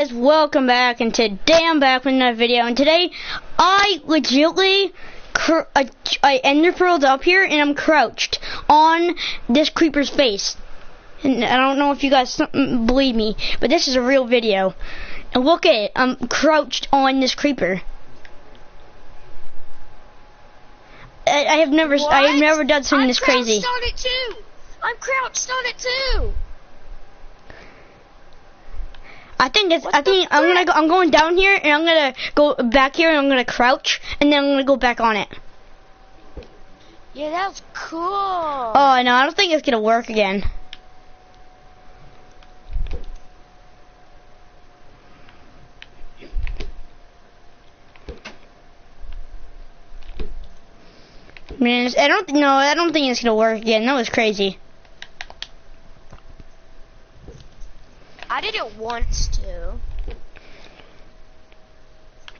Guys, welcome back, and today I'm back with another video, and today I legitimately I ender pearled up here and I'm crouched on this creeper's face. And I don't know if you guys believe me, but this is a real video. And look at it, I'm crouched on this creeper. I have never done something this crazy. I'm crouched on it too. I'm going down here and I'm gonna go back here and I'm gonna crouch and then I'm gonna go back on it. Yeah, that's cool. Oh no, I don't think it's gonna work again. Man, I don't think it's gonna work again. That was crazy. I did it once too.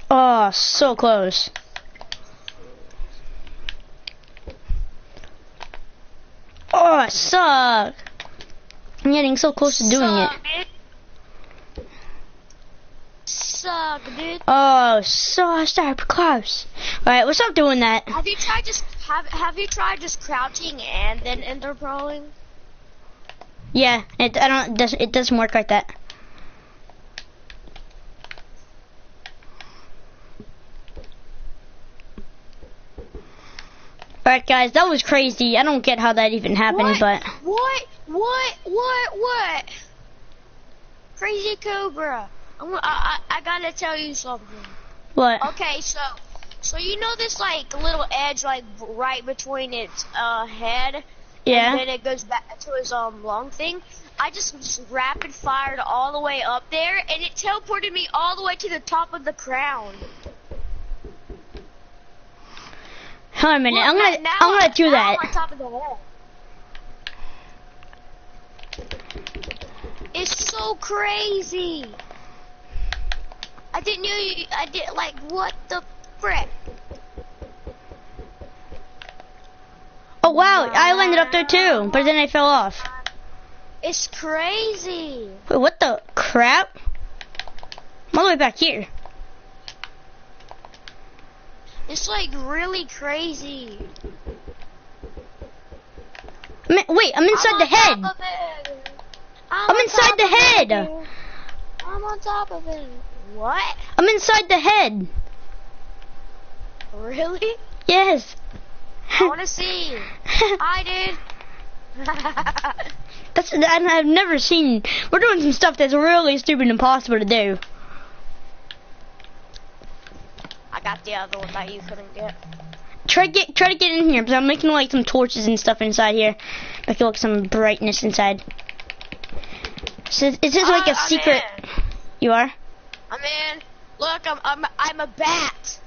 Oh, so close. Oh, I suck. I'm getting so close to doing it. Suck, dude. Oh, so close. Alright, let's stop doing that. Have you tried just crouching and then ender pearling? Yeah, it doesn't work like that. Alright guys, that was crazy. I don't get how that even happened, but What? Crazy Cobra. I gotta tell you something. What? Okay, so you know this like little edge like right between its head? Yeah. And then it goes back to his long thing. I just rapid fired all the way up there, and it teleported me all the way to the top of the crown. Hold on a minute. Look, I'm gonna do that. I'm on top of the wall. It's so crazy. I didn't know you. I did like what the frick. Oh wow, I landed up there too, but then I fell off. It's crazy. Wait, what the crap? I'm all the way back here. It's like really crazy. Wait, I'm inside the head. I'm inside the head. I'm on top of it. What? I'm inside the head. Really? Yes. I wanna see. I did. I've never seen. We're doing some stuff that's really stupid and impossible to do. I got the other one that you couldn't get. Try to get in here because I'm making like some torches and stuff inside here. Make it look some brightness inside. So is this like a secret? In. You are? I'm in. Look, I'm a bat.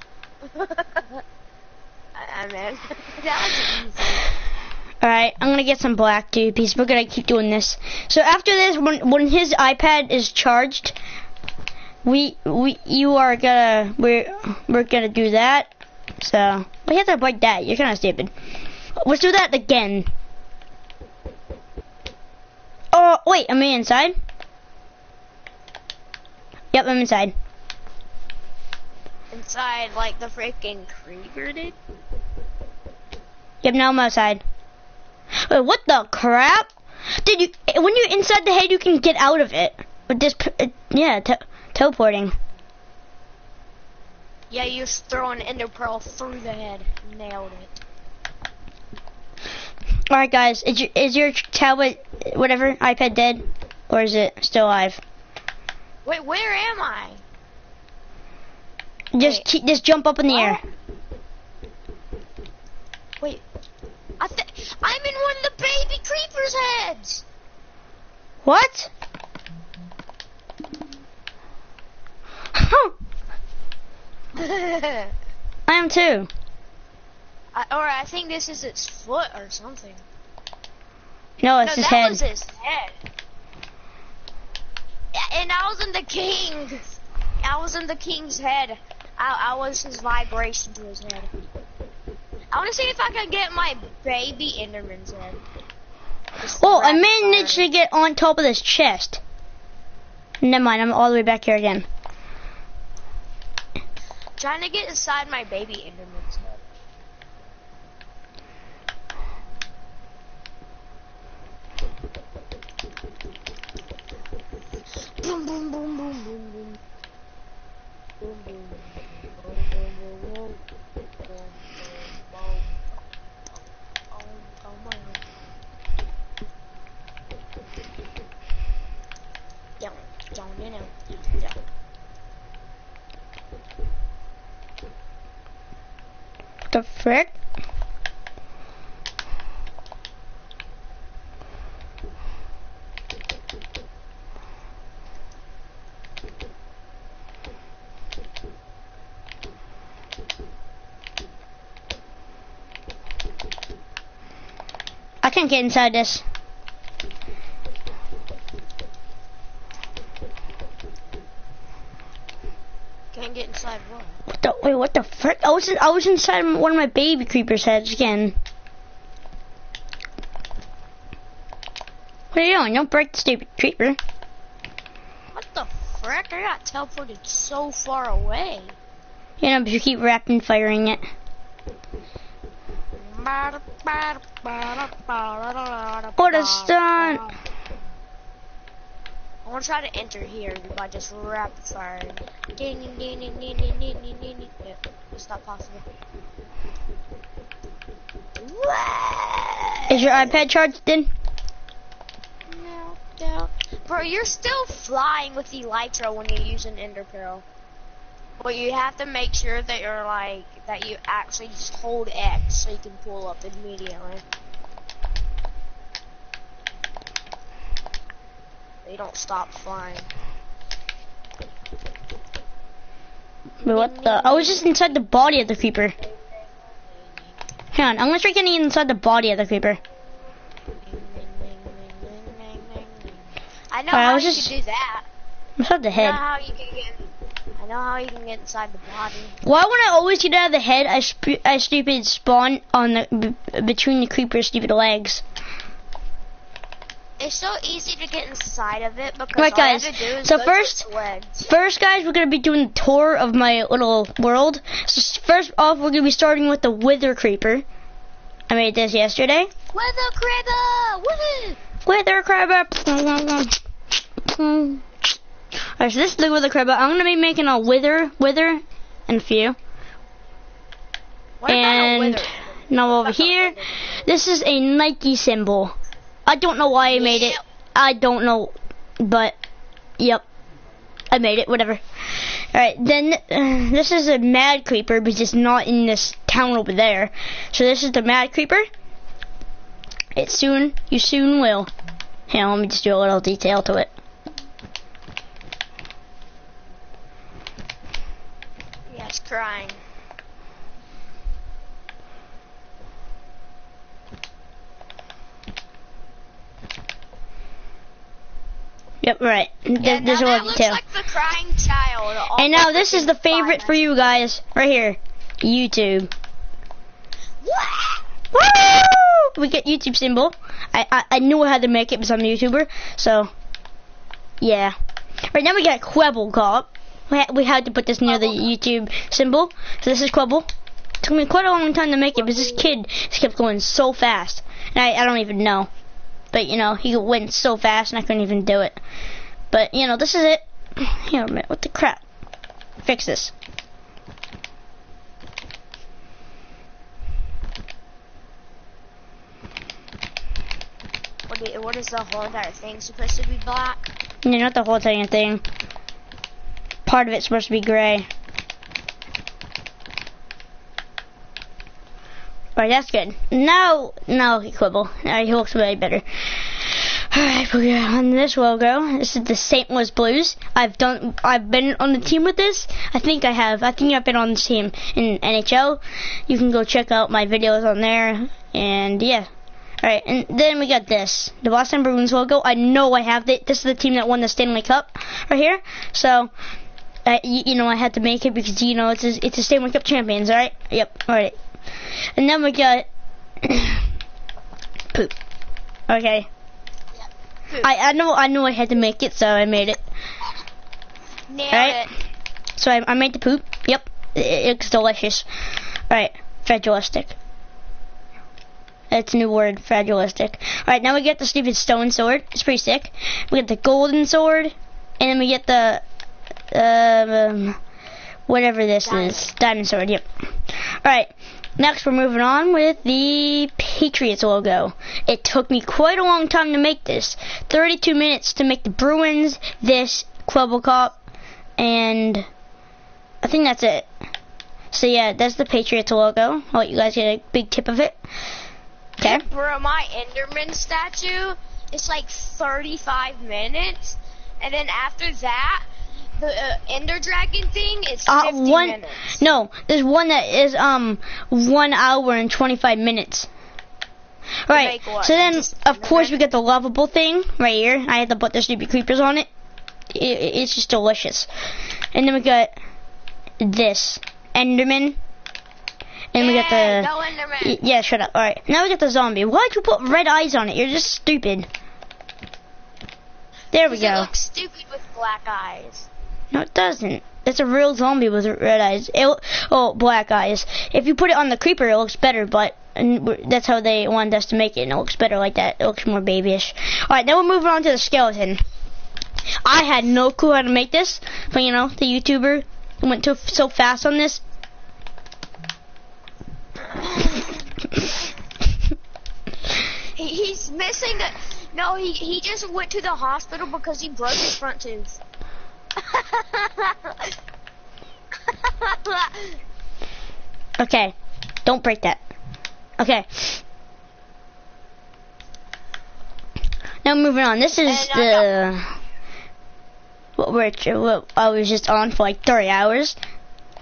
I'm in. That was easy. Alright, I'm gonna get some black dude because we're gonna keep doing this. So after this, when his iPad is charged, we're gonna do that. So we have to break that. You're kind of stupid. Let's do that again. Oh wait, am I inside? Yep, I'm inside. Inside like the freaking creeper did? Yep, now I'm outside. Wait, what the crap? When you're inside the head, you can get out of it. With this, teleporting. Yeah, you just throw an ender pearl through the head. Nailed it. Alright guys, is your tablet, whatever, iPad dead? Or is it still alive? Wait, where am I? Just jump up in the air. Wait. I'm in one of the baby creeper's heads. What? I am too. I think this is its foot or something. No, it's his head. That was his head. Yeah, and I was in the king. I was in the king's head. I was his vibration to his head. I want to see if I can get my baby Enderman's head. Oh, I managed to get on top of this chest. Never mind, I'm all the way back here again. Trying to get inside my baby Enderman's head. Boom, boom, boom, boom, boom, boom. Boom, boom, boom, boom, boom, boom, boom, boom. The frick? I can't get inside this. Can't get inside what? Wait, what the frick? I was inside one of my baby creepers' heads again. What are you doing? Don't break the stupid creeper. What the frick? I got teleported so far away. You know, but you keep rapid firing it. What a stunt! I want to try to enter here by just rapid firing. It's not possible. Is your iPad charged then? No. Bro, you're still flying with Elytra when you use an Ender Pearl. But you have to make sure that you're that you actually just hold X so you can pull up immediately. They don't stop flying. Wait, what the? I was just inside the body of the creeper. Hang on, I'm gonna try getting inside the body of the creeper. I know how you can do that. Inside the head. I know how you can get inside the body. Why when I always get out of the head, I stupid spawn on the between the creeper's stupid legs. It's so easy to get inside of it because right, all guys. you have to do is So go first, to its legs. First, guys, we're gonna be doing the tour of my little world. So first off, we're gonna be starting with the Wither Creeper. I made this yesterday. Wither Creeper! Wither Creeper! Alright, so this is the Wither Creeper. I'm gonna be making a Wither, and a few. What about a Wither? Now over here, this is a Nike symbol. I don't know why I made it. I don't know, but yep, I made it. Whatever. All right, then this is a Mad Creeper, but it's not in this town over there. So this is the Mad Creeper. You soon will. Hang on, let me just do a little detail to it. Yes, crying. Yep, right. Yeah, There's a little detail. Looks like the crying child. And now this is the favorite for you guys, right here, YouTube. Woo! We get YouTube symbol. I knew I had to make it because I'm a YouTuber. So, yeah. Right now we got Quibble Cop. We had to put this near the YouTube symbol. So this is Quibble. Took me quite a long time to make it because this kid just kept going so fast. And I don't even know. But, you know, he went so fast and I couldn't even do it. But, you know, this is it. Here a minute. What the crap? Fix this. What is the whole entire thing supposed to be black? Yeah, not the whole thing. Part of it's supposed to be gray. Alright, that's good. Now he Quibble. Alright, he looks way better. Alright, we're on this logo. This is the St. Louis Blues. I've been on the team with this. I think I've been on this team in NHL. You can go check out my videos on there. And yeah. Alright, and then we got this. The Boston Bruins logo. I know I have it. This is the team that won the Stanley Cup right here. So, you know, I had to make it because, you know, it's a Stanley Cup champions, alright? Yep, alright. And then we got poop. Okay. Yeah, poop. I know I had to make it, so I made it. Nailed Alright. it. So I made the poop. Yep. It looks delicious. Alright. Fragilistic. That's a new word. Fragilistic. Alright, now we get the stupid stone sword. It's pretty sick. We get the golden sword. And then we get the... whatever this is. Diamond sword, yep. Alright. Next, we're moving on with the Patriots logo. It took me quite a long time to make this. 32 minutes to make the Bruins, this, Clubble and I think that's it. So yeah, that's the Patriots logo. I'll let you guys get a big tip of it. Okay. Bro, my Enderman statue is like 35 minutes. And then after that, the Ender Dragon thing is 50 minutes. No, there's one that is 1 hour and 25 minutes. Right. So then, of course, we get the lovable thing right here. I had to put the stupid creepers on it. It's just delicious. And then we got this Enderman. And we got the... Go Enderman. Yeah, shut up. Alright, now we got the zombie. Why'd you put red eyes on it? You're just stupid. There we go. It looks stupid with black eyes. No, it doesn't. It's a real zombie with red eyes. Black eyes. If you put it on the creeper, it looks better, but that's how they wanted us to make it, and it looks better like that. It looks more babyish. Alright, now we're moving on to the skeleton. I had no clue how to make this, but you know, the YouTuber went so fast on this. He's missing a... No, he just went to the hospital because he broke his front tooth. Okay, don't break that. Okay. Now moving on. This is what I was just on for like 30 hours.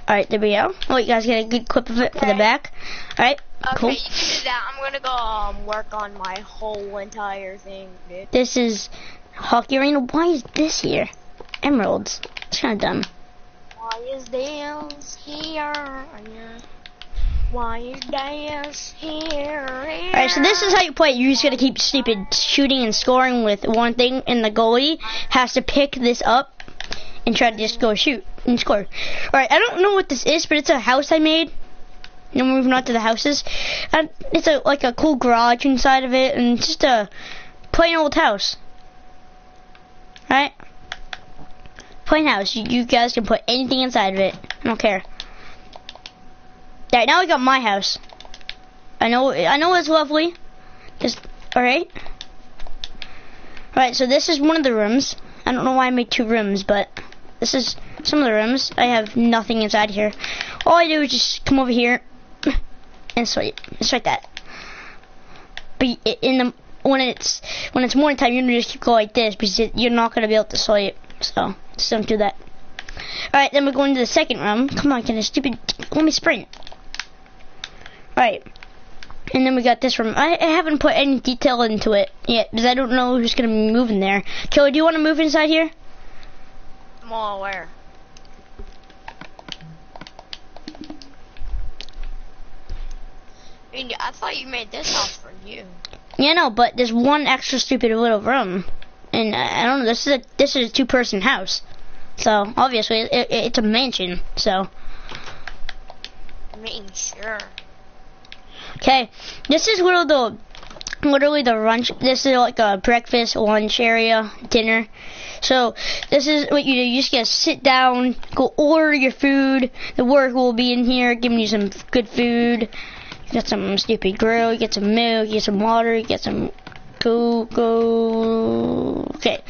Alright, there we go. Oh, you guys get a good clip of it for the back. Alright, cool. Okay, you can do that. I'm gonna go work on my whole entire thing, dude. This is Hockey Arena. Why is this here? Emeralds. It's kind of dumb. Why is this here? Why is this here? Alright, so this is how you play it. You're just gonna keep stupid shooting and scoring with one thing, and the goalie has to pick this up and try to just go shoot and score. Alright, I don't know what this is, but it's a house I made. And we're moving on to the houses. And it's like a cool garage inside of it, and just a plain old house. Right? Plain house. You guys can put anything inside of it. I don't care. Alright, now we got my house. I know it's lovely. Just alright. Alright, so this is one of the rooms. I don't know why I made 2 rooms, but this is some of the rooms. I have nothing inside here. All I do is just come over here and sleep. Just like that. But when it's morning time, you're gonna just keep going like this because you're not gonna be able to sleep. So just don't do that. Alright, then we're going to the second room. Come on, let me sprint. Alright. And then we got this room. I haven't put any detail into it yet because I don't know who's gonna be moving there. Killer, do you want to move inside here? I'm all aware. I thought you made this house for you. Yeah, no, but there's one extra stupid little room, and I don't know. This is a 2-person house, so obviously it's a mansion. So. I mean, sure. Okay, this is literally the lunch. This is like a breakfast, lunch area, dinner. So this is what you do. You just gotta sit down, go order your food. The worker will be in here giving you some good food. You got some stupid grill. You get some milk. You get some water. You get some go. Okay,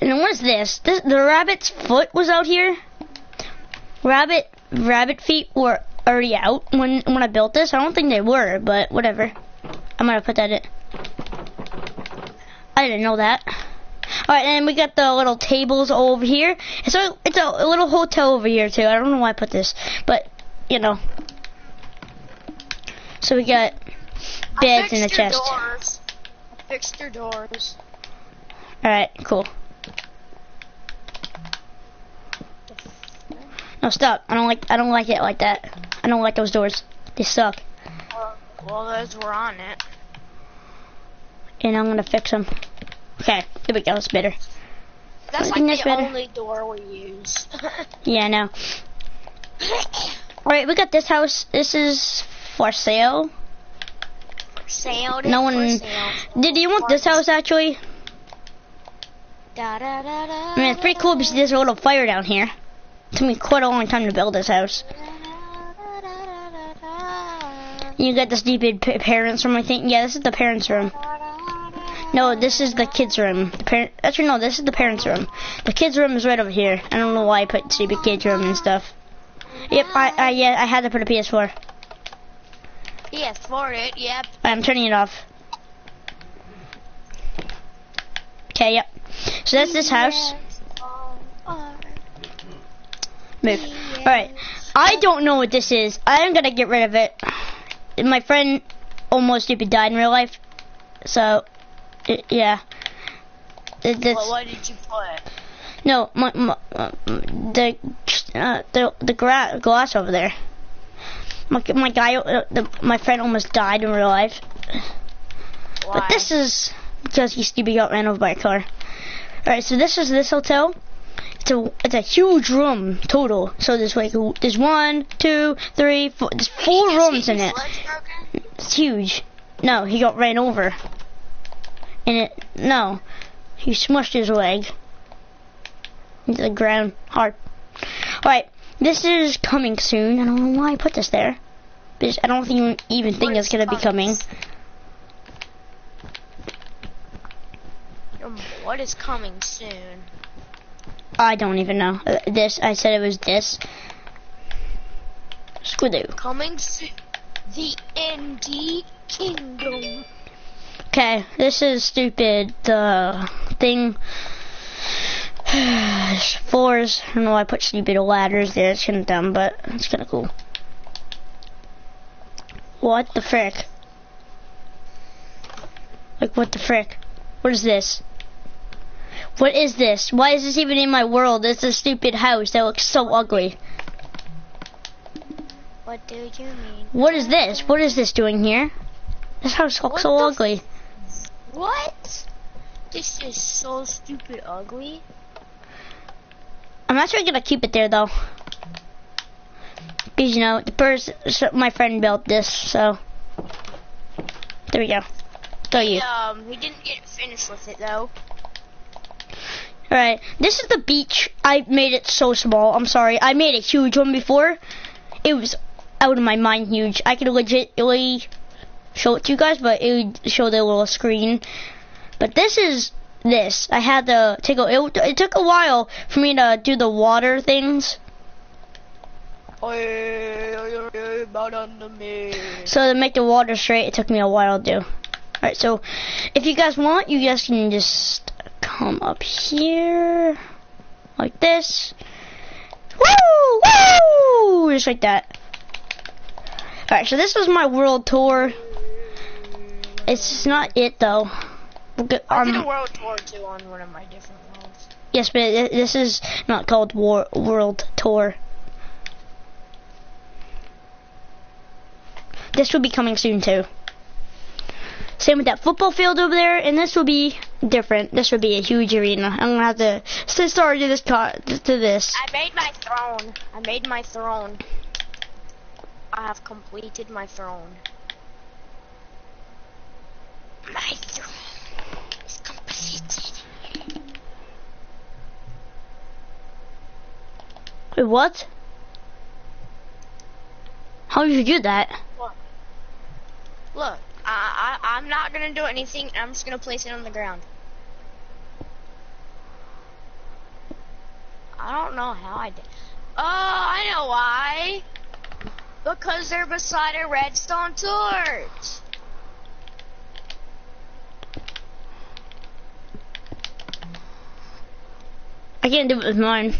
and then what is this? The rabbit's foot was out here. Rabbit feet were already out when I built this. I don't think they were, but whatever. I'm gonna put that in. I didn't know that. Alright, and we got the little tables over here. So it's a little hotel over here too. I don't know why I put this, but you know. So we got beds in the chest. I fixed your doors. Alright, cool. No, stop. I don't like it like that. I don't like those doors. They suck. Well, those were on it. And I'm gonna fix them. Okay, there we go. It's better. That's I think like that's the better. only door we use. Yeah, I know. Alright, we got this house. This is for sale. Sailed No it one. for sale. Did you want this house actually? Da, da, da, da, I mean, it's pretty cool because there's a little fire down here. It took me quite a long time to build this house. You got the stupid parents room, I think. Yeah, this is the parents' room. No, this is the kids' room. Actually, no, this is the parents' room. The kids' room is right over here. I don't know why I put stupid kids' room and stuff. Yep, yeah, I had to put a PS4. PS4 it, yep. I'm turning it off. Okay, yep. So that's this house. Move. Alright. I don't know what this is. I'm gonna get rid of it. My friend almost stupid died in real life. So, yeah. Well, what did you put? No, the glass over there. My friend almost died in real life. Why? But this is because he stupid got ran over by a car. Alright, so this is this hotel. It's a huge room total. So there's like there's 1, 2, 3, 4. There's 4 rooms in it. It's huge. No, he got ran over. And he smushed his leg into the ground hard. Alright, this is coming soon. I don't know why I put this there. Because I don't even think it's gonna be coming. What is coming soon? I don't even know. I said it was this. Squidoo. Coming soon. The ND Kingdom. Okay, this is stupid. The thing. Floors. I don't know why I put stupid ladders there. It's kind of dumb, but it's kind of cool. What the frick? Like, what the frick? What is this? What is this? Why is this even in my world? It's a stupid house that looks so ugly. What do you mean? What is this? What is this doing here? This house looks so ugly. What? This is so stupid ugly. I'm actually gonna keep it there though. Because, you know, my friend built this, so. There we go. Go you. He didn't get finished with it though. Alright, this is the beach. I made it so small. I'm sorry. I made a huge one before. It was out of my mind huge. I could legitimately show it to you guys, but it would show the little screen. But this is this. I had to take it took a while for me to do the water things. So to make the water straight, it took me a while to do. Alright, so if you guys want, you guys can just come up here like this. Woo! Woo! Just like that. Alright, so this was my world tour. It's not it though. I did a world tour too on one of my different worlds. Yes, but this is not called world tour. This will be coming soon too. Same with that football field over there, and this will be different. This will be a huge arena. I'm gonna have to start to this. I made my throne. I have completed my throne. My throne is completed. Wait, what? How did you do that? Look, I'm not gonna do anything. I'm just gonna place it on the ground. I don't know how I did. Oh, I know why. Because they're beside a redstone torch. I can't do it with mine.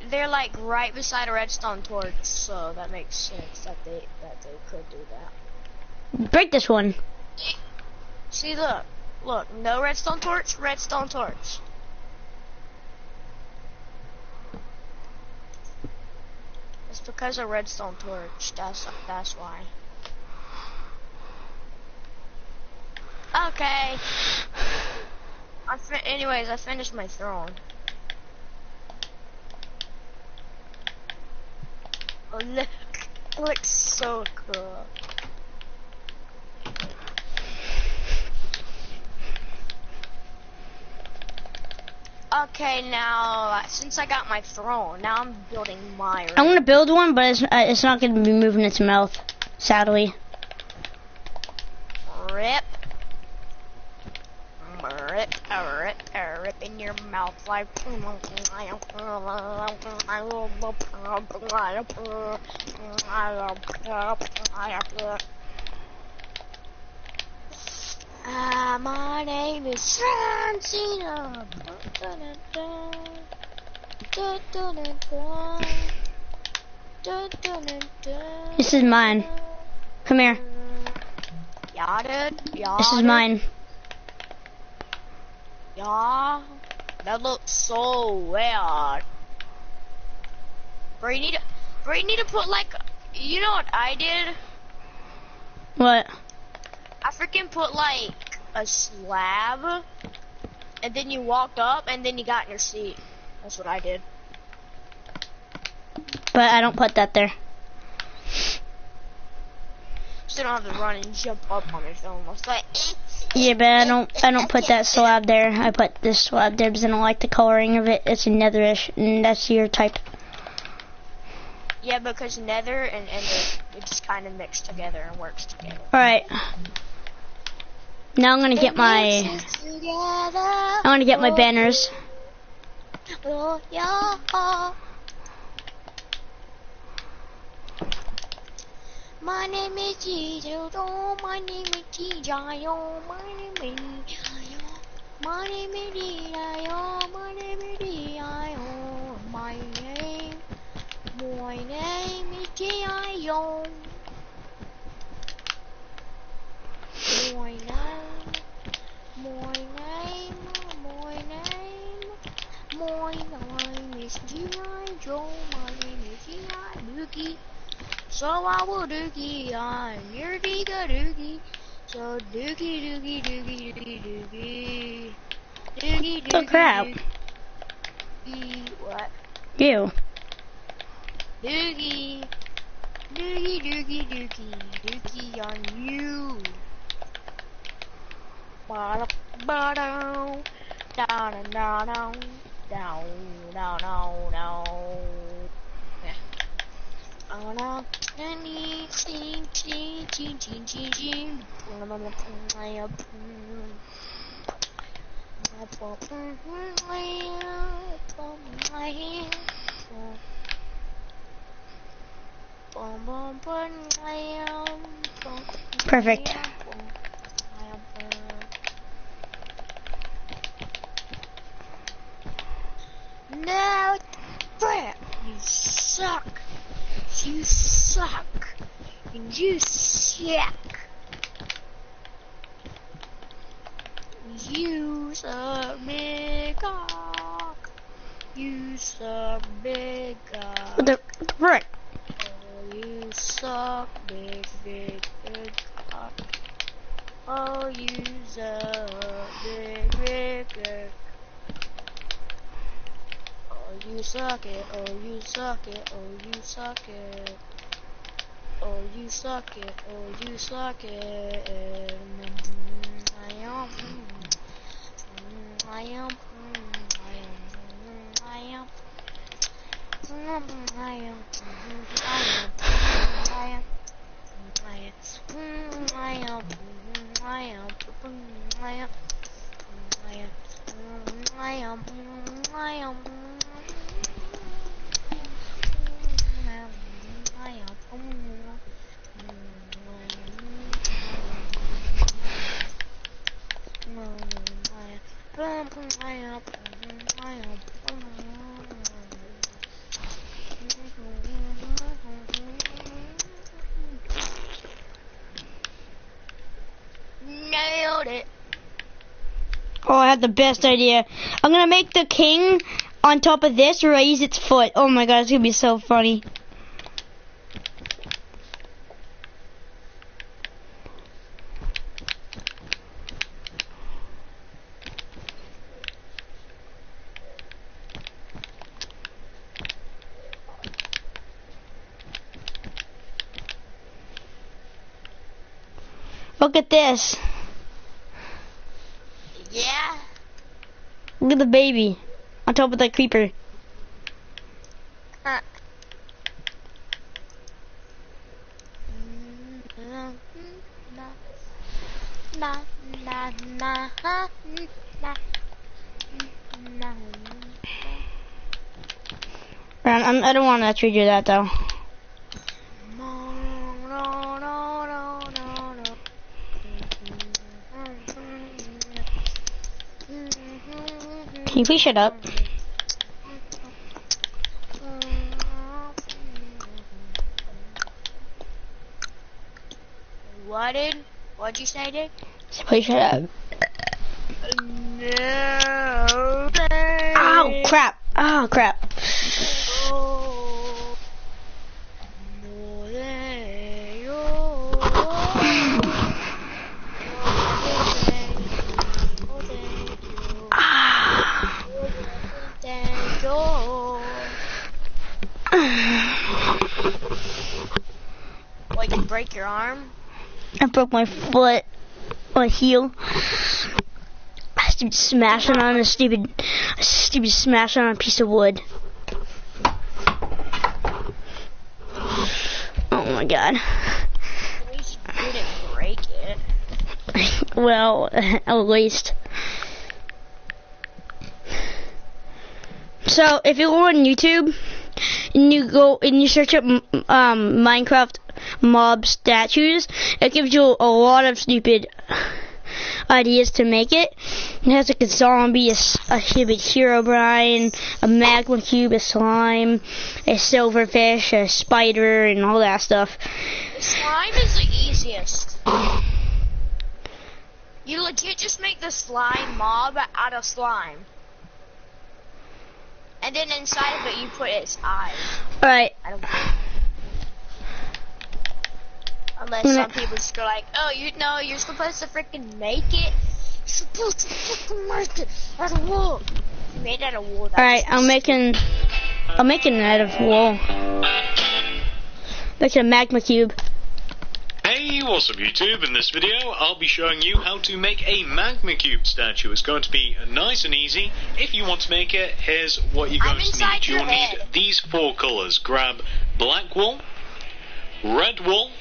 They're like right beside a redstone torch, so that makes sense that they could do that. Break this one. See, look, no redstone torch, redstone torch. It's because of redstone torch. That's why. Okay. Anyways, I finished my throne. Oh, look. It looks so cool. Okay, now, since I got my throne, now I'm building my... I'm gonna build one, but it's not gonna be moving its mouth, sadly. Rip. Rip in your mouth like... my name is Francina. This is mine. Come here. Yeah, dude. Yeah, This is mine. Yeah. That looks so weird. Bro, you need to put like, you know what I did? What? I freaking put like a slab, and then you walked up, and then you got in your seat. That's what I did. But I don't put that there. So you don't have to run and jump up on it almost like. Yeah, but I don't put that slab there. I put this slab there because I don't like the coloring of it. It's a netherish, and that's your type. Yeah, because nether and ender, it just kind of mixed together and works together. Alright. Now I'm gonna get my... I want to get my banners. Oh, yeah. My name is Jesus, oh, my name is Jesus, oh, my name is Jesus, my name is Jesus, oh, my name is Jesus, oh, my name is Jesus, oh, my name is Jesus, oh, my name is Jesus, Dookie. So I will dookie on your digga dookie. So dookie dookie dookie dookie dookie. Dookie dookie. Oh crap. Dookie. What? You. Dookie. Dookie dookie dookie. Dookie on you. Ba ba down. Down down down. Down down down down. Oh no, anything, Perfect. No, crap, you suck. You suck. And you suck. You suck big cock. You suck big cock. The right. Oh, you suck big cock. Oh, you suck big. Oh, you suck it. Oh, you suck it. Oh, you suck it. Oh, you suck it. Oh, you suck it. I am. I am. Nailed it. Oh, I had the best idea. I'm gonna make the king on top of this raise its foot. Oh my god, it's gonna be so funny. Look at this. Yeah. Look at the baby on top of that creeper. Huh. I don't want to actually do that though. Can you please shut up? What, dude? What'd you say, dude? So please shut up. No. Oh crap! Oh crap! What, you break your arm? I broke my foot, my heel. Stupid smashing on a stupid smashing on a piece of wood. Oh my god. At least you didn't break it. Well, at least. So if you go on YouTube and you search up Minecraft mob statues, it gives you a lot of stupid ideas to make it. It has like a zombie, a stupid Herobrine, a magma cube, a slime, a silverfish, a spider, and all that stuff. Slime is the easiest. You legit just make the slime mob out of slime. And then inside of it you put its eyes. Alright. I don't know. Unless some people just go like, oh, you know, you're supposed to freaking make it. You're supposed to freaking make it out of wool. If you made it out of wool. Alright, I'm making it out of wool. That's a magma cube. Hey, what's up YouTube? In this video I'll be showing you how to make a magma cube statue. It's going to be nice and easy. If you want to make it, here's what you're going to need. You'll need these 4 colours. Grab black wool, red wool,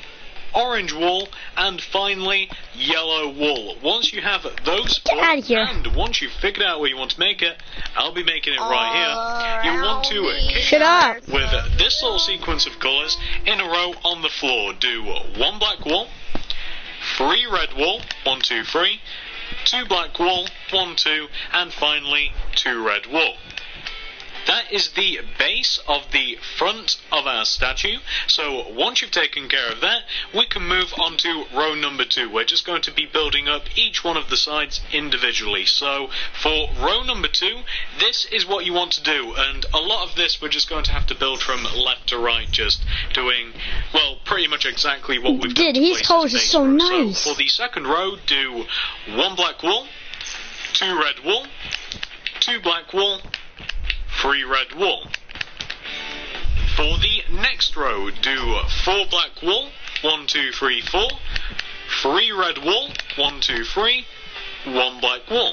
orange wool, and finally yellow wool. Once you have those 4, and once you've figured out where you want to make it, I'll be making it right here. You want to kick up with this little sequence of colours in a row on the floor. Do 1 black wool, 3 red wool, 1, 2, 3, 2 black wool, 1, 2, and finally 2 red wool. That is the base of the front of our statue. So once you've taken care of that, we can move on to row number 2. We're just going to be building up each one of the sides individually. So for row number 2, this is what you want to do. And a lot of this we're just going to have to build from left to right, just doing, well, pretty much exactly what we've done. Dude, his colors are so nice. So for the second row, do 1 black wool, 2 red wool, 2 black wool, 3 red wool. For the next row, do 4 black wool, 1, 2, 3, 4, 3 red wool, 1, 2, 3, 1 black wool.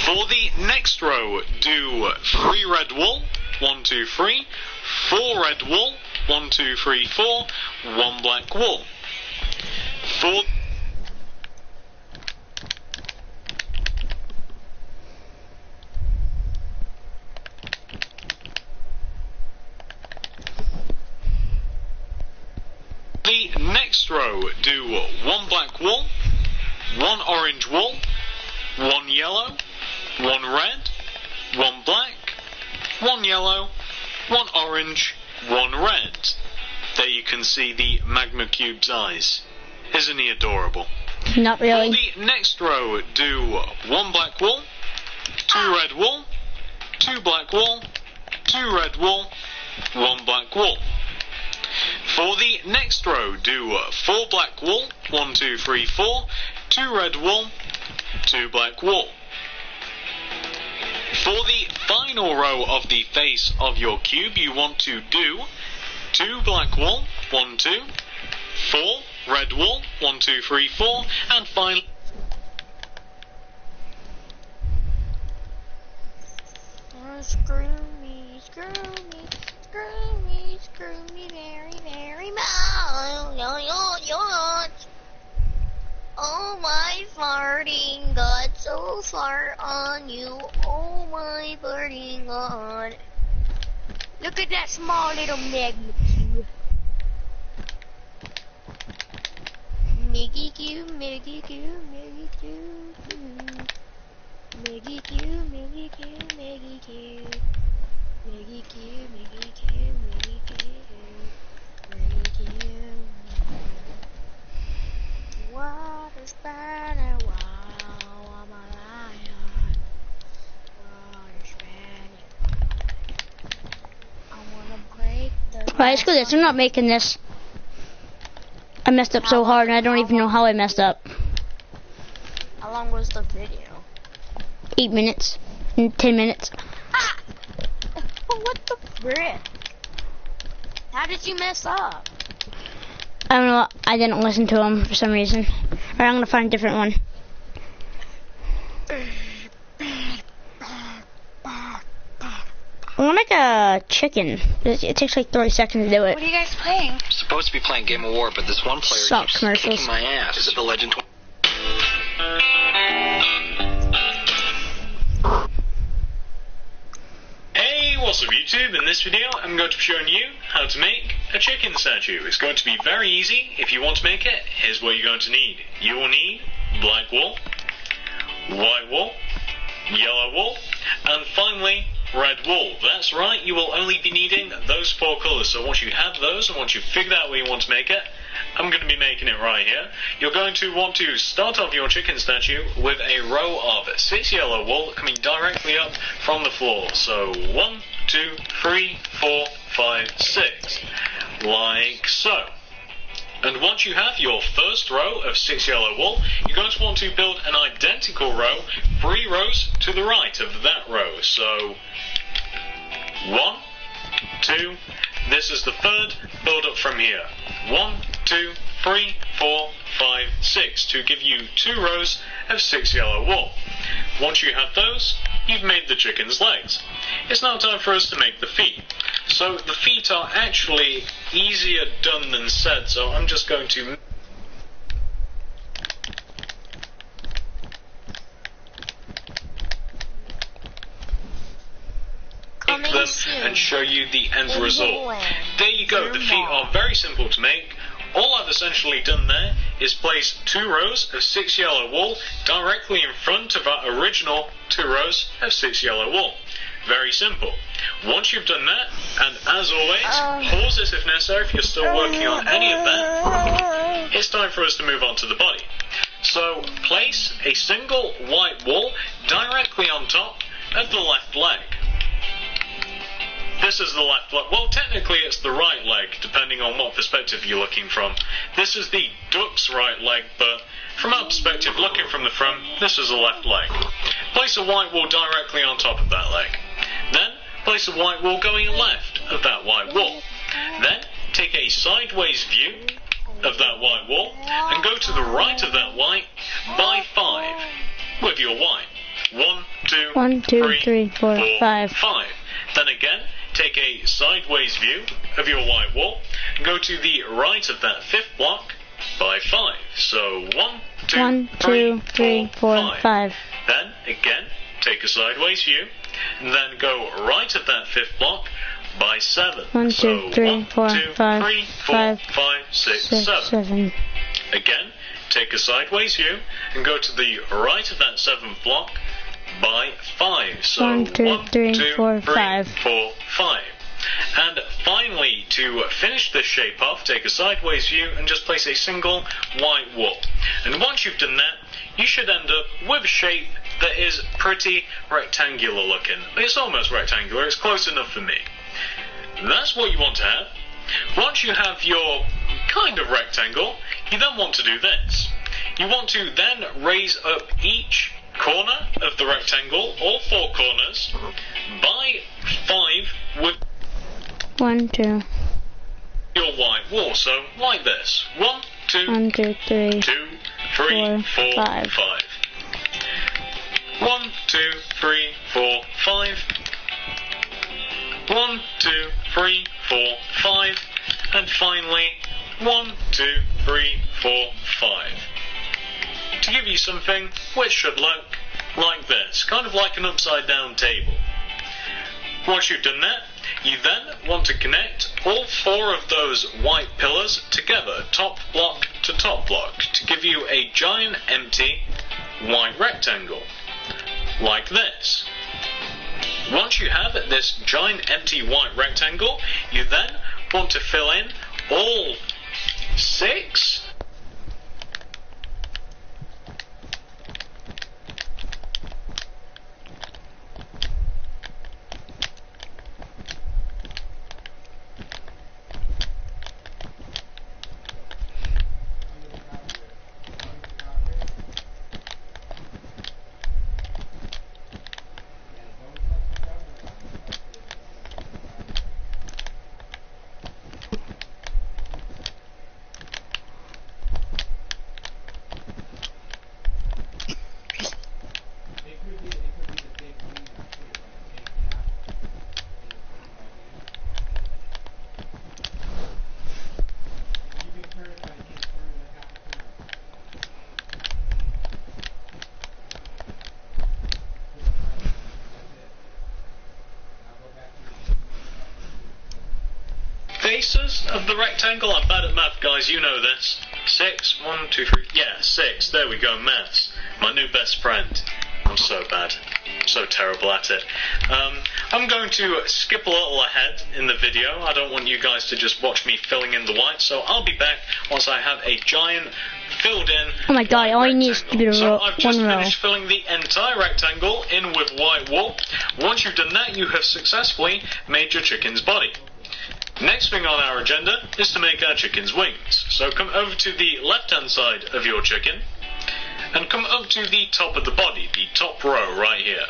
For the next row, do 3 red wool, 1, 2, 3, 4 red wool, 1, 2, 3, 4, 1 black wool. For the next row, do 1 black wool, 1 orange wool, 1 yellow, 1 red, 1 black, 1 yellow, 1 orange, 1 red. There you can see the magma cube's eyes. Isn't he adorable? Not really. For the next row, do 1 black wool, 2 red wool, 2 black wool, 2 red wool, 1 black wool. For the next row, do 4 black wool, 1, 2, 3, 4, 2 red wool, 2 black wool. For the final row of the face of your cube, you want to do 2 black wool, 1, 2, 4, red wall, 1, 2, 3, 4, and finally... Screw me, screw me, screw me, screw me very, very much. Oh, my farting got so far on you. Oh, my farting god. Look at that small little magnitude. Maggie Q, Maggie Q, Maggie Q. Maggie Q, Maggie Q, Maggie Q. Maggie Q, Maggie Q, Maggie Q. Maggie Q. Water's burning while I'm a lion. Water's burning. I wanna break the... Alright, screw this. I'm not making this. I messed up so hard and I don't even know how I messed up. How long was the video? 8 minutes. 10 minutes. Ah! What the frick? How did you mess up? I don't know. I didn't listen to him for some reason. Alright, I'm gonna find a different one. I'm gonna make a chicken. It takes like 30 seconds to do it. What are you guys playing? I'm supposed to be playing Game of War, but this one player Suck keeps commercials. kicking my ass. Is it the Legend 20? Hey, what's up YouTube? In this video I'm going to be showing you how to make a chicken statue. It's going to be very easy. If you want to make it, here's what you're going to need. You will need black wool, white wool, yellow wool, and finally red wool. That's right, you will only be needing those 4 colours. So once you have those and once you've figured out where you want to make it, I'm going to be making it right here. You're going to want to start off your chicken statue with a row of 6 yellow wool coming directly up from the floor. So 1, 2, 3, 4, 5, 6. Like so. And once you have your first row of 6 yellow wool, you're going to want to build an identical row 3 rows to the right of that row. So 1, 2, this is the third, build up from here. 1, 2, 3, 4, 5, 6 to give you 2 rows of 6 yellow wool. Once you have those, you've made the chicken's legs. It's now time for us to make the feet. So the feet are actually easier done than said, so I'm just going to make them and show you the end result. There you go, the feet are very simple to make. All I've essentially done there is place 2 rows of 6 yellow wool directly in front of our original 2 rows of 6 yellow wool. Very simple. Once you've done that, and as always, pause this if necessary if you're still working on any of that, it's time for us to move on to the body. So, place a single white wool directly on top of the left leg. This is the left leg. Well, technically it's the right leg, depending on what perspective you're looking from. This is the duck's right leg, but from our perspective, looking from the front, this is the left leg. Place a white wool directly on top of that leg. Then, place a white wool going left of that white wool. Then, take a sideways view of that white wool, and go to the right of that white by 5 with your white. 1, 2, 1, 2, 3, 4, 5. 5. Then again, take a sideways view of your white wool, and go to the right of that 5th block by 5. So 1, 2, 3, 4, 5. Then again, take a sideways view, and then go right of that 5th block by 7. 1, 2, so 3, 1, 4, 2, 5, 3, 4, 5, 6, 7. Again, take a sideways view, and go to the right of that 7th block by 5. So 1, 2, 3, 4, 5. 4, 5. And finally, to finish this shape off, take a sideways view and just place a single white wool. And once you've done that, you should end up with a shape that is pretty rectangular looking. It's almost rectangular, it's close enough for me. That's what you want to have. Once you have your kind of rectangle, you then want to do this. You want to then raise up each corner of the rectangle, all 4 corners, by 5 with 1, 2. your white wool. So, like this. 1, 1, 2, 3, 2, 3, 4, 5. 5. 1, 2, 3, 4, 5. 1, 2, 3, 4, 5. And finally, 1, 2, 3, 4, 5. To give you something which should look like this, kind of like an upside down table. Once you've done that, you then want to connect all 4 of those white pillars together, top block to top block, to give you a giant empty white rectangle, like this. Once you have this giant empty white rectangle, you then want to fill in all 6 faces of the rectangle. I'm bad at math, guys, you know this. 6, 1, 2, 3, yeah, 6, there we go, maths. My new best friend. I'm so bad. I'm so terrible at it. I'm going to skip a little ahead in the video. I don't want you guys to just watch me filling in the white, so I'll be back once I have a giant filled in. Oh my god, all you need is to be So I've just one row. finished filling the entire rectangle in with white wool. Once you've done that, you have successfully made your chicken's body. Next thing on our agenda is to make our chicken's wings. So come over to the left hand side of your chicken and come up to the top of the body, the top row right here,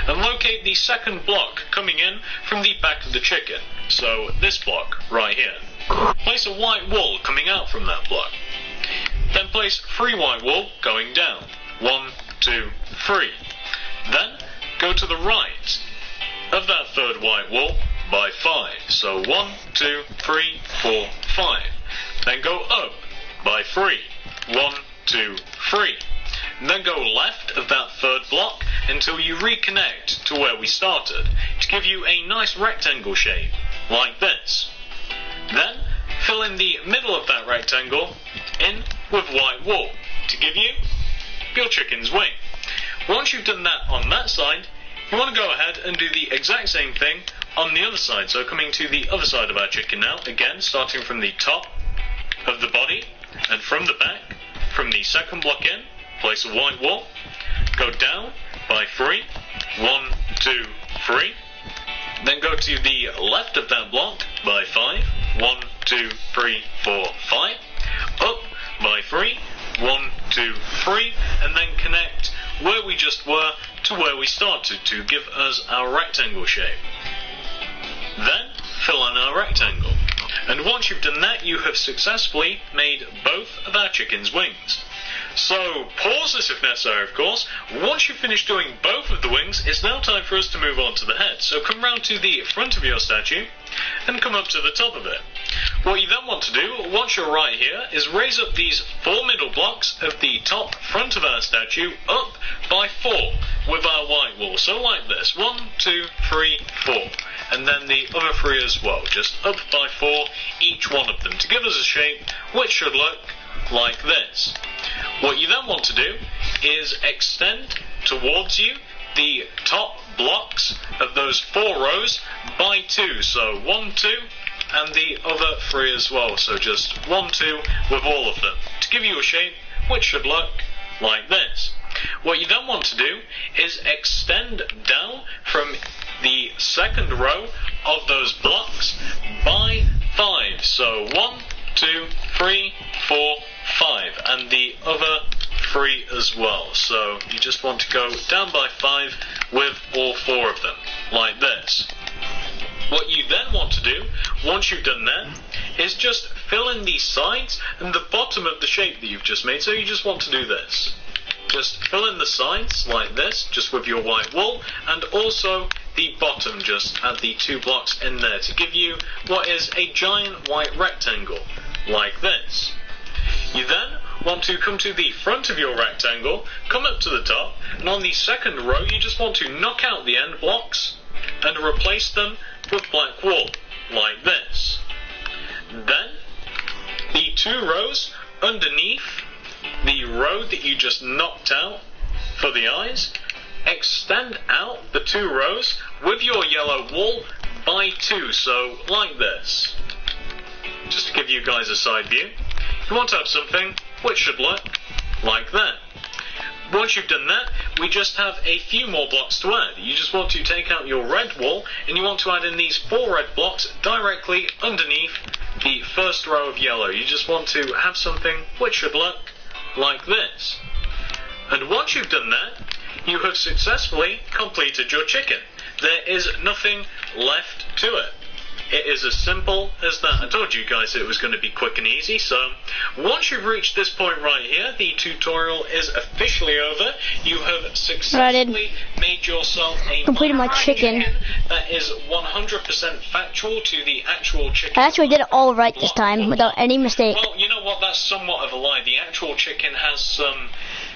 and locate the second block coming in from the back of the chicken. So this block right here. Place a white wool coming out from that block. Then place 3 white wool going down. 1, 2, 3. Then go to the right of that third white wool by 5. So 1, 2, 3, 4, 5. Then go up by 3. 1, 2, 3. Then go left of that third block until you reconnect to where we started, to give you a nice rectangle shape, like this. Then fill in the middle of that rectangle in with white wool, to give you your chicken's wing. Once you've done that on that side, you want to go ahead and do the exact same thing on the other side. So coming to the other side of our chicken now, again starting from the top of the body and from the back, from the second block in, place a white wool, go down by 3, 1, 2, 3, then go to the left of that block by 5, 1, 2, 3, 4, 5, up by 3, 1, 2, 3, and then connect where we just were to where we started to give us our rectangle shape. Then fill in our rectangle. And once you've done that, you have successfully made both of our chicken's wings. So pause this if necessary, of course. Once you've finished doing both of the wings, it's now time for us to move on to the head. So come round to the front of your statue and come up to the top of it. What you then want to do, once you're right here, is raise up these 4 middle blocks of the top front of our statue up by 4 with our white wool. So like this, 1, 2, 3, 4. And then the other 3 as well, just up by 4, each one of them, to give us a shape which should look like this. What you then want to do is extend towards you the top blocks of those 4 rows by 2. So 1, 2, and the other 3 as well. So just 1, 2 with all of them, to give you a shape which should look like this. What you then want to do is extend down from the second row of those blocks by 5. So 1, 2, 3, 4, 5, and the other 3 as well. So you just want to go down by 5 with all 4 of them, like this. What you then want to do, once you've done that, is just fill in the sides and the bottom of the shape that you've just made. So you just want to do this. Just fill in the sides like this, just with your white wool, and also the bottom, just add the 2 blocks in there to give you what is a giant white rectangle, like this. You then want to come to the front of your rectangle, come up to the top, and on the second row you just want to knock out the end blocks and replace them with black wool, like this. Then, the 2 rows underneath the row that you just knocked out for the eyes, extend out the 2 rows with your yellow wool by 2, so like this. Just to give you guys a side view, you want to have something which should look like that. Once you've done that, we just have a few more blocks to add. You just want to take out your red wool and you want to add in these 4 red blocks directly underneath the first row of yellow. You just want to have something which should look like this. And once you've done that, you have successfully completed your chicken. There is nothing left to it. It is as simple as that. I told you guys it was going to be quick and easy, so once you've reached this point right here, the tutorial is officially over. You have successfully made yourself a completed my chicken. That is 100% factual to the actual chicken. I actually did it all right this time, without any mistake. Well, you know what, that's somewhat of a lie. The actual chicken has some...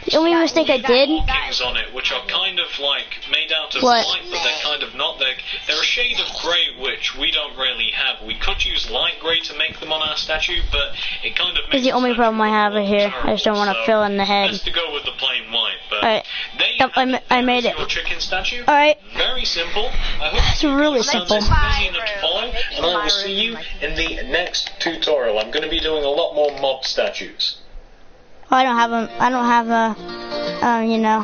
The only mistake I did markings on it, which are kind of like made out of light, but they're kind of not. They're a shade of grey, which we don't really have. We could use light grey to make them on our statue, but it kind of makes it's the only problem I have right here. I just don't want to fill in the head. Best to go with the plain white. But alright, yep, I made it. Your chicken statue. Alright. Very simple. I hope it's really simple. Easy enough to follow, and I will see you in the next tutorial. I'm going to be doing a lot more mob statues. I don't have a, you know.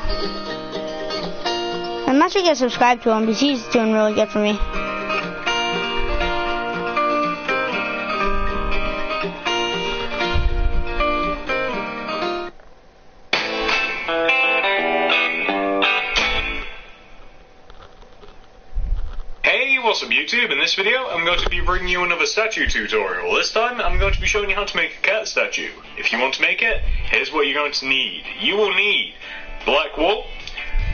I'm actually gonna subscribe to him because he's doing really good for me. What's up YouTube? In this video I'm going to be bringing you another statue tutorial. This time I'm going to be showing you how to make a cat statue. If you want to make it, here's what you're going to need. You will need black wool,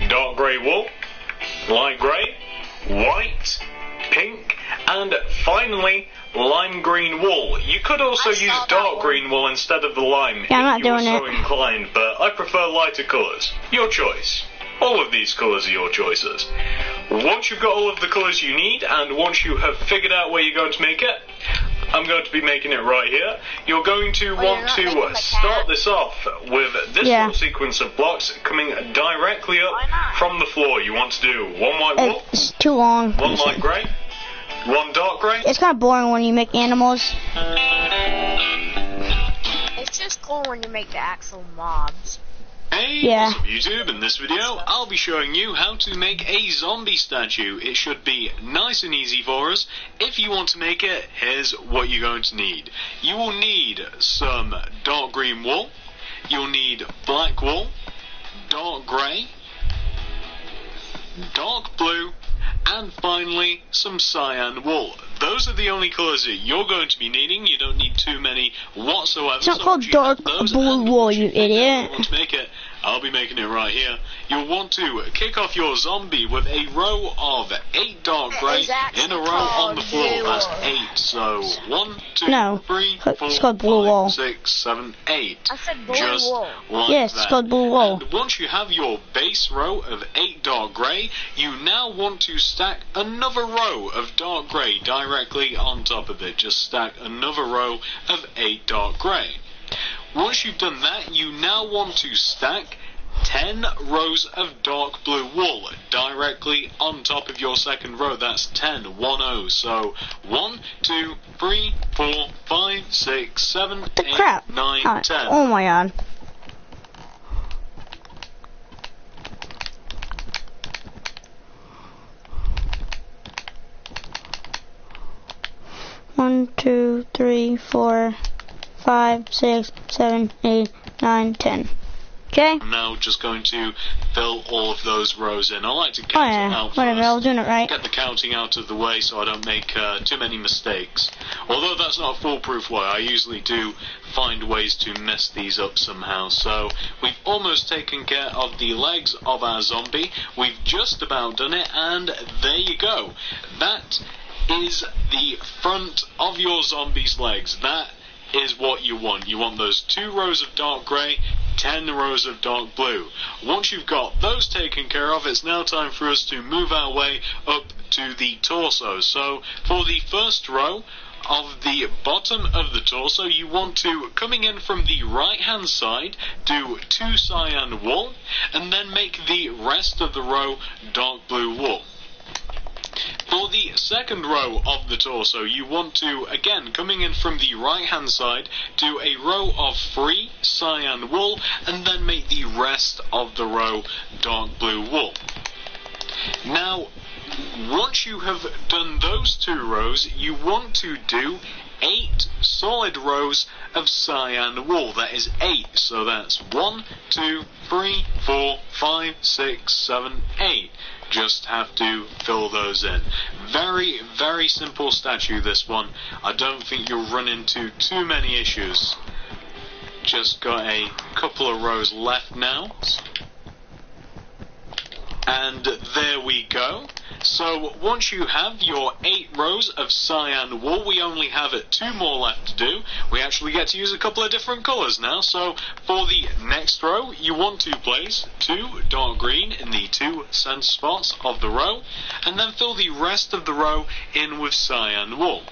dark grey wool, light grey, white, pink, and finally lime green wool. You could also use dark green wool instead of the lime if you were so inclined, but I prefer lighter colours. Your choice. All of these colours are your choices. Once you've got all of the colours you need, and once you have figured out where you're going to make it, I'm going to be making it right here. You're going to want to start this off with this little sequence of blocks coming directly up from the floor. You want to do 1 white wool, it's too long. 1 light grey, 1 dark grey. It's kind of boring when you make animals. It's just cool when you make the actual mobs. Hey, what's up YouTube? In this video, I'll be showing you how to make a zombie statue. It should be nice and easy for us. If you want to make it, here's what you're going to need. You will need some dark green wool, you'll need black wool, dark grey, dark blue, and finally some cyan wool. Those are the only colours that you're going to be needing. You don't need too many whatsoever. It's not called dark blue wool, you idiot. Want to make it? I'll be making it right here. You'll want to kick off your zombie with a row of 8 dark grey in a row on the floor. That's 8. So 1, 2, 3, 4, 5, 6, 7, 8. I said blue Just wool. like yes, that. it's called blue wool. And once you have your base row of 8 dark grey, you now want to stack another row of dark grey directly on top of it. Just stack another row of 8 dark grey. Once you've done that, you now want to stack 10 rows of dark blue wool directly on top of your second row. That's 10, 1-0. So 1, 2, 3, 4, 5, 6, 7, 8, 9, 10. Oh my god. One, 2, 3, 4, 5, 6, 7, 8, 9, 10. Okay. I'm now just going to fill all of those rows in. I like to Oh count it yeah, out whatever, I first. was doing it right. Get the counting out of the way so I don't make too many mistakes. Although that's not a foolproof way, I usually do find ways to mess these up somehow. So we've almost taken care of the legs of our zombie. We've just about done it, and there you go. That is the front of your zombie's legs. That is what you want. You want those 2 rows of dark grey, 10 rows of dark blue. Once you've got those taken care of, it's now time for us to move our way up to the torso. So for the first row of the bottom of the torso, you want to, coming in from the right hand side, do 2 cyan wool, and then make the rest of the row dark blue wool. For the second row of the torso, you want to, again, coming in from the right hand side, do a row of 3 cyan wool, and then make the rest of the row dark blue wool. Now, once you have done those 2 rows, you want to do 8 solid rows of cyan wool. That is 8, so that's 1, 2, 3, 4, 5, 6, 7, 8. Just have to fill those in. Very, very simple statue, this one. I don't think you'll run into too many issues. Just got a couple of rows left now. And there we go. So once you have your 8 rows of cyan wool, we only have 2 more left to do. We actually get to use a couple of different colours now. So for the next row, you want to place 2 dark green in the 2 centre spots of the row, and then fill the rest of the row in with cyan wool.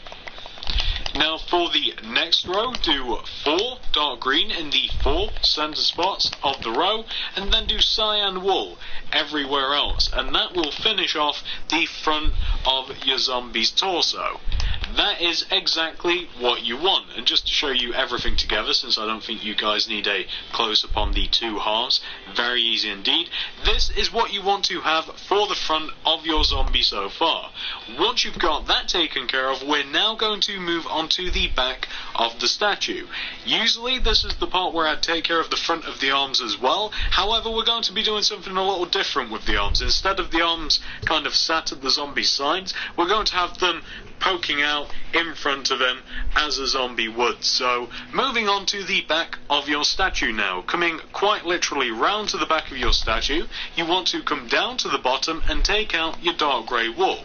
Now for the next row, do 4 dark green in the 4 centre spots of the row, and then do cyan wool everywhere else, and that will finish off the front of your zombie's torso. That is exactly what you want. And just to show you everything together, since I don't think you guys need a close-up on the 2 halves, very easy indeed, this is what you want to have for the front of your zombie so far. Once you've got that taken care of, we're now going to move on to the back of the statue. Usually this is the part where I'd take care of the front of the arms as well. However, we're going to be doing something a little different with the arms. Instead of the arms kind of sat at the zombie's sides, we're going to have them poking out in front of him as a zombie would. So moving on to the back of your statue now, coming quite literally round to the back of your statue, you want to come down to the bottom and take out your dark grey wool.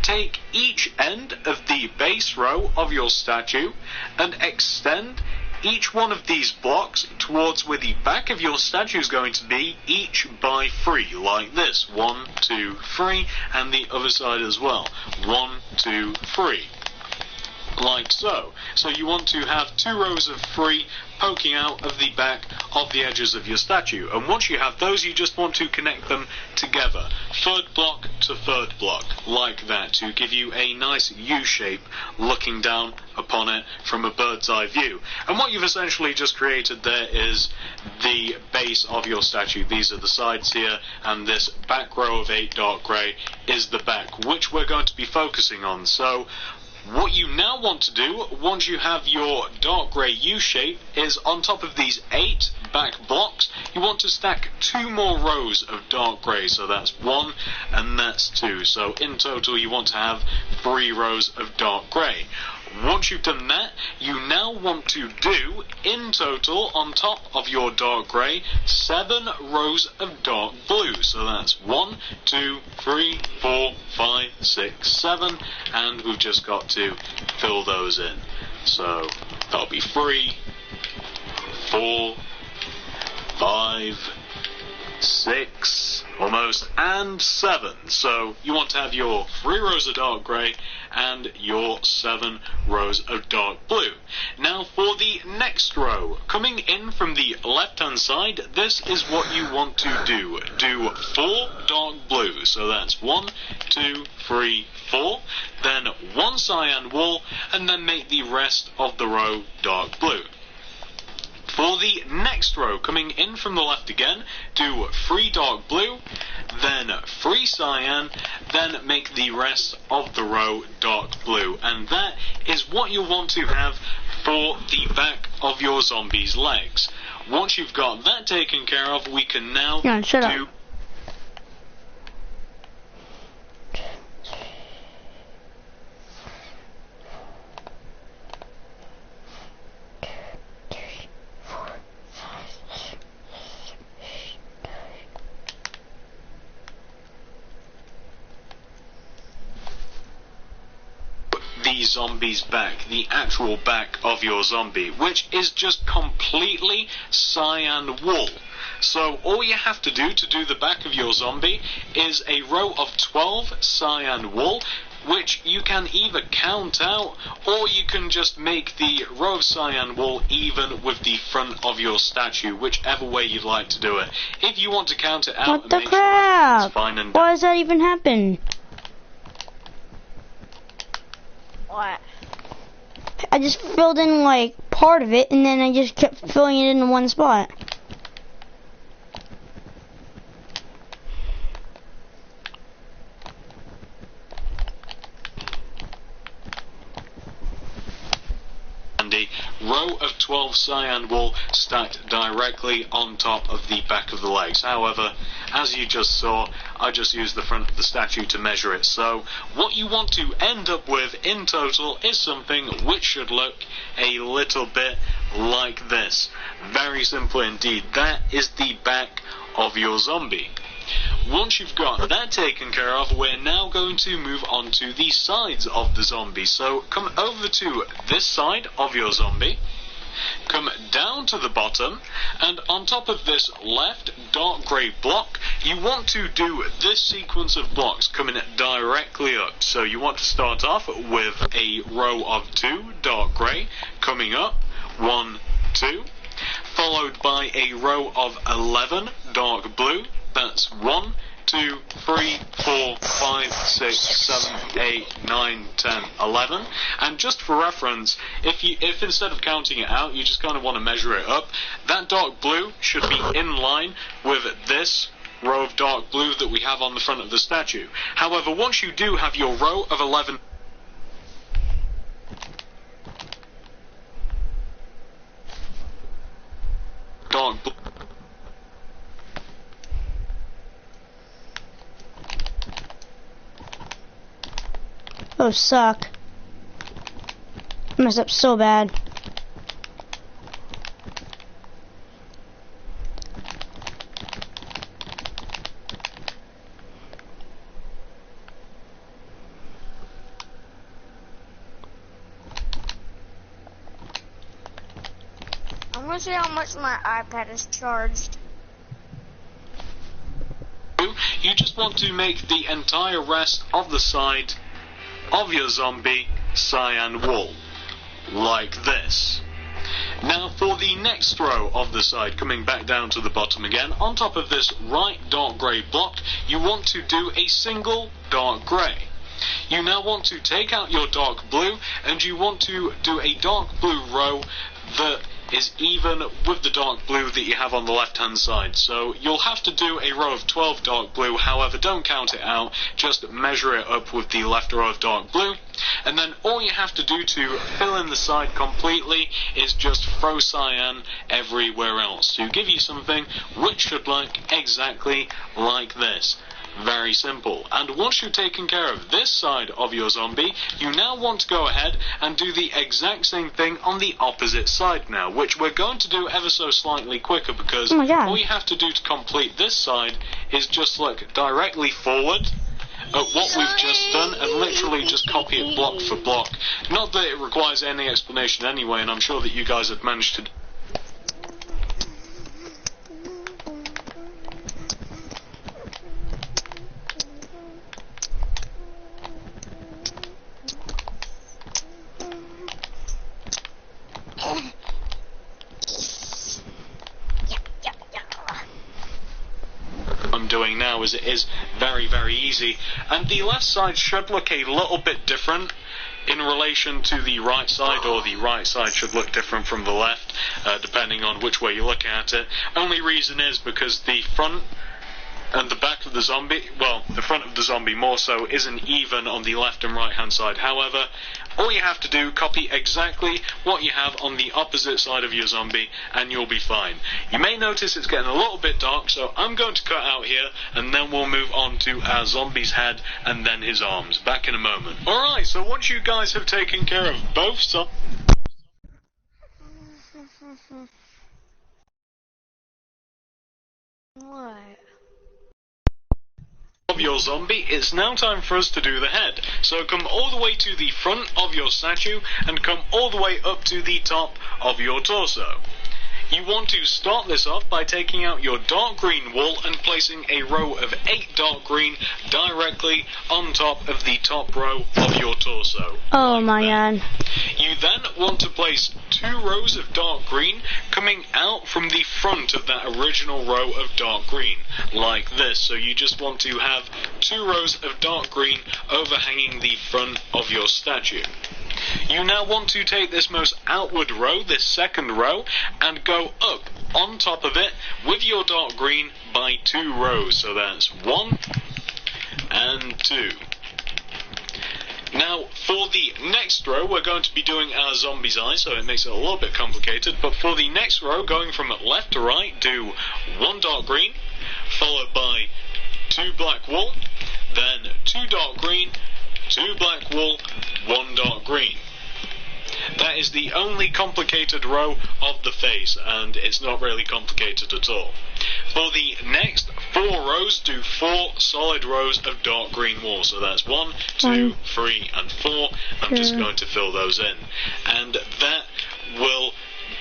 Take each end of the base row of your statue and extend each one of these blocks towards where the back of your statue is going to be, each by 3, like this. 1, 2, 3, and the other side as well. 1, 2, 3. Like so. So you want to have 2 rows of 3 poking out of the back of the edges of your statue. And once you have those, you just want to connect them together. 3rd block to 3rd block, like that, to give you a nice U shape looking down upon it from a bird's eye view. And what you've essentially just created there is the base of your statue. These are the sides here, and this back row of 8 dark grey is the back, which we're going to be focusing on. So what you now want to do, once you have your dark grey U shape, is on top of these 8 back blocks, you want to stack 2 more rows of dark grey. So that's 1 and that's 2. So in total you want to have 3 rows of dark grey. Once you've done that, you now want to do, in total, on top of your dark grey, 7 rows of dark blue. So that's 1, 2, 3, 4, 5, 6, 7, and we've just got to fill those in. So that'll be 3, 4, 5, 6, almost, and 7. So you want to have your 3 rows of dark grey and your 7 rows of dark blue. Now for the next row, coming in from the left hand side, this is what you want to do. Do 4 dark blue, so that's 1, 2, 3, 4, then 1 cyan wool, and then make the rest of the row dark blue. For the next row, coming in from the left again, do 3 dark blue, then 3 cyan, then make the rest of the row dark blue. And that is what you'll want to have for the back of your zombie's legs. Once you've got that taken care of, we can now do... the zombie's back, the actual back of your zombie, which is just completely cyan wool. So all you have to do the back of your zombie is a row of 12 cyan wool, which you can either count out, or you can just make the row of cyan wool even with the front of your statue, whichever way you'd like to do it. If you want to count it out, what and the make crap? sure it's fine and why does that even happen? What? I just filled in like part of it, and then I just kept filling it in one spot. a row of 12 cyan wool stacked directly on top of the back of the legs. However, as you just saw, I just used the front of the statue to measure it. So what you want to end up with in total is something which should look a little bit like this. Very simple indeed. That is the back of your zombie. Once you've got that taken care of, we're now going to move on to the sides of the zombie. So come over to this side of your zombie, come down to the bottom, and on top of this left dark grey block, you want to do this sequence of blocks coming directly up. So you want to start off with a row of 2 dark grey, coming up, 1, 2, followed by a row of 11 dark blue. That's 1, 2, 3, 4, 5, 6, 7, 8, 9, 10, 11. And just for reference, if instead of counting it out, you just kind of want to measure it up, that dark blue should be in line with this row of dark blue that we have on the front of the statue. However, once you do have your row of 11 dark blue, oh, suck. I messed up so bad. I'm gonna see how much my iPad is charged. you just want to make the entire rest of the side of your zombie cyan wool, like this. Now for the next row of the side, coming back down to the bottom again, on top of this right dark grey block, you want to do a single dark grey. You now want to take out your dark blue, and you want to do a dark blue row that is even with the dark blue that you have on the left hand side. So you'll have to do a row of 12 dark blue, however don't count it out, just measure it up with the left row of dark blue, and then all you have to do to fill in the side completely is just throw cyan everywhere else to give you something which should look exactly like this. Very simple. And once you've taken care of this side of your zombie, you now want to go ahead and do the exact same thing on the opposite side now, which we're going to do ever so slightly quicker, because all you have to do to complete this side is just look directly forward at what we've just done and literally just copy it block for block. Not that it requires any explanation anyway, and I'm sure that you guys have managed to. Doing now is it is very, very easy. And the left side should look a little bit different in relation to the right side, or the right side should look different from the left, depending on which way you look at it. Only reason is because the front and the back of the zombie, well, the front of the zombie more so, isn't even on the left and right hand side. However, all you have to do, copy exactly what you have on the opposite side of your zombie, and you'll be fine. You may notice it's getting a little bit dark, so I'm going to cut out here, and then we'll move on to our zombie's head, and then his arms. Back in a moment. Alright, so once you guys have taken care of both sides What? of your zombie, it's now time for us to do the head. So come all the way to the front of your statue and come all the way up to the top of your torso. You want to start this off by taking out your dark green wool and placing a row of 8 dark green directly on top of the top row of your torso. Oh my god. You then want to place 2 rows of dark green coming out from the front of that original row of dark green, like this. So you just want to have 2 rows of dark green overhanging the front of your statue. You now want to take this most outward row, this second row, and go up on top of it with your dark green by 2 rows. So that's 1 and 2. Now, for the next row, we're going to be doing our zombie's eye, so it makes it a little bit complicated. But for the next row, going from left to right, do 1 dark green, followed by 2 black wool, then 2 dark green, 2 black wool, 1 dark green. That is the only complicated row of the face, and it's not really complicated at all. For the next 4 rows, do 4 solid rows of dark green wool. So that's 1, 2, 3, and 4. I'm just going to fill those in. And that will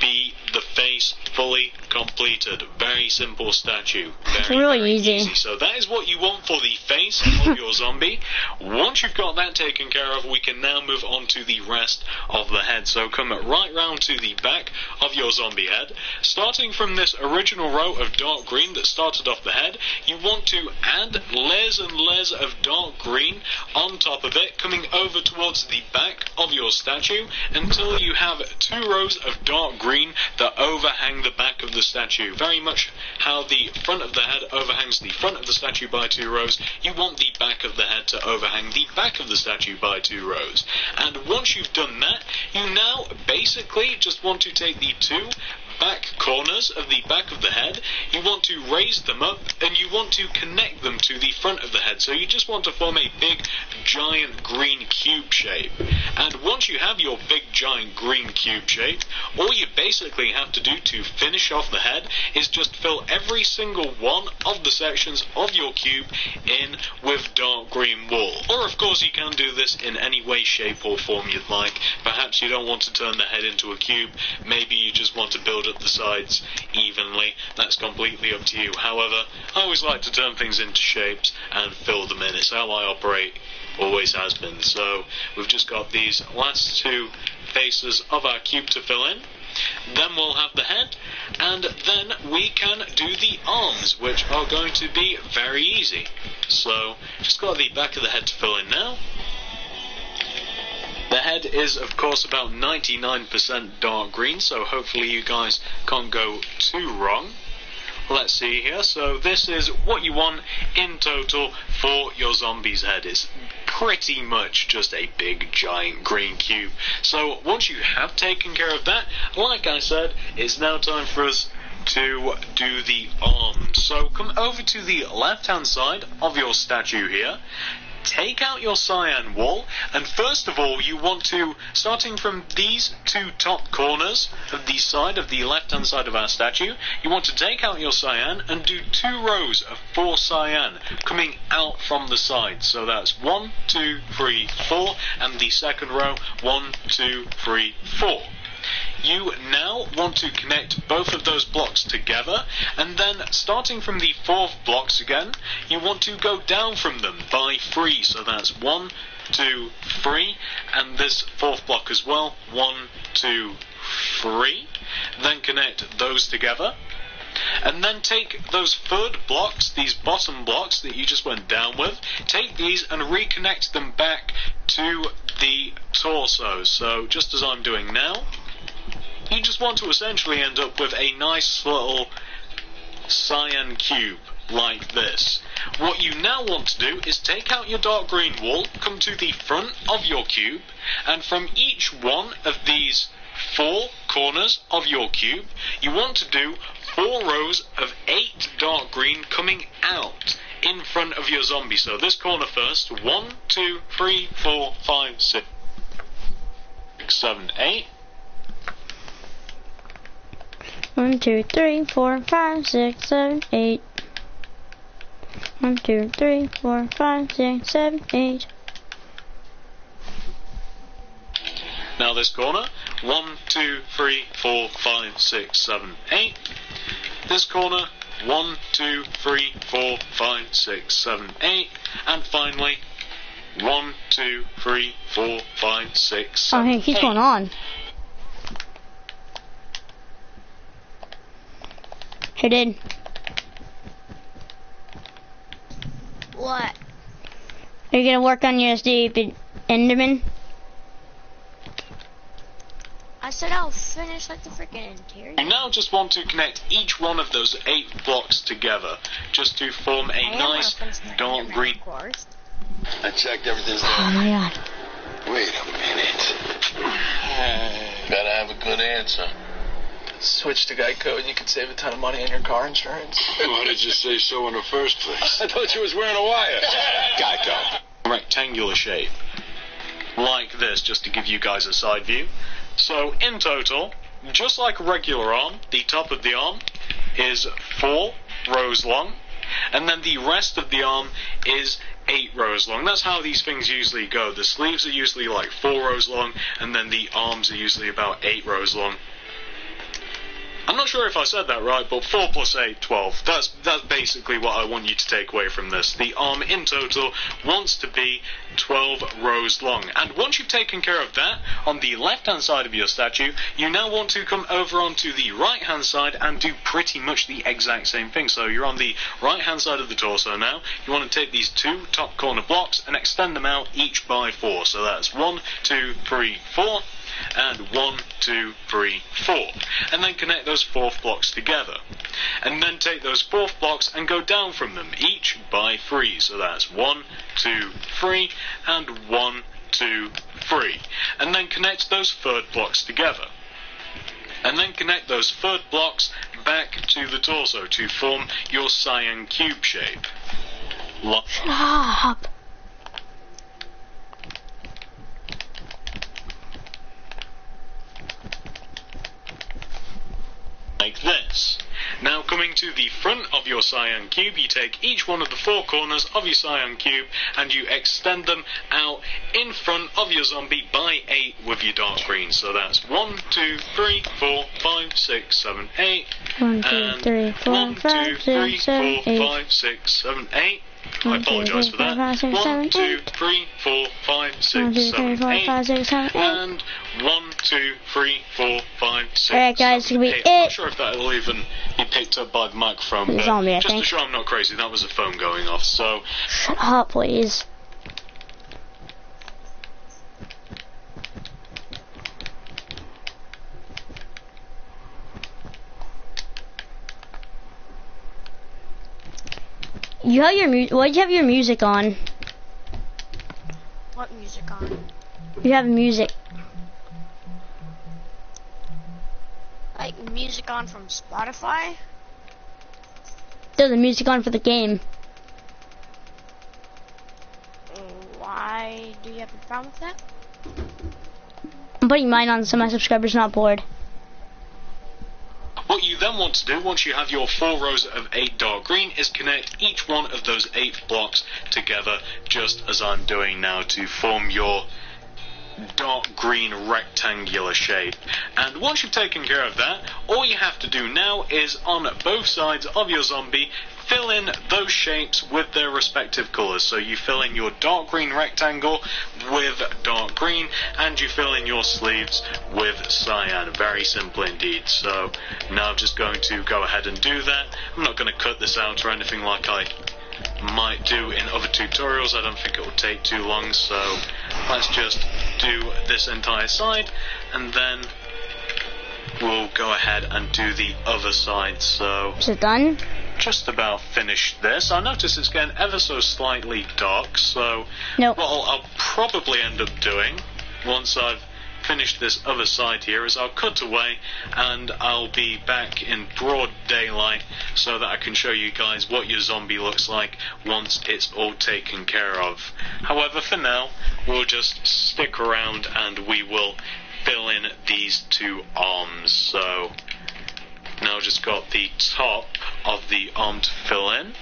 be the face fully completed. Very simple statue. Very easy. So that is what you want for the face of your zombie. Once you've got that taken care of, we can now move on to the rest of the head. So come right round to the back of your zombie head. Starting from this original row of dark green that started off the head, you want to add layers and layers of dark green on top of it, coming over towards the back of your statue until you have 2 rows of dark green that overhang the back of the statue. Very much how the front of the head overhangs the front of the statue by 2 rows, you want the back of the head to overhang the back of the statue by 2 rows. And once you've done that, you now basically just want to take the 2 back corners of the back of the head, you want to raise them up and you want to connect them to the front of the head. So you just want to form a big giant green cube shape. And once you have your big giant green cube shape, all you basically have to do to finish off the head is just fill every single one of the sections of your cube in with dark green wool. Or of course you can do this in any way, shape or form you'd like. Perhaps you don't want to turn the head into a cube, maybe you just want to build up the sides evenly. That's completely up to you. However, I always like to turn things into shapes and fill them in. It's how I operate, always has been. So we've just got these last 2 faces of our cube to fill in. Then we'll have the head, and then we can do the arms, which are going to be very easy. So just got the back of the head to fill in now. The head is, of course, about 99% dark green, so hopefully you guys can't go too wrong. Let's see here. So this is what you want in total for your zombie's head. It's pretty much just a big giant green cube. So once you have taken care of that, like I said, it's now time for us to do the arms. So come over to the left hand side of your statue here. Take out your cyan wool, and first of all you want to, starting from these 2 top corners of the side of the left hand side of our statue, you want to take out your cyan and do 2 rows of 4 cyan coming out from the side. So that's 1, 2, 3, 4, and the second row 1, 2, 3, 4. You now want to connect both of those blocks together, and then starting from the 4th blocks again, you want to go down from them by 3. So that's 1, 2, 3, and this 4th block as well, 1, 2, 3. Then connect those together. And then take those third blocks, these bottom blocks that you just went down with, take these and reconnect them back to the torso. So just as I'm doing now, you just want to essentially end up with a nice little cyan cube like this. What you now want to do is take out your dark green wool, come to the front of your cube, and from each one of these 4 corners of your cube, you want to do 4 rows of 8 dark green coming out in front of your zombie. So this corner first, 1, 2, 3, 4, 5, 6, 7, 8. 1, 2, 3, 4, 5, 6, 7, 8. 1, 2, 3, 4, 5, 6, 7, 8. Now this corner, 1, 2, 3, 4, 5, 6, 7, 8. This corner, 1, 2, 3, 4, 5, 6, 7, 8. And finally, 1, 2, 3, 4, 5, 6, 7, Oh, hey, he's 8. going on. Hey, dude. What? Are you gonna work on your stupid Enderman? I said I'll finish like the freaking interior. You now just want to connect each one of those 8 blocks together, just to form a nice dark green. Of course. I checked everything's Oh there. my god. Wait a minute. Gotta have a good answer. Switch to Geico and you can save a ton of money on your car insurance. Why did you say so in the first place? I thought you was wearing a wire. Geico. Rectangular shape, like this, just to give you guys a side view. So in total, just like a regular arm, the top of the arm is 4 rows long, and then the rest of the arm is 8 rows long. That's how these things usually go. The sleeves are usually like 4 rows long, and then the arms are usually about 8 rows long. I'm not sure if I said that right, but 4 plus 8, 12. That's basically what I want you to take away from this. The arm in total wants to be 12 rows long. And once you've taken care of that, on the left-hand side of your statue, you now want to come over onto the right-hand side and do pretty much the exact same thing. So you're on the right-hand side of the torso now. You want to take these 2 top corner blocks and extend them out each by 4. So that's 1, 2, 3, 4. And 1, 2, 3, 4. And then connect those 4th blocks together. And then take those 4th blocks and go down from them, each by 3. So that's 1, 2, 3, and 1, 2, 3. And then connect those 3rd blocks together. And then connect those 3rd blocks back to the torso to form your cyan cube shape. Stop. Like this. Now coming to the front of your cyan cube, you take each one of the 4 corners of your cyan cube and you extend them out in front of your zombie by 8 with your dark green. So that's 1, 2, 3, 4, 5, 6, 7, 8. 1, 2, And 3, 4, 1, 2, 5, 3, 6, 7, 4, 8. 5, 6, 7, 8. I 1, 2, apologise 3, for 4, that. 5, 6, 1, 7, 2, 8. 3, 4, 5, 6, 1, 2, 3, 7, 4, 8. 5, 6, 7, 8. And 1, 2, 3, 4, 5, 6, Alright, guys, 7, it's gonna be 8. I'm not it. sure if that'll even be picked up by the microphone, but Zombie, I just to think. show I'm not crazy, that was a phone going off. So, Shut up, please. You have your why'd you have your music on? What music on? You have music. Like music on from Spotify? There's the music on for the game. Why do you have a problem with that? I'm putting mine on so my subscribers are not bored. what you then want to do, once you have your 4 rows of 8 dark green, is connect each one of those 8 blocks together, just as I'm doing now, to form your dark green rectangular shape. And once you've taken care of that, all you have to do now is on both sides of your zombie, fill in those shapes with their respective colours. So you fill in your dark green rectangle with dark green, and you fill in your sleeves with cyan. Very simple indeed. So now I'm just going to go ahead and do that. I'm not going to cut this out or anything like I might do in other tutorials. I don't think it will take too long, so let's just do this entire side, and then we'll go ahead and do the other side. So Is it done? just about finished this. I notice it's getting ever so slightly dark, so Nope. what I'll probably end up doing once I've finished this other side here is I'll cut away and I'll be back in broad daylight so that I can show you guys what your zombie looks like once it's all taken care of. However, for now, we'll just stick around and we will fill in these two arms. So now I've just got the top of the arm to fill in,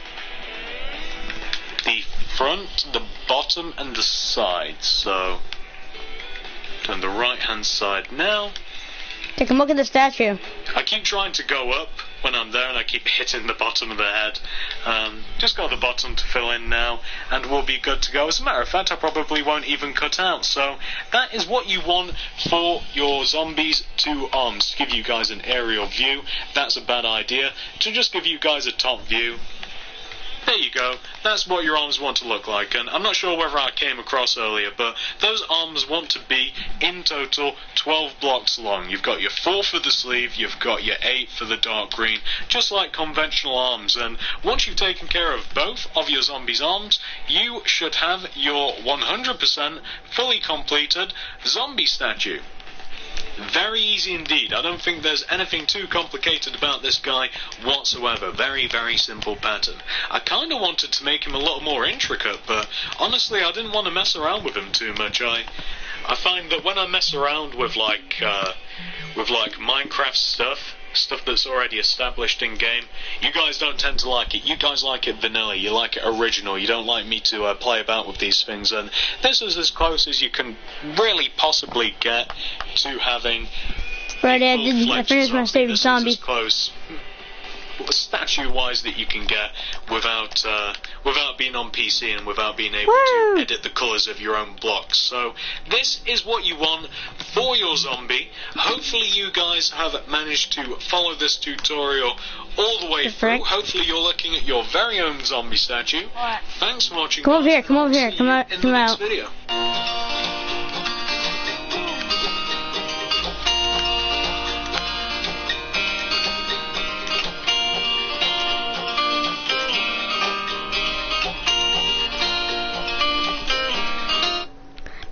the front, the bottom and the side. So on the right hand side now. Take a look at the statue. I keep trying to go up when I'm there and I keep hitting the bottom of the head. Just got the bottom to fill in now and we'll be good to go. As a matter of fact, I probably won't even cut out. So that is what you want for your zombies' two arms. To give you guys an aerial view, that's a bad idea. To just give you guys a top view, there you go. That's what your arms want to look like. And I'm not sure whether I came across earlier, but those arms want to be, in total, 12 blocks long. You've got your 4 for the sleeve, you've got your 8 for the dark green, just like conventional arms. And once you've taken care of both of your zombies' arms, you should have your 100% fully completed zombie statue. Very easy indeed. I don't think there's anything too complicated about this guy whatsoever. Very, very simple pattern. I kind of wanted to make him a little more intricate, but honestly I didn't want to mess around with him too much. I find that when I mess around with like Minecraft stuff that's already established in game, you guys don't tend to like it. You guys like it vanilla, you like it original, you don't like me to play about with these things, and this is as close as you can really possibly get to having Right, I finished my favorite zombie. This is as close statue-wise that you can get without being on PC and without being able to edit the colours of your own blocks. So this is what you want for your zombie. Hopefully you guys have managed to follow this tutorial all the way through. Hopefully you're looking at your very own zombie statue. Thanks for watching. Come over here, come over here, come out, in the next video.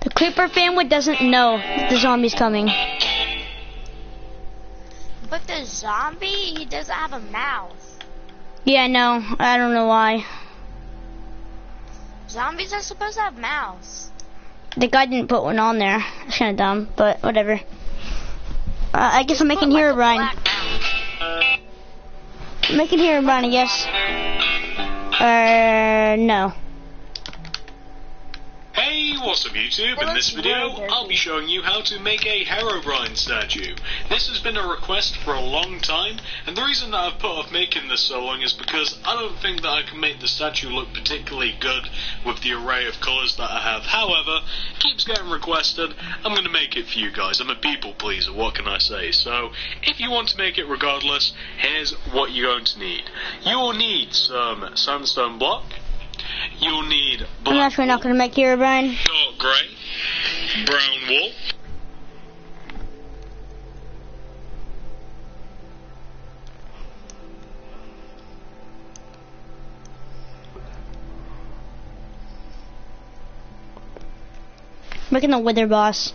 The Creeper family doesn't know the zombie's coming. But the zombie, he doesn't have a mouth. Yeah, no, I don't know why. Zombies are supposed to have mouths. The guy didn't put one on there. It's kind of dumb, but whatever. I guess I'm making Herobrine. I'm making Herobrine, I guess. No. Hey, what's up YouTube? In this video, I'll be showing you how to make a Herobrine statue. This has been a request for a long time, and the reason that I've put off making this so long is because I don't think that I can make the statue look particularly good with the array of colours that I have. However, it keeps getting requested, I'm going to make it for you guys. I'm a people pleaser, what can I say? So, if you want to make it regardless, here's what you're going to need. You'll need some sandstone block. You'll need black I'm actually not going to make Herobrine. dark grey, brown wool, Making the Wither boss.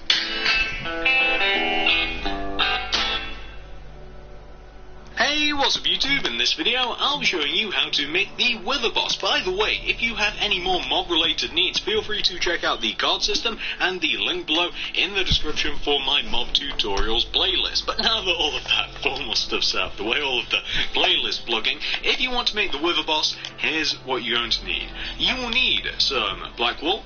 Hey, what's up YouTube? In this video, I'll be showing you how to make the Wither boss. By the way, if you have any more mob related needs, feel free to check out the card system and the link below in the description for my mob tutorials playlist. But now that all of that formal stuff's out the way, all of the playlist plugging, if you want to make the Wither boss, here's what you're going to need. You will need some black wool,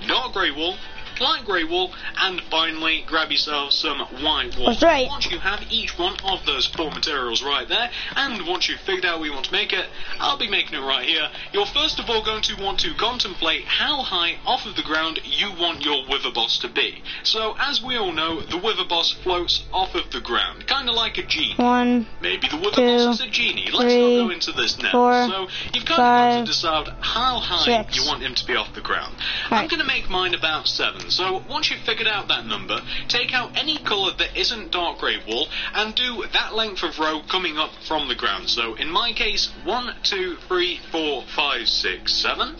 dark grey wool, light grey wool, and finally grab yourself some white wool. That's right. Once you have each one of those 4 materials right there, and once you've figured out where you want to make it, I'll be making it right here. You're first of all going to want to contemplate how high off of the ground you want your wither boss to be. So, as we all know, the wither boss floats off of the ground, kind of like a genie. 1, Maybe the wither 2, boss is a genie. Let's 3, not go into this now. 4, So, you've kind 5, of got to decide how high 6. you want him to be off the ground. I'm Right. going to make mine about 7. So, once you've figured out that number, take out any colour that isn't dark grey wool and do that length of row coming up from the ground. So, in my case, 1, 2, 3, 4, 5, 6, 7,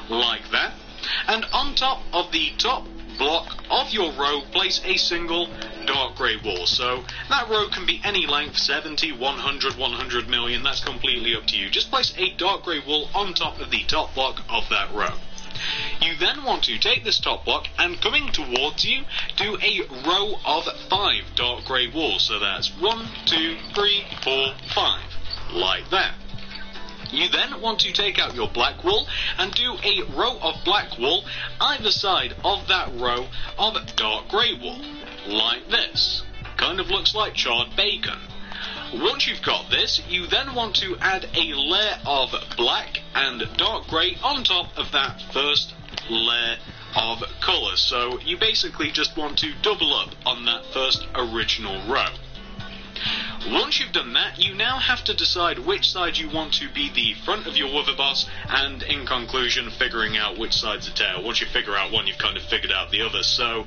like that. And on top of the top block of your row, place a single dark grey wool. So that row can be any length, 70, 100, 100 million, that's completely up to you. Just place a dark grey wool on top of the top block of that row. You then want to take this top block and coming towards you, do a row of 5 dark grey wool. So that's 1, 2, 3, 4, 5, like that. You then want to take out your black wool and do a row of black wool either side of that row of dark grey wool, like this. Kind of looks like charred bacon. Once you've got this, you then want to add a layer of black and dark grey on top of that first layer of colour. So you basically just want to double up on that first original row. Once you've done that, you now have to decide which side you want to be the front of your wither boss, and in conclusion, figuring out which side's the tail. Once you figure out one, you've kind of figured out the other. So,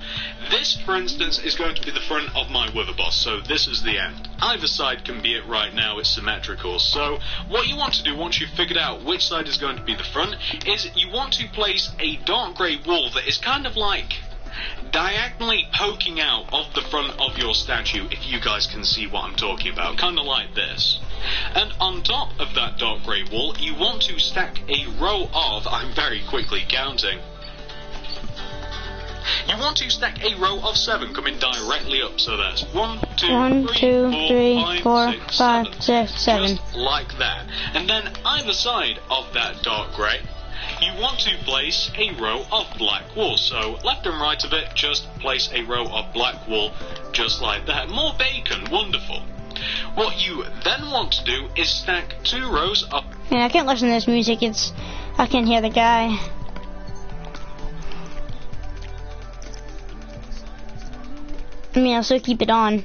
this, for instance, is going to be the front of my wither boss, so this is the end. Either side can be it right now, it's symmetrical. So, what you want to do once you've figured out which side is going to be the front, is you want to place a dark grey wool that is kind of like diagonally poking out of the front of your statue, if you guys can see what I'm talking about, kind of like this. And on top of that dark grey wool, you want to stack a row of, I'm very quickly counting, you want to stack a row of 7 coming directly up, so that's 1, 2, 3, 4, 5, 6, 7. Just like that. And then either side of that dark grey, you want to place a row of black wool. So left and right of it, just place a row of black wool, just like that. More bacon, wonderful. What you then want to do is stack 2 rows of... Yeah, I can't listen to this music, I can't hear the guy. I mean, I'll still keep it on.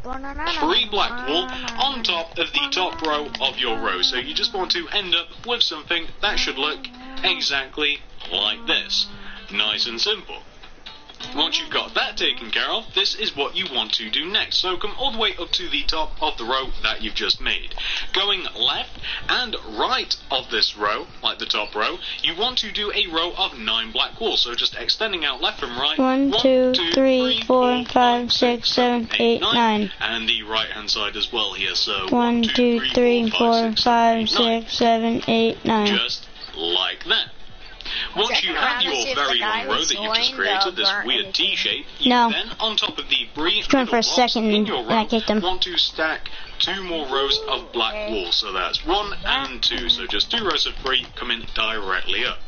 3 black wool on top of the top row of your row. So you just want to end up with something that should look exactly like this. Nice and simple. Once you've got that taken care of, this is what you want to do next. So come all the way up to the top of the row that you've just made. Going left and right of this row, like the top row, you want to do a row of 9 black wool. So just extending out left and right. 1, 2, 3, 4, 5, 6, 7, 8, 9. And the right hand side as well here. So 1, 2, 3, 4, 5, 6, 7, 8, 9. Just like that. Once you have your very long row that you've just created, this weird T shape, you then, on top of the middle for a second in your row, I kicked him. want to stack 2 more rows of black wool. So that's 1 and 2. So just 2 rows of 3 coming directly up.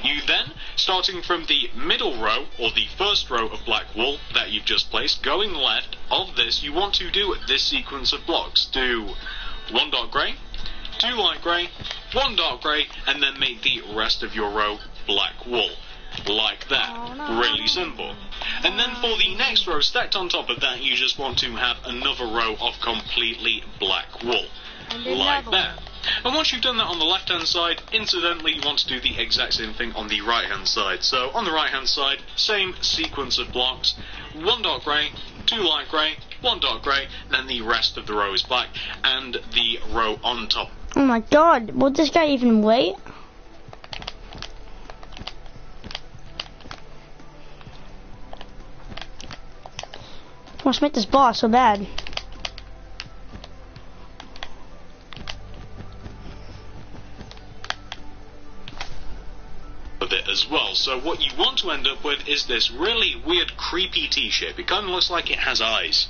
You then, starting from the middle row, or the first row of black wool that you've just placed, going left of this, you want to do this sequence of blocks. Do 1 dark grey, 2 light grey, 1 dark grey, and then make the rest of your row black wool. Like that. Really simple. And then for the next row, stacked on top of that, you just want to have another row of completely black wool. Like that. And once you've done that on the left hand side, incidentally you want to do the exact same thing on the right hand side. So on the right hand side, same sequence of blocks, 1 dark grey, 2 light grey, 1 dark grey, then the rest of the row is black, and the row on top. Oh my god, will this guy even wait? I want to make this boss so bad. Of it as well. So what you want to end up with is this really weird creepy T-shape. It kind of looks like it has eyes.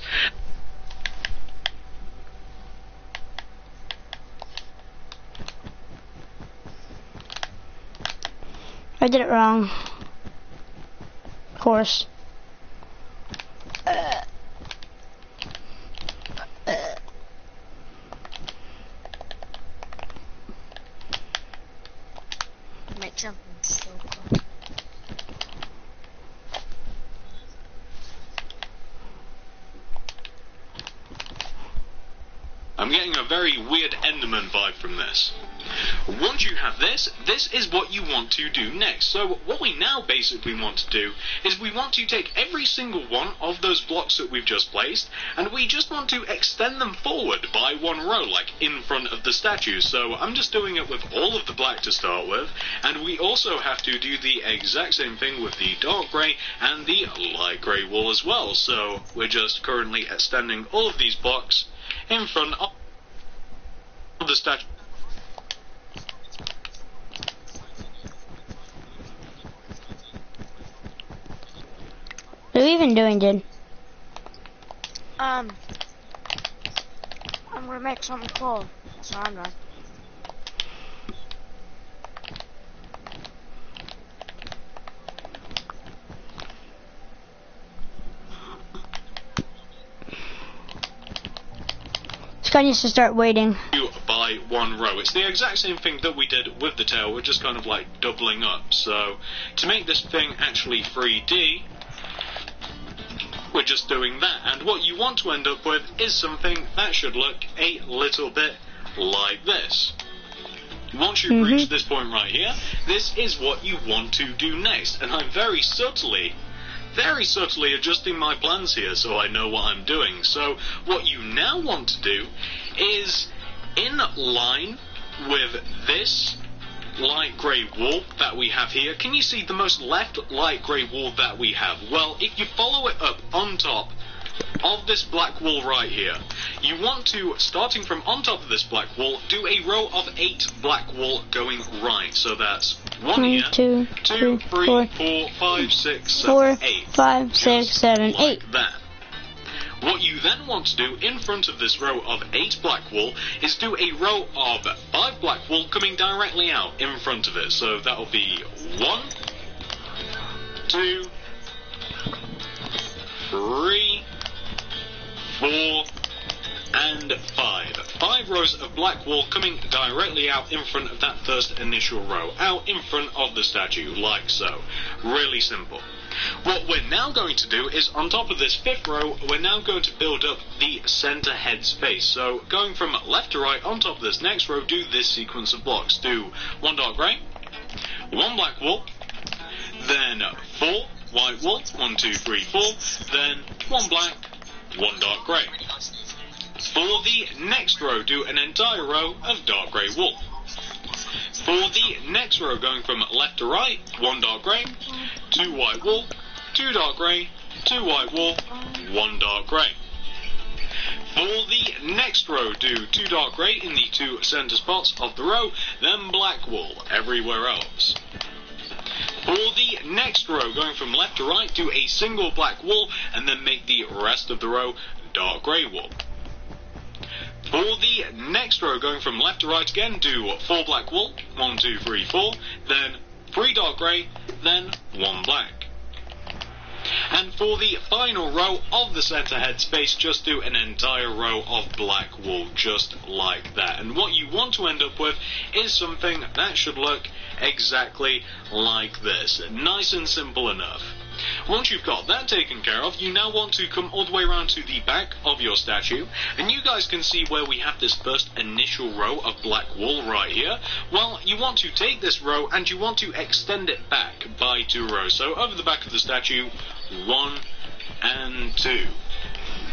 I did it wrong. Of course. Make something so cool. I'm getting a very weird Enderman vibe from this. Once you have this, this is what you want to do next. So what we now basically want to do is we want to take every single one of those blocks that we've just placed, and we just want to extend them forward by one row, like in front of the statue. So I'm just doing it with all of the black to start with, and we also have to do the exact same thing with the dark grey and the light grey wall as well. So we're just currently extending all of these blocks in front of the statue. What are you even doing, dude? I'm gonna make something cool. So I'm done. This guy needs to start waiting. By one row. It's the exact same thing that we did with the tail. We're just kind of like doubling up. So to make this thing actually 3D, we're just doing that. And what you want to end up with is something that should look a little bit like this. Once you reach this point right here, this is what you want to do next. And I'm very subtly adjusting my plans here so I know what I'm doing. So what you now want to do is, in line with this light grey wall that we have here, can you see the most left light grey wall that we have? Well, if you follow it up on top of this black wall right here, you want to, starting from on top of this black wall, do a row of 8 black wall going right. So that's 1 here, 2, 3, 4, 5, 6, 7, 8. 5, 6, 7, 8. Like that. What you then want to do in front of this row of 8 black wool is do a row of 5 black wool coming directly out in front of it. So that'll be 1, 2, 3, 4, and 5. 5 rows of black wool coming directly out in front of that first initial row, out in front of the statue, like so. Really simple. What we're now going to do is, on top of this 5th row, we're now going to build up the center head space. So, going from left to right, on top of this next row, do this sequence of blocks. Do 1 dark grey, 1 black wool, then 4 white wool, 1, 2, 3, 4, then 1 black, 1 dark grey. For the next row, do an entire row of dark grey wool. For the next row, going from left to right, 1 dark grey, 2 white wool, 2 dark grey, 2 white wool, 1 dark grey. For the next row, do 2 dark grey in the 2 centre spots of the row, then black wool everywhere else. For the next row, going from left to right, do a single black wool, and then make the rest of the row dark grey wool. For the next row, going from left to right again, do 4 black wool, 1, 2, 3, 4, then 3 dark grey, then 1 black. And for the final row of the centre head space, just do an entire row of black wool, just like that. And what you want to end up with is something that should look exactly like this. Nice and simple enough. Once you've got that taken care of, you now want to come all the way around to the back of your statue, and you guys can see where we have this first initial row of black wool right here. Well, you want to take this row and you want to extend it back by 2 rows. So over the back of the statue, 1 and 2,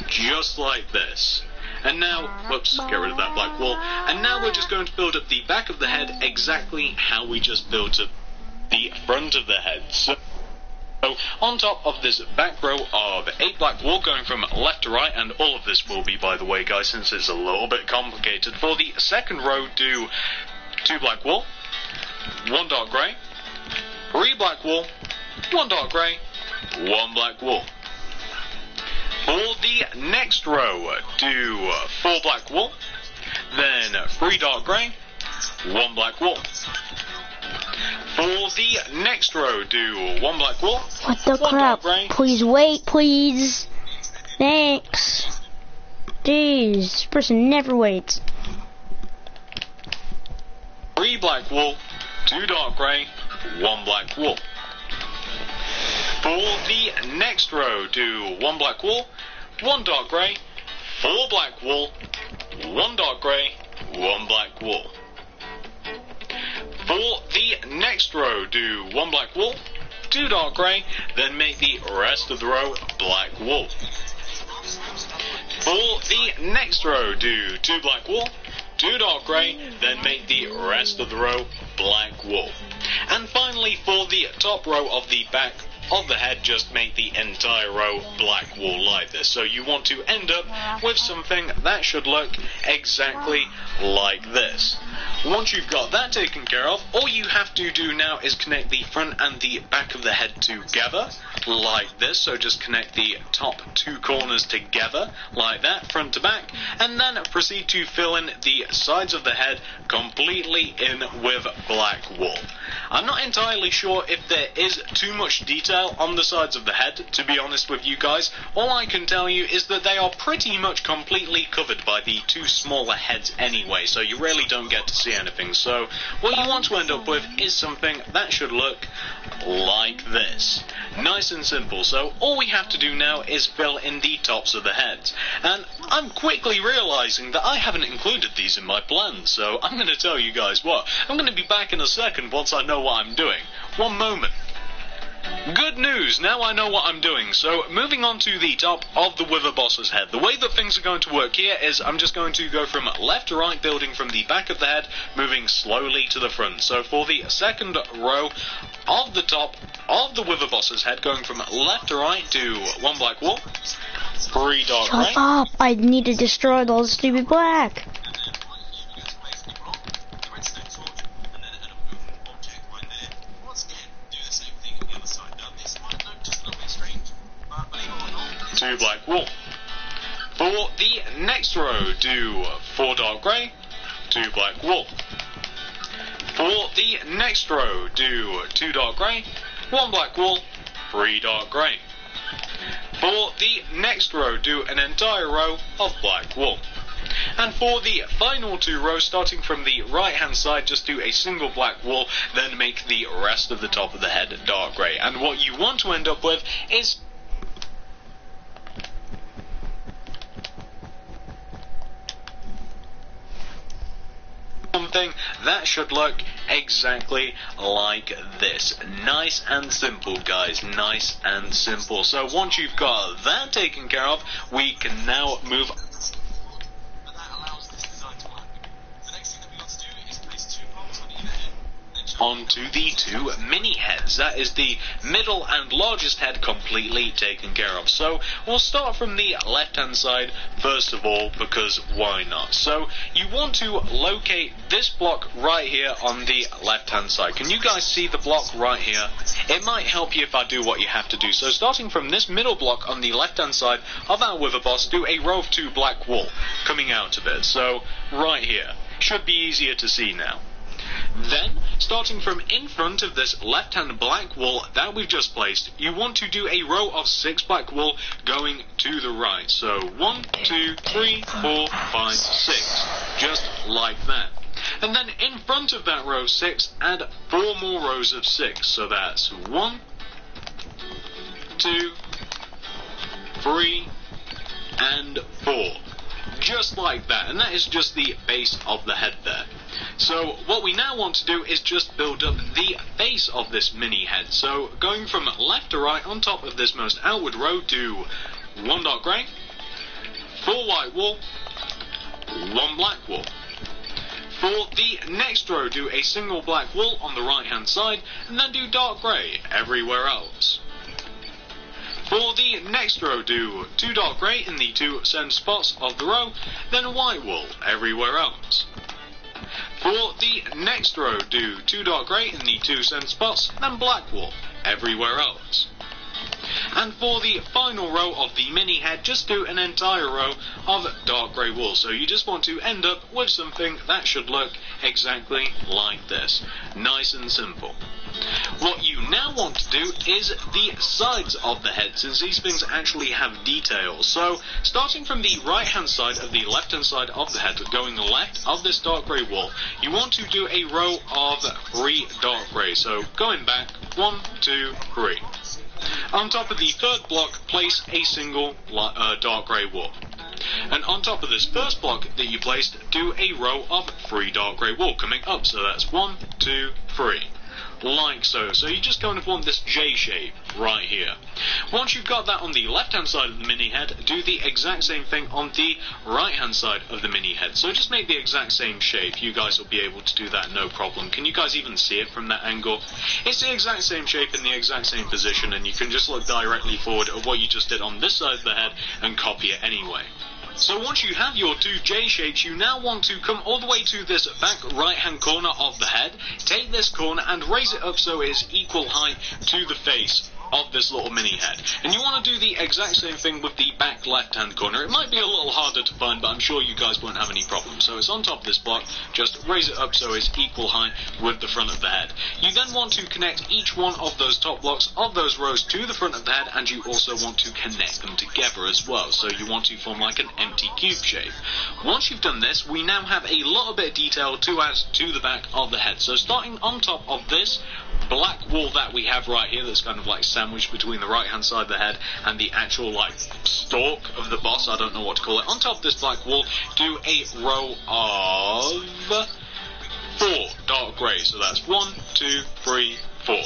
just like this. And now, whoops, get rid of that black wool. And now we're just going to build up the back of the head exactly how we just built up the front of the head. So on top of this back row of 8 black wool going from left to right, and all of this will be, by the way, guys, since it's a little bit complicated. For the second row, do 2 black wool, 1 dark grey, 3 black wool, 1 dark grey, 1 black wool. For the next row, do 4 black wool, then 3 dark grey, 1 black wool. For the next row, do 1 black wool, What the 1 crap? dark grey, Please wait, please. Thanks. Jeez, this person never waits. 3 black wool, 2 dark grey, 1 black wool. For the next row, do 1 black wool, 1 dark grey, 4 black wool, 1 dark grey, 1 black wool. For the next row, do 1 black wool, 2 dark grey, then make the rest of the row black wool. For the next row, do 2 black wool, 2 dark grey, then make the rest of the row black wool. And finally, for the top row of the back of the head, just make the entire row black wool like this. So you want to end up with something that should look exactly like this. Once you've got that taken care of, all you have to do now is connect the front and the back of the head together like this. So just connect the top 2 corners together like that, front to back, and then proceed to fill in the sides of the head completely in with black wool. I'm not entirely sure if there is too much detail on the sides of the head, to be honest with you guys. All I can tell you is that they are pretty much completely covered by the 2 smaller heads anyway, so you really don't get to see anything. So what you want to end up with is something that should look like this. Nice and simple. So all we have to do now is fill in the tops of the heads. And I'm quickly realizing that I haven't included these in my plans, so I'm going to tell you guys what. I'm going to be back in a second once I know what I'm doing. One moment. Good news, now I know what I'm doing. So moving on to the top of the Wither Boss's head. The way that things are going to work here is I'm just going to go from left to right, building from the back of the head, moving slowly to the front. So for the second row of the top of the Wither Boss's head, going from left to right, do 1 black wool, 3 dark grey. Shut up! I need to destroy those stupid black. Black wool. For the next row, do 4 dark grey, 2 black wool. For the next row, do 2 dark grey, 1 black wool, 3 dark grey. For the next row, do an entire row of black wool. And for the final 2 rows, starting from the right hand side, just do a single black wool, then make the rest of the top of the head dark grey. And what you want to end up with is something that should look exactly like this. Nice and simple, guys. Nice and simple. So once you've got that taken care of, we can now move onto the 2 mini heads. That is the middle and largest head completely taken care of. So we'll start from the left hand side first of all, because why not? So you want to locate this block right here on the left hand side. Can you guys see the block right here? It might help you if I do what you have to do. So starting from this middle block on the left hand side of our Wither Boss, do a row of 2 black wool coming out of it. So right here. Should be easier to see now. Then, starting from in front of this left-hand black wool that we've just placed, you want to do a row of 6 black wool going to the right. So 1, 2, 3, 4, 5, 6. Just like that. And then in front of that row 6, add 4 more rows of 6. So that's 1, 2, 3, and 4. Just like that, and that is just the base of the head there. So what we now want to do is just build up the face of this mini head. So going from left to right on top of this most outward row, do 1 dark grey, 4 white wool, 1 black wool. For the next row, do a single black wool on the right hand side, and then do dark grey everywhere else. For the next row, do 2 dark grey in the 2 center spots of the row, then white wool everywhere else. For the next row, do 2 dark grey in the 2 center spots, then black wool everywhere else. And for the final row of the mini head, just do an entire row of dark grey wool. So you just want to end up with something that should look exactly like this. Nice and simple. What you now want to do is the sides of the head, since these things actually have details. So, starting from the right-hand side of the left-hand side of the head, going left of this dark grey wool, you want to do a row of 3 dark grey. So, going back, 1, 2, 3. On top of the third block, place a single dark grey wool. And on top of this first block that you placed, do a row of 3 dark grey wool coming up. So that's 1, 2, 3. Like so. So you just kind of want this J shape right here. Once you've got that on the left hand side of the mini head, do the exact same thing on the right hand side of the mini head. So just make the exact same shape. You guys will be able to do that no problem. Can you guys even see it from that angle? It's the exact same shape in the exact same position, and you can just look directly forward at what you just did on this side of the head and copy it anyway. So once you have your 2 J shapes, you now want to come all the way to this back right hand corner of the head, take this corner and raise it up so it is equal height to the face of this little mini head. And you want to do the exact same thing with the back left hand corner. It might be a little harder to find, but I'm sure you guys won't have any problems. So it's on top of this block, just raise it up so it's equal height with the front of the head. You then want to connect each one of those top blocks of those rows to the front of the head, and you also want to connect them together as well. So you want to form like an empty cube shape. Once you've done this, we now have a little bit of detail to add to the back of the head. So starting on top of this black wool that we have right here, that's kind of like sandwiched between the right hand side of the head and the actual like stalk of the boss, I don't know what to call it. On top of this black wool, do a row of 4 dark grey. So that's 1, 2, 3, 4.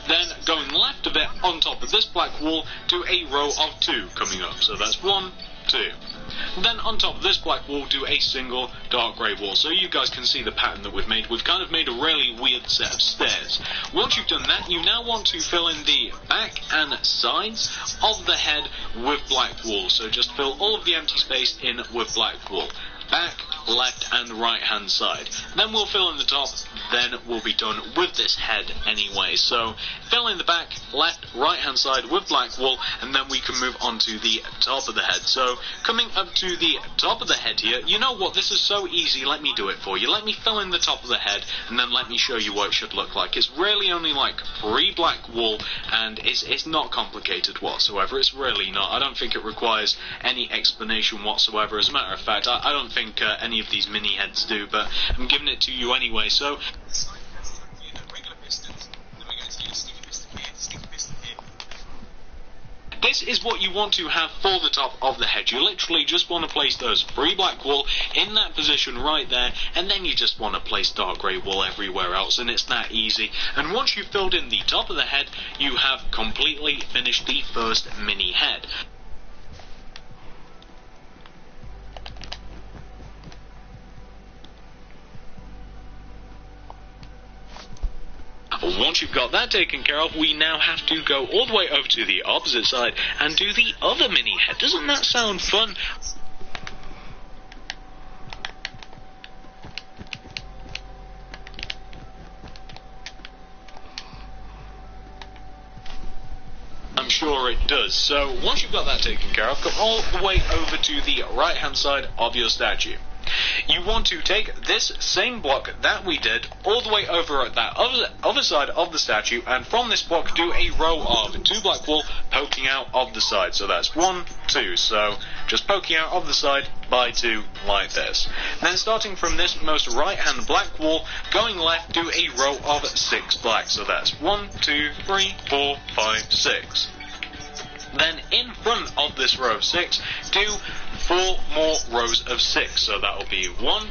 Then going left of it, on top of this black wool, do a row of 2 coming up. So that's 1, 2. Then on top of this black wool, do a single dark grey wool. So you guys can see the pattern that we've made. We've kind of made a really weird set of stairs. Once you've done that, you now want to fill in the back and sides of the head with black wool. So just fill all of the empty space in with black wool. Back, left and right hand side. Then we'll fill in the top, then we'll be done with this head anyway. So fill in the back, left, right hand side with black wool, and then we can move on to the top of the head. So coming up to the top of the head here, you know what, this is so easy, let me do it for you. Let me fill in the top of the head, and then let me show you what it should look like. It's really only like 3 black wool, and it's not complicated whatsoever. It's really not. I don't think it requires any explanation whatsoever. As a matter of fact, I don't think any of these mini heads do, but I'm giving it to you anyway. So this is what you want to have for the top of the head. You literally just want to place those 3 black wool in that position right there, and then you just want to place dark grey wool everywhere else, and it's that easy. And once you've filled in the top of the head, you have completely finished the first mini head. Once you've got that taken care of, we now have to go all the way over to the opposite side and do the other mini head. Doesn't that sound fun? I'm sure it does. So once you've got that taken care of, come all the way over to the right hand side of your statue. You want to take this same block that we did all the way over at that other side of the statue, and from this block do a row of 2 black wool poking out of the side. So that's 1, 2. So just poking out of the side by 2 like this. Then starting from this most right hand black wool, going left, do a row of 6 black. So that's 1, 2, 3, 4, 5, 6. Then in front of this row of 6, do 4 more rows of 6. So that will be 1,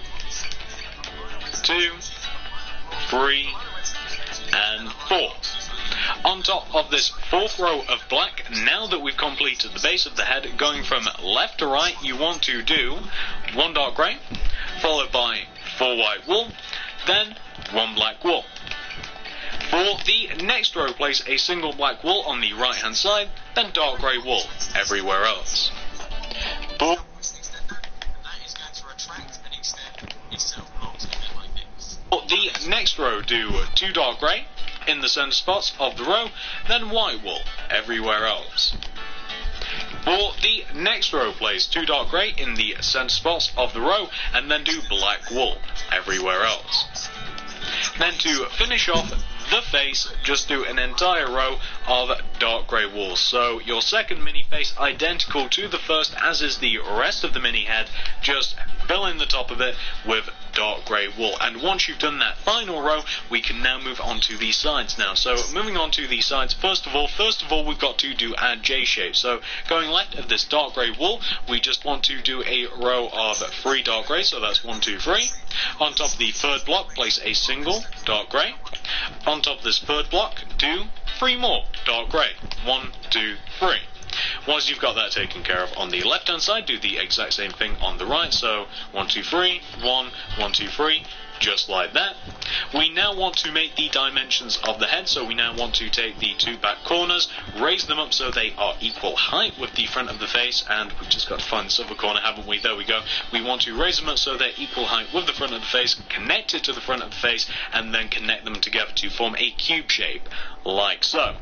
2, 3, and 4. On top of this 4th row of black, now that we've completed the base of the head, going from left to right, you want to do 1 dark grey, followed by 4 white wool, then 1 black wool. For the next row, place a single black wool on the right hand side, then dark grey wool everywhere else. For the next row, do 2 dark grey, in the centre spots of the row, then white wool everywhere else. For the next row, place 2 dark grey in the centre spots of the row, and then do black wool everywhere else. Then to finish off the face, just do an entire row of dark grey wool. So your second mini face identical to the first, as is the rest of the mini head, just fill in the top of it with dark grey wool. And once you've done that final row, we can now move on to the sides now. So moving on to the sides, first of all we've got to do our J shape. So going left of this dark grey wool, we just want to do a row of 3 dark grey, so that's 1, 2, 3. On top of the third block, place a single dark grey. On top of this third block, do 3 more dark grey. 1, 2, 3. Once you've got that taken care of on the left hand side, do the exact same thing on the right. So 1, 2, 3, 1, 1, 2, 3, just like that. We now want to make the dimensions of the head, so we now want to take the 2 back corners, raise them up so they are equal height with the front of the face, and we've just got to find this other corner, haven't we? There we go. We want to raise them up so they're equal height with the front of the face, connect it to the front of the face, and then connect them together to form a cube shape, like so.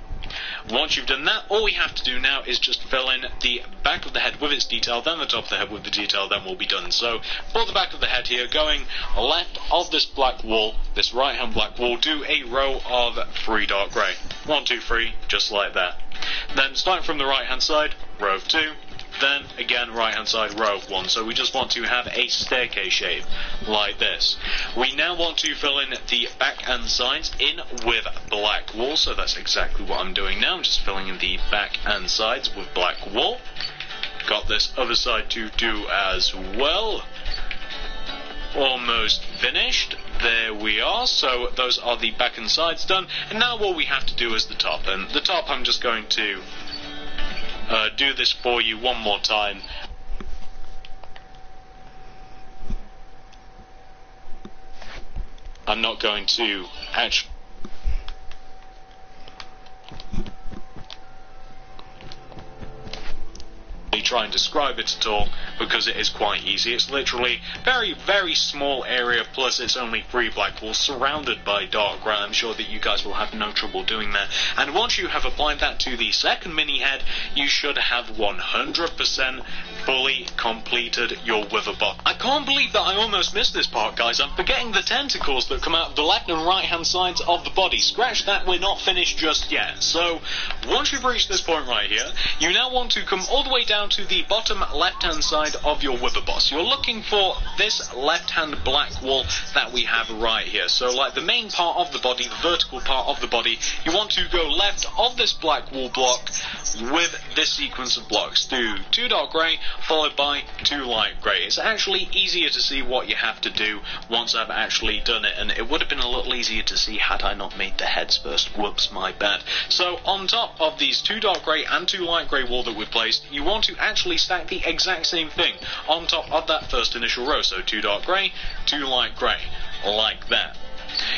Once you've done that, all we have to do now is just fill in the back of the head with its detail, then the top of the head with the detail, then we'll be done. So, for the back of the head here, going left of this black wool, this right hand black wool, do a row of 3 dark grey. 1, 2, 3, just like that. Then, starting from the right hand side, row of 2, then again right hand side, row of 1. So we just want to have a staircase shape like this. We now want to fill in the back and sides in with black wool, so that's exactly what I'm doing now. I'm just filling in the back and sides with black wool. Got this other side to do as well. Almost finished. There we are. So those are the back and sides done, and now what we have to do is the top. And the top, I'm just going to do this for you one more time. I'm not going to actually try and describe it at all, because it is quite easy. It's literally very, very small area, plus it's only 3 black walls surrounded by dark grey. I'm sure that you guys will have no trouble doing that. And once you have applied that to the second mini head, you should have 100% fully completed your wither bot. I can't believe that I almost missed this part, guys. I'm forgetting the tentacles that come out of the left and right hand sides of the body. Scratch that, we're not finished just yet. So once you've reached this point right here, you now want to come all the way down to the bottom left hand side of your wither boss. You're looking for this left hand black wool that we have right here. So like the main part of the body, the vertical part of the body, you want to go left of this black wool block with this sequence of blocks. Do 2 dark grey followed by 2 light grey. It's actually easier to see what you have to do once I've actually done it, and it would have been a little easier to see had I not made the heads first. Whoops, my bad. So on top of these 2 dark grey and 2 light grey wool that we've placed, you want to actually stack the exact same thing on top of that first initial row. So 2 dark grey, 2 light grey, like that.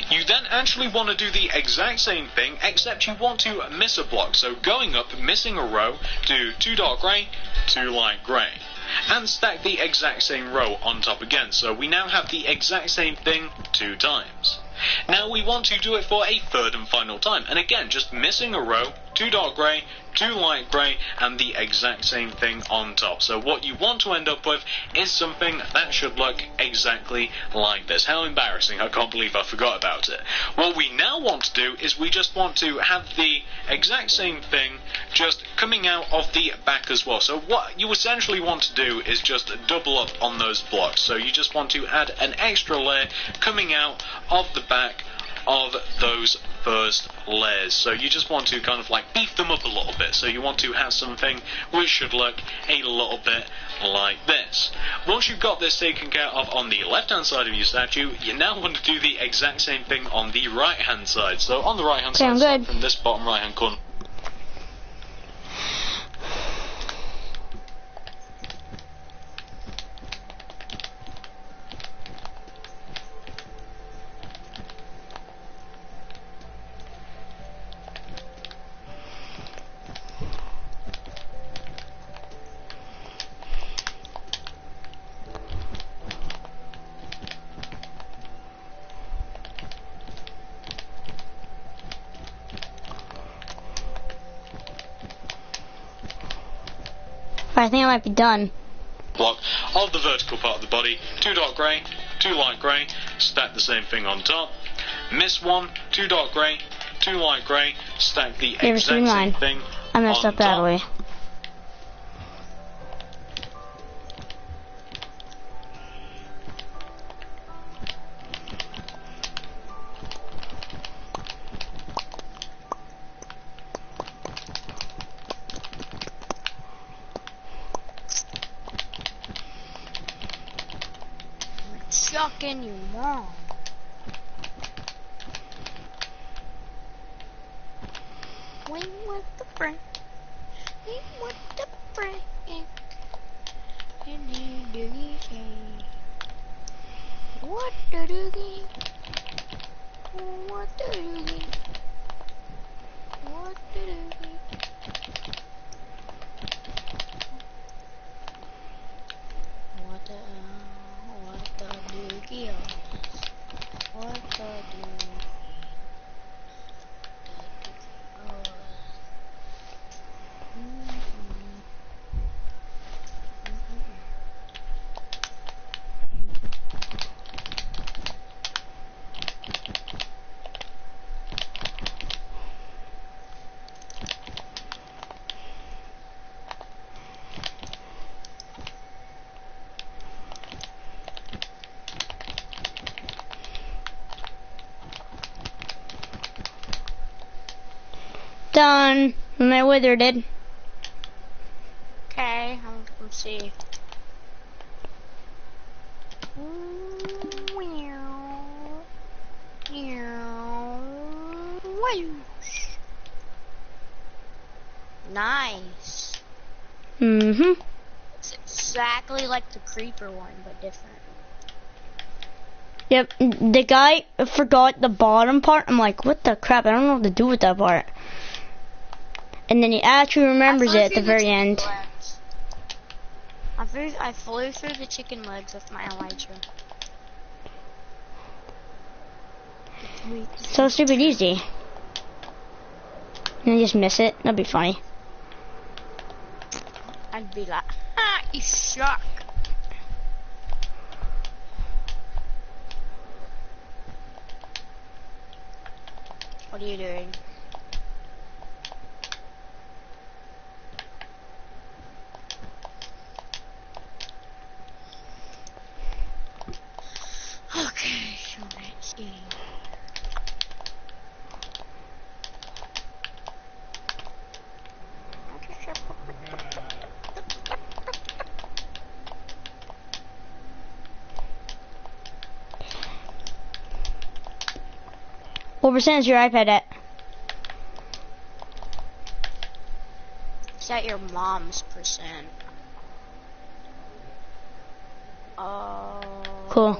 You then actually want to do the exact same thing, except you want to miss a block. So going up, missing a row, do 2 dark grey, 2 light grey, and stack the exact same row on top again. So we now have the exact same thing 2 times. Now we want to do it for a third and final time, and again, just missing a row, 2 dark grey, 2 light grey, and the exact same thing on top. So what you want to end up with is something that should look exactly like this. How embarrassing, I can't believe I forgot about it. What we now want to do is we just want to have the exact same thing just coming out of the back as well. So what you essentially want to do is just double up on those blocks. So you just want to add an extra layer coming out of the back of those first layers. So you just want to kind of like beef them up a little bit. So you want to have something which should look a little bit like this. Once you've got this taken care of on the left hand side of your statue, you now want to do the exact same thing on the right hand side. So on the right hand side, start from this bottom right hand corner. I think I might be done. Block of the vertical part of the body, 2 dark grey, 2 light grey, stack the same thing on top. Miss 1, 2 dark grey, 2 light grey, stack the Never exact seen same mine. thing I messed on up that top. way. Chucking your mom. We want the break. We want the break. And he doogie hey. What the doogie? What the doogie? What the doogie? What the doogie? What the doogie? Done. My wither did. Okay, let's see. Nice. Mm-hmm. It's exactly like the creeper one, but different. Yep, the guy forgot the bottom part. I'm like, what the crap? I don't know what to do with that part. And then he actually remembers it at the very end. I flew through the chicken legs with my elytra. So stupid easy. And I just miss it. That'd be funny. I'd be like, ha, you suck. What are you doing? Okay, so let's see. What percent is your iPad at? It's at your mom's percent. Oh. Cool.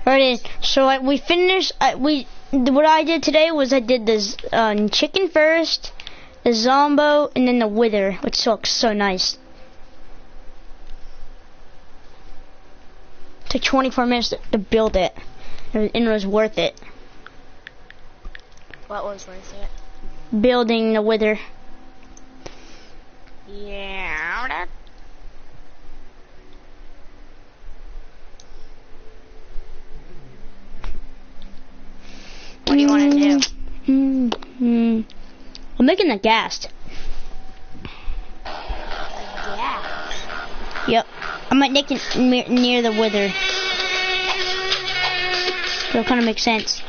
Alright, so we finished. What I did today was I did this chicken first, the zombo, and then the wither, which looks so nice. It took 24 minutes to build it, and it was worth it. What was worth it? Building the wither. Yeah. That. What do you want to do? I'm making the gas. Yeah. Yep. I might make it near the wither. That'll kind of make sense.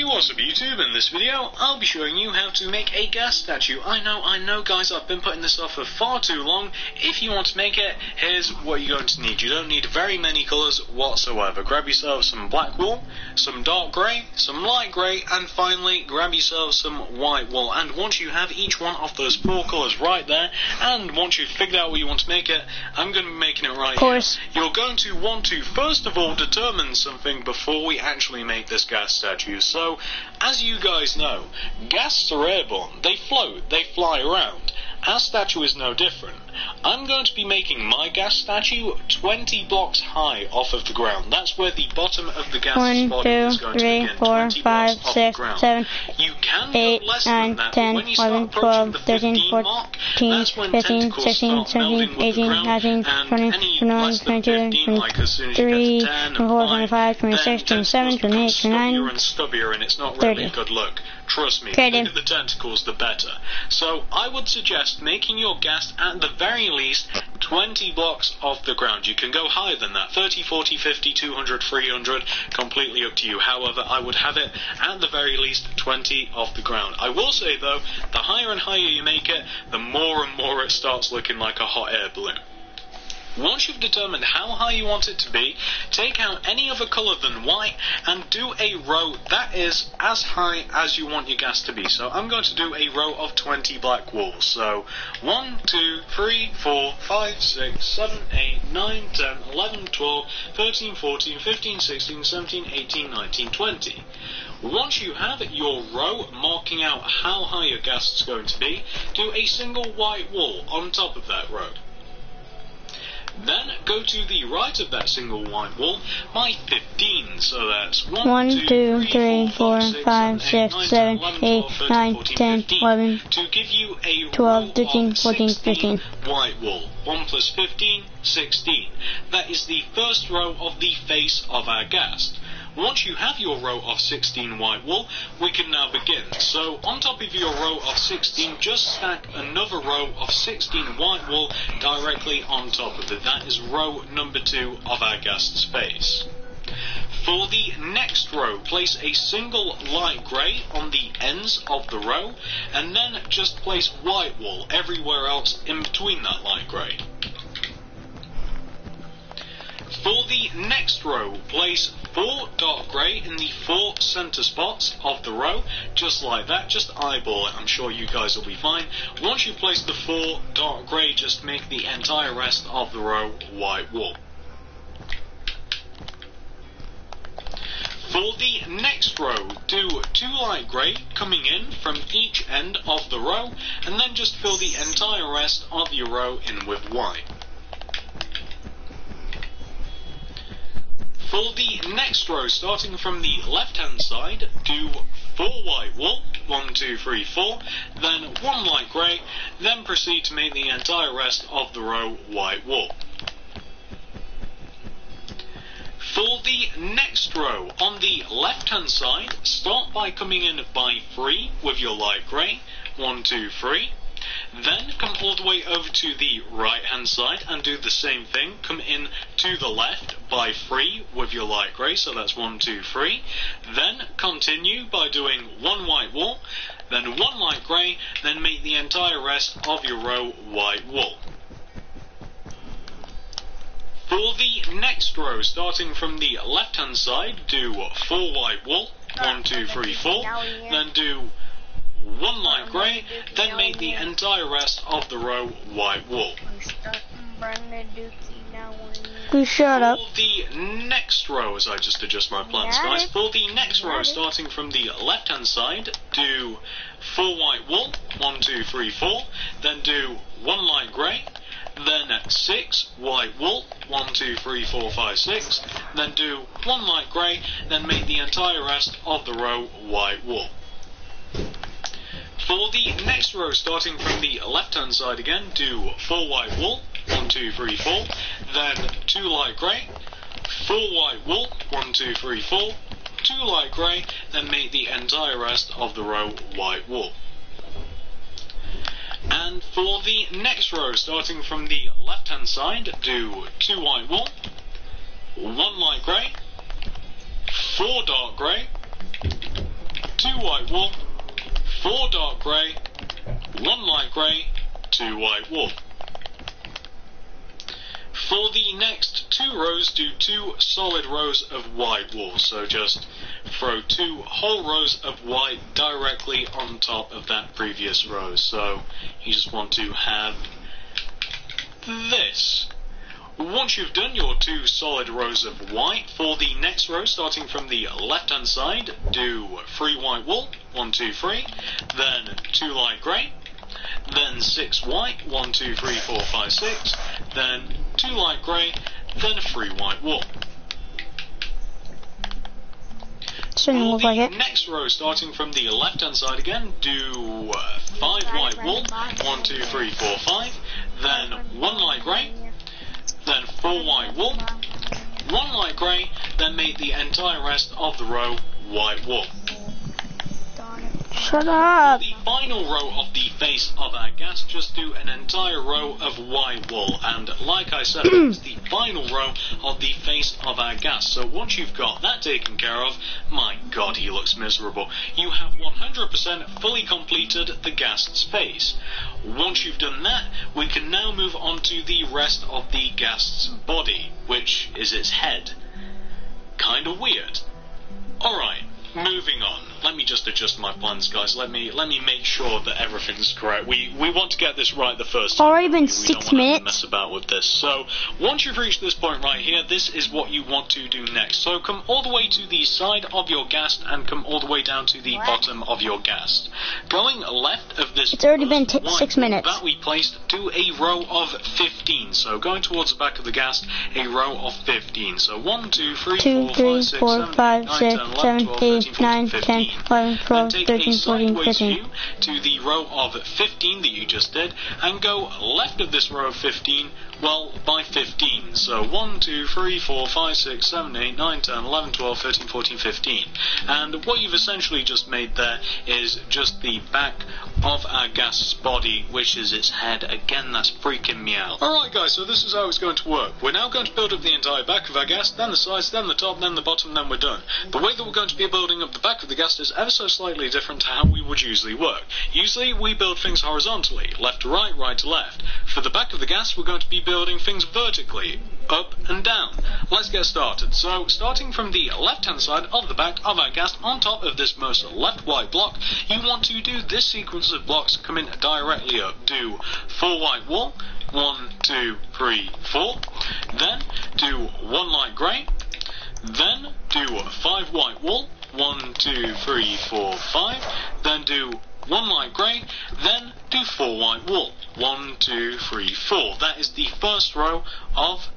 What's up YouTube? In this video I'll be showing you how to make a gas statue. I know guys, I've been putting this off for far too long. If you want to make it, here's what you're going to need. You don't need very many colours whatsoever. Grab yourself some black wool, some dark grey, some light grey, and finally grab yourself some white wool. And once you have each one of those 4 colours right there, and once you've figured out what you want to make it, I'm going to be making it right here. You're going to want to first of all determine something before we actually make this gas statue. So, as you guys know, ghasts are airborne. They float, they fly around. Our statue is no different. I'm going to be making my gas statue 20 blocks high off of the ground. That's where the bottom of the gas 1, body 2, is going 3, to begin. 4, 20 5, blocks off the 6, ground. 7, You can 8, go less 9, than that, 10, but when you start 11, approaching 12, the 13, 15 mark, 14, that's when 15, tentacles 16, start 17, melding with 18, the ground, 19, and 20, any 21, less than 22, 15, like as soon as you 23, get to 10 and 24, 5, 25, 26, then 27, tentacles 28, become 29, stubbier and stubbier, and it's not really a 30. good look. Trust me, Okay, the then. bigger the tentacles, the better. So I would suggest making your gas at the very least 20 blocks off the ground. You can go higher than that, 30, 40, 50, 200, 300, completely up to you. However, I would have it at the very least 20 off the ground. I will say though, the higher and higher you make it, the more and more it starts looking like a hot air balloon. Once you've determined how high you want it to be, take out any other colour than white and do a row that is as high as you want your gas to be. So I'm going to do a row of 20 black walls. So 1, 2, 3, 4, 5, 6, 7, 8, 9, 10, 11, 12, 13, 14, 15, 16, 17, 18, 19, 20. Once you have your row marking out how high your gas is going to be, do a single white wall on top of that row. Then go to the right of that single white wall by 15, so that's 1, 2, 3, 4, 5, 6, 7, 8, 9, 10, 11, to give you a 12, 13, row of 14, 16 15. white wall. 1 plus 15, 16. That is the first row of the face of our gas. Once you have your row of 16 white wool, we can now begin. So on top of your row of 16, just stack another row of 16 white wool directly on top of it. That is row number 2 of our gas space. For the next row, place a single light grey on the ends of the row, and then just place white wool everywhere else in between that light grey. For the next row, place 4 dark grey in the 4 centre spots of the row, just like that. Just eyeball it, I'm sure you guys will be fine. Once you place the 4 dark grey, just make the entire rest of the row white wool. For the next row, do 2 light grey coming in from each end of the row, and then just fill the entire rest of your row in with white. For the next row, starting from the left-hand side, do 4 white wool, 1, 2, 3, 4, then 1 light grey, then proceed to make the entire rest of the row white wool. For the next row, on the left-hand side, start by coming in by 3 with your light grey, 1, 2, 3. Then come all the way over to the right hand side and do the same thing. Come in to the left by 3 with your light grey, so that's 1, 2, 3. Then continue by doing 1 white wool, then 1 light grey, then make the entire rest of your row white wool. For the next row, starting from the left hand side, do 4 white wool, 1, 2, 3, 4, then do 1 light grey, then make the entire rest of the row white wool. You shut up. For the next row, as I just adjust my plans, guys, for the next row, starting from the left hand side, do 4 white wool, 1, 2, 3, 4, then do 1 light grey, then 6 white wool, 1, 2, 3, 4, 5, 6, then do 1 light grey, then make the entire rest of the row white wool. For the next row, starting from the left-hand side again, do 4 white wool, 1, 2, 3, 4, then 2 light grey, 4 white wool, 1, 2, 3, 4, 2 light grey, then make the entire rest of the row white wool. And for the next row, starting from the left-hand side, do 2 white wool, 1 light grey, 4 dark grey, 2 white wool, 4 dark grey, 1 light grey, 2 white wool. For the next 2 rows, do 2 solid rows of white wool. So just throw 2 whole rows of white directly on top of that previous row. So you just want to have this. Once you've done your 2 solid rows of white, for the next row, starting from the left-hand side, do 3 white wool, 1, 2, 3, then 2 light grey, then 6 white, 1, 2, 3, 4, 5, 6, then 2 light grey, then a 3 white wall. Shouldn't For look the like it. next row, starting from the left-hand side again, do 5 white wool, 1, 2, 3, 4, 5, then 1 light grey, then 4 white wool, 1 light grey, then make the entire rest of the row white wool. Shut up. The final row of the face of our gas, just do an entire row of white wool, and like I said, it's the final row of the face of our gas. So once you've got that taken care of, my god, he looks miserable. You have 100% fully completed the ghast's face. Once you've done that, we can now move on to the rest of the ghast's body, which is its head. Kinda weird. Alright, moving on. Let me just adjust my plans, guys. Let me make sure that everything's correct. We want to get this right the first time. Already been We 6 don't want to minutes. mess about with this. So once you've reached this point right here, this is what you want to do next. So come all the way to the side of your ghast and come all the way down to the bottom of your ghast. Going left of this, It's already been first white 6 wall minutes. that we placed, do a row of 15. So going towards the back of the ghast, a row of 15. So 1, 2, 3, 2, 4, 3, 5, 6, 4, 7, 5, 8, 6, 9, 10, 7, 11, 12, 8, 13, 9, 14, 10, 15. 11, 12, Then take 13, a 14, sideways 15. view to the row of 15 that you just did, and go left of this row of 15, well, by 15. So 1, 2, 3, 4, 5, 6, 7, 8, 9, 10, 11, 12, 13, 14, 15. And what you've essentially just made there is just the back of our gas's body, which is its head. Again, that's freaking me out. Alright guys, so this is how it's going to work. We're now going to build up the entire back of our gas, then the sides, then the top, then the bottom, then we're done. The way that we're going to be building up the back of the gas is ever so slightly different to how we would usually work. Usually we build things horizontally, left to right, right to left. For the back of the gas, we're going to be building things vertically, up and down. Let's get started. So, starting from the left-hand side of the back of our gas, on top of this most left white block, you want to do this sequence of blocks coming directly up. Do 4 white wool, 1, 2, 3, 4. Then do 1 light grey. Then do 5 white wool, 1, 2, 3, 4, 5. Then do 1 light grey. Then do 4 white wool, 1, 2, 3, 4. That is the first row of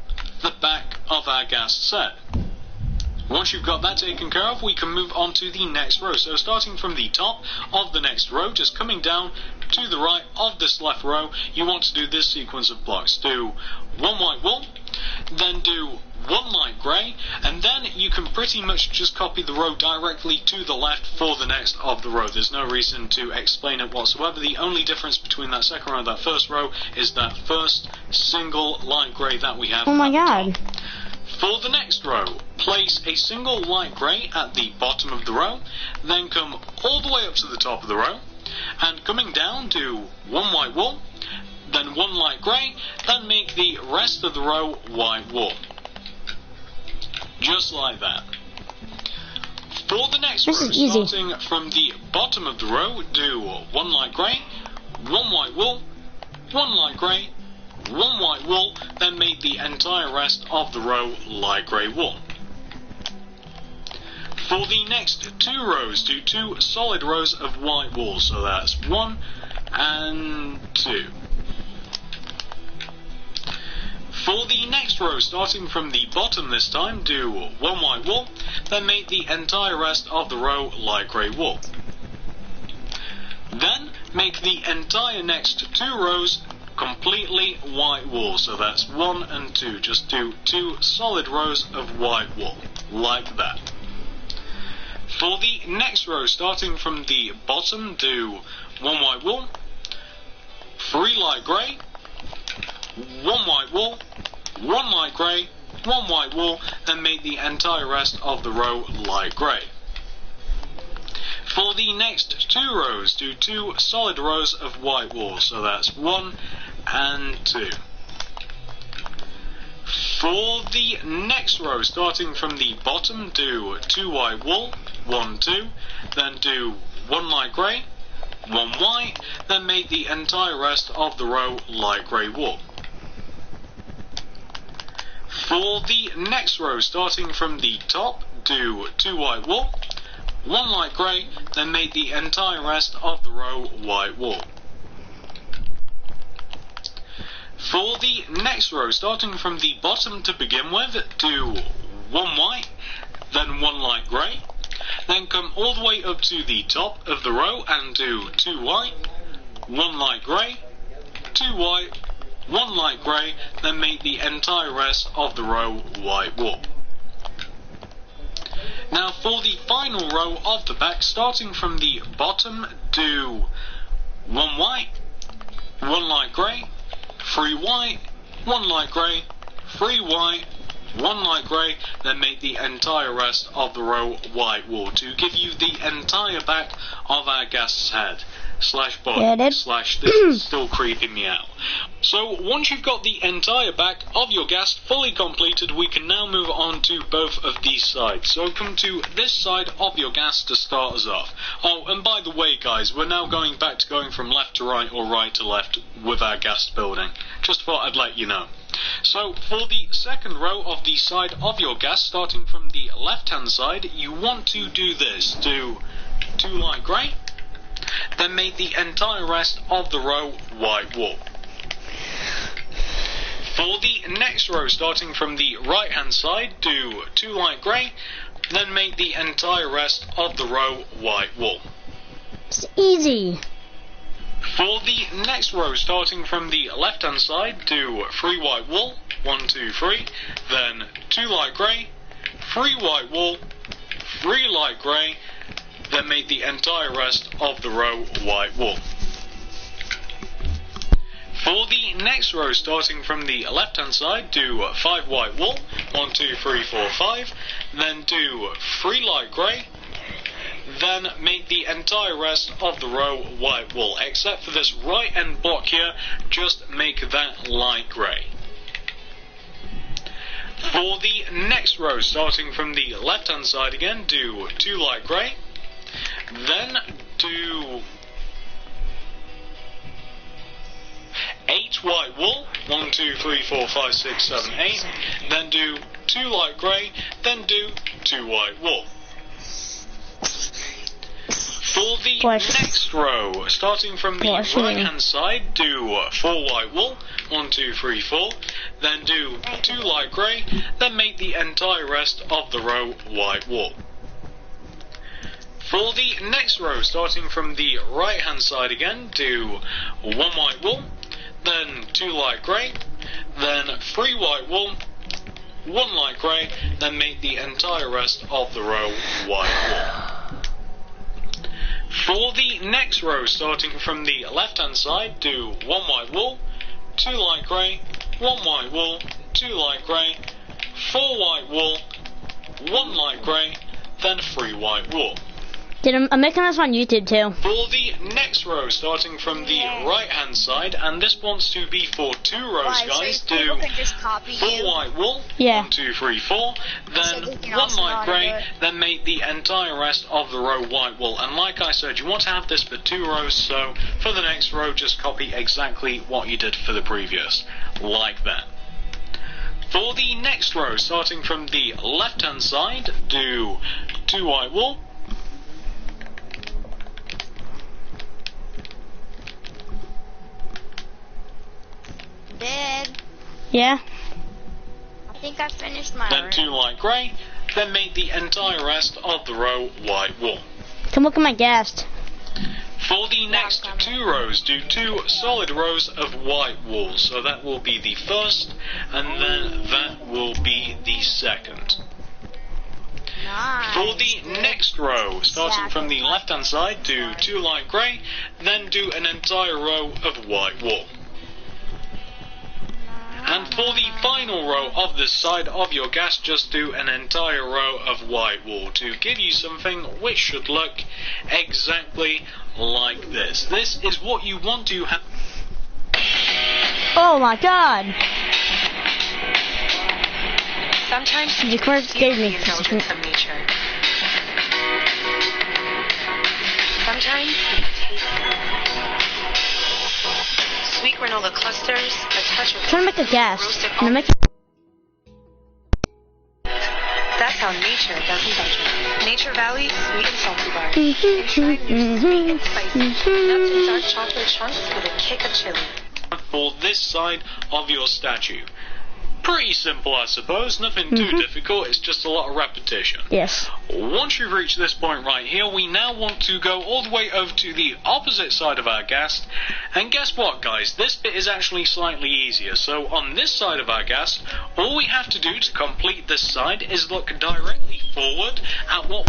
the back of our gas set. Once you've got that taken care of, we can move on to the next row. So starting from the top of the next row, just coming down to the right of this left row, you want to do this sequence of blocks. Do 1 white wool, then do 1 light grey, and then you can pretty much just copy the row directly to the left for the next of the row. There's no reason to explain it whatsoever. The only difference between that second row and that first row is that first single light grey that we have. Oh my at the god. top. For the next row, place a single light grey at the bottom of the row, then come all the way up to the top of the row, and coming down do 1 white wool, then 1 light grey, then make the rest of the row white wool. Just like that. For the next This row, is easy. starting from the bottom of the row, do 1 light grey, 1 white wool, 1 light grey, 1 white wool, then make the entire rest of the row light grey wool. For the next 2 rows, do 2 solid rows of white wool, so that's 1 and 2. For the next row, starting from the bottom this time, do 1 white wool, then make the entire rest of the row light grey wool. Then make the entire next 2 rows completely white wool, so that's 1 and 2. Just do 2 solid rows of white wool, like that. For the next row, starting from the bottom, do 1 white wool, 3 light grey, 1 white wool, 1 light grey, 1 white wool, then make the entire rest of the row light grey. For the next 2 rows, do 2 solid rows of white wool, so that's 1 and 2. For the next row, starting from the bottom, do 2 white wool, 1, 2, then do 1 light grey, 1 white, then make the entire rest of the row light grey wool. For the next row, starting from the top, do 2 white wool, 1 light grey, then make the entire rest of the row white wool. For the next row, starting from the bottom to begin with, do 1 white, then 1 light grey, then come all the way up to the top of the row and do 2 white, 1 light grey, 2 white, 1 light grey, then make the entire rest of the row white wool. Now for the final row of the back, starting from the bottom, do 1 white, 1 light grey, 3 white, 1 light grey, 3 white, 1 light grey, then make the entire rest of the row white wool to give you the entire back of our guest's head. Slash body, slash this is still creeping me out. So once you've got the entire back of your guest fully completed, we can now move on to both of these sides. So come to this side of your guest to start us off. Oh, and by the way guys, we're now going back to going from left to right or right to left with our guest building. Just thought I'd let you know. So for the second row of the side of your guest, starting from the left hand side, you want to do this. Do 2 light grey, then make the entire rest of the row white wool. For the next row, starting from the right hand side, do 2 light grey, then make the entire rest of the row white wool. It's easy. For the next row, starting from the left hand side, do 3 white wool, 1, 2, 3, then 2 light grey, 3 white wool, 3 light grey, then make the entire rest of the row white wool. For the next row, starting from the left hand side, do 5 white wool, 1, 2, 3, 4, 5, then do 3 light grey, then make the entire rest of the row white wool, except for this right end block here, just make that light grey. For the next row, starting from the left hand side again, do 2 light grey, then do 8 white wool, 1, 2, 3, 4, 5, 6, 7, 8, then do 2 light grey, then do 2 white wool. For the next row, starting from the right hand side, do 4 white wool, 1, 2, 3, 4, then do 2 light grey, then make the entire rest of the row white wool. For the next row, starting from the right hand side again, do 1 white wool, then 2 light grey, then 3 white wool, 1 light grey, then make the entire rest of the row white wool. For the next row, starting from the left hand side, do 1 white wool, 2 light grey, 1 white wool, 2 light grey, 4 white wool, 1 light grey, then 3 white wool. I'm making this on YouTube too. For the next row, starting from the right hand side, and this wants to be for 2 rows, guys, so do just copy 4 you. white wool, Yeah. 1, 2, 3, 4, then they can 1 also know light how to do grey, it. then make the entire rest of the row white wool. And like I said, you want to have this for 2 rows, so for the next row, just copy exactly what you did for the previous, like that. For the next row, starting from the left hand side, do 2 white wool, Did. Yeah. I think I finished my then room. 2 light grey, then make the entire rest of the row white wool. Come look at my guest. For the next 2 rows, do 2 solid rows of white wool. So that will be the first, and then that will be the second. Nice. For the next row, starting from the left hand side, do 2 light grey, then do an entire row of white wool. And for the final row of this side of your gas, just do an entire row of white wool to give you something which should look exactly like this. This is what you want to have. Oh my god. Sometimes The course gave me. the intelligence of nature. Sometimes we taste sweet granola clusters, a touch of I'm trying to make a guest. roasted I'm almonds. making. That's how nature doesn't budge. Nature Valley Sweet and Salty Bar. Enshrined your sweet and spicy. Nuts and dark chocolate chunks with a kick of chili. for this side of your statue. Pretty simple, I suppose. Nothing too difficult. It's just a lot of repetition. Yes. Once you've reached this point right here, we now want to go all the way over to the opposite side of our ghast. And guess what, guys? This bit is actually slightly easier. So on this side of our ghast, all we have to do to complete this side is look directly forward at what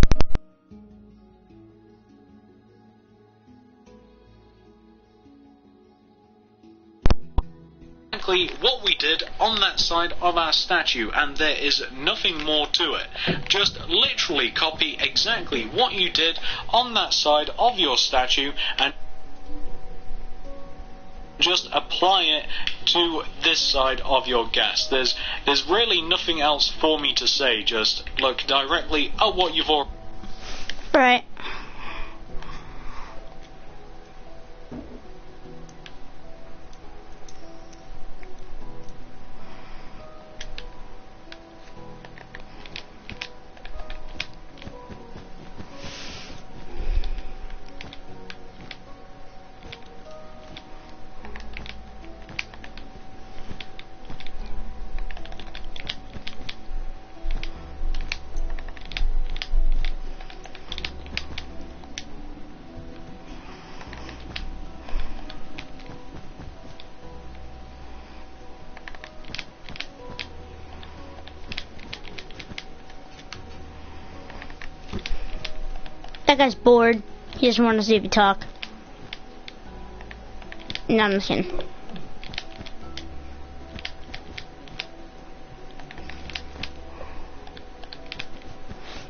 what we did on that side of our statue, and there is nothing more to it. Just literally copy exactly what you did on that side of your statue and just apply it to this side of your ghast. There's really nothing else for me to say. Just look directly at what you've already. Right. That guy's bored. He just wants to see if you talk. No, I'm just kidding.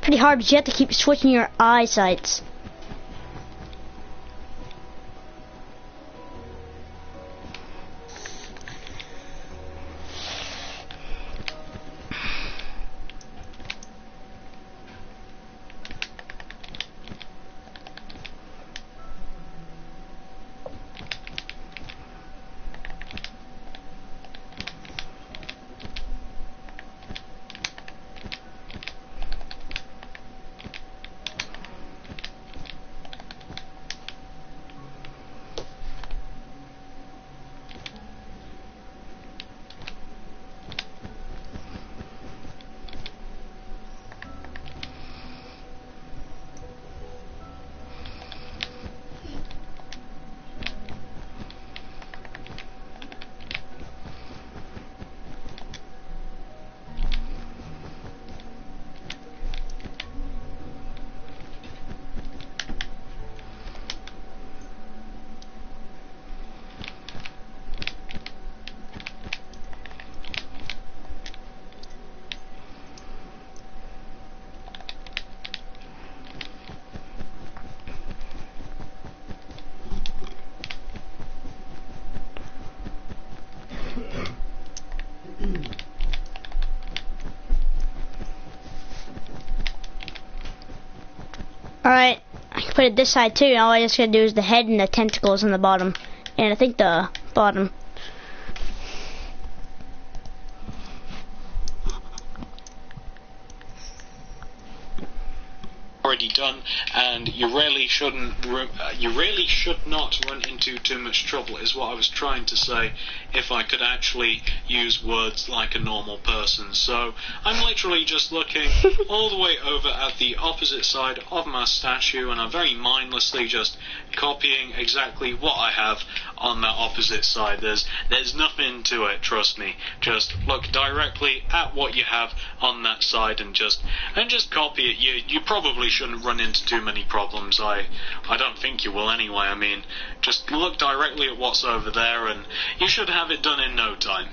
Pretty hard, but you have to keep switching your eyesights. Alright, I can put it this side too. All I just gotta do is the head and the tentacles on the bottom. And I think the bottom. Already done, and you really should not run into too much trouble, is what I was trying to say, if I could actually use words like a normal person. So I'm literally just looking all the way over at the opposite side of my statue, and I'm very mindlessly just copying exactly what I have on that opposite side. There's nothing to it, trust me. Just look directly at what you have on that side and just copy it. You probably shouldn't run into too many problems. I don't think you will anyway. I mean, just look directly at what's over there and you should have it done in no time.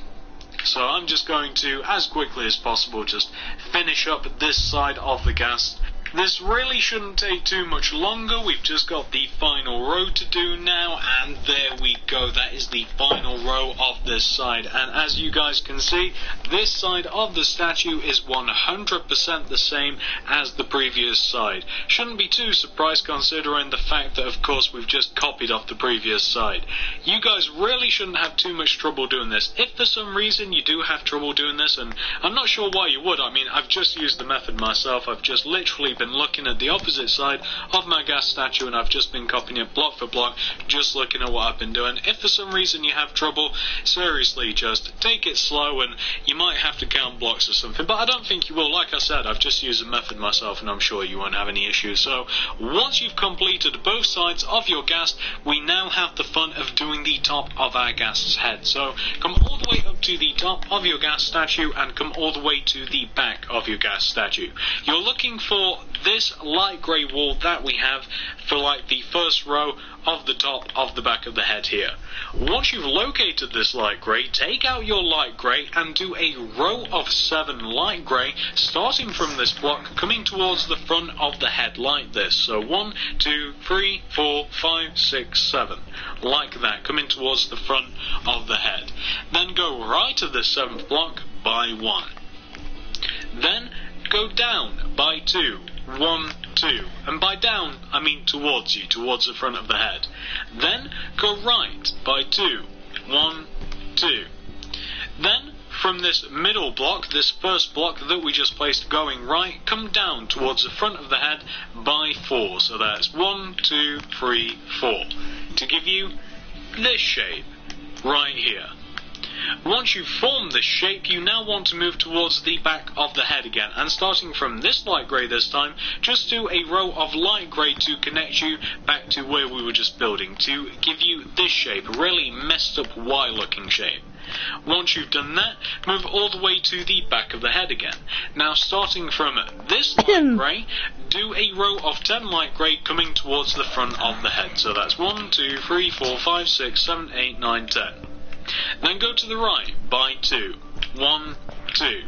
So I'm just going to, as quickly as possible, just finish up this side of the ghast. This really shouldn't take too much longer. We've just got the final row to do now, and there we go. That is the final row of this side, and as you guys can see, this side of the statue is 100% the same as the previous side. Shouldn't be too surprised considering the fact that, of course, we've just copied off the previous side. You guys really shouldn't have too much trouble doing this. If for some reason you do have trouble doing this, and I'm not sure why you would, I mean, I've just used the method myself. I've just literally been looking at the opposite side of my gas statue, and I've just been copying it block for block, just looking at what I've been doing. If for some reason you have trouble, seriously, just take it slow, and you might have to count blocks or something, but I don't think you will. Like I said, I've just used a method myself, and I'm sure you won't have any issues. So, once you've completed both sides of your ghast, we now have the fun of doing the top of our ghast's head. So, come all the way up to the top of your ghast statue, and come all the way to the back of your ghast statue. You're looking for this light grey wool that we have for like the first row of the top of the back of the head here. Once you've located this light grey, take out your light grey and do a row of 7 light grey, starting from this block, coming towards the front of the head like this. So 1, 2, 3, 4, 5, 6, 7. Like that, coming towards the front of the head. Then go right to the 7th block by 1. Then go down by 2. 1, 2. And by down, I mean towards you, towards the front of the head. Then go right by 2. 1, 2. Then, from this middle block, this first block that we just placed going right, come down towards the front of the head by 4. So that's 1, 2, 3, 4. To give you this shape right here. Once you've formed this shape, you now want to move towards the back of the head again, and starting from this light grey this time, just do a row of light grey to connect you back to where we were just building, to give you this shape, a really messed up Y looking shape. Once you've done that, move all the way to the back of the head again. Now starting from this light grey, do a row of 10 light grey coming towards the front of the head. So that's 1, 2, 3, 4, 5, 6, 7, 8, 9, 10. Then go to the right by 2. 1, 2.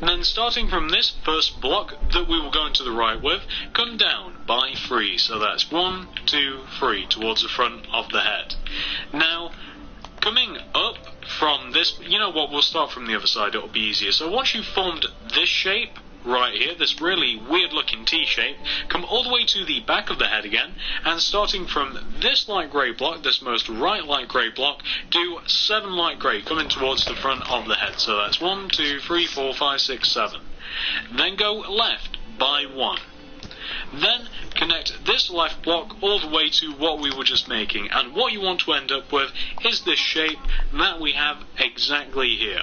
And then starting from this first block that we were going to the right with, come down by 3. So that's 1, 2, 3 towards the front of the head. Now, coming up from this, you know what, we'll start from the other side, it'll be easier. So once you've formed this shape right here, this really weird looking T shape, come all the way to the back of the head again, and starting from this light grey block, this most right light grey block, do 7 light grey coming towards the front of the head. So that's 1, 2, 3, 4, 5, 6, 7. Then go left by 1. Then connect this left block all the way to what we were just making, and what you want to end up with is this shape that we have exactly here.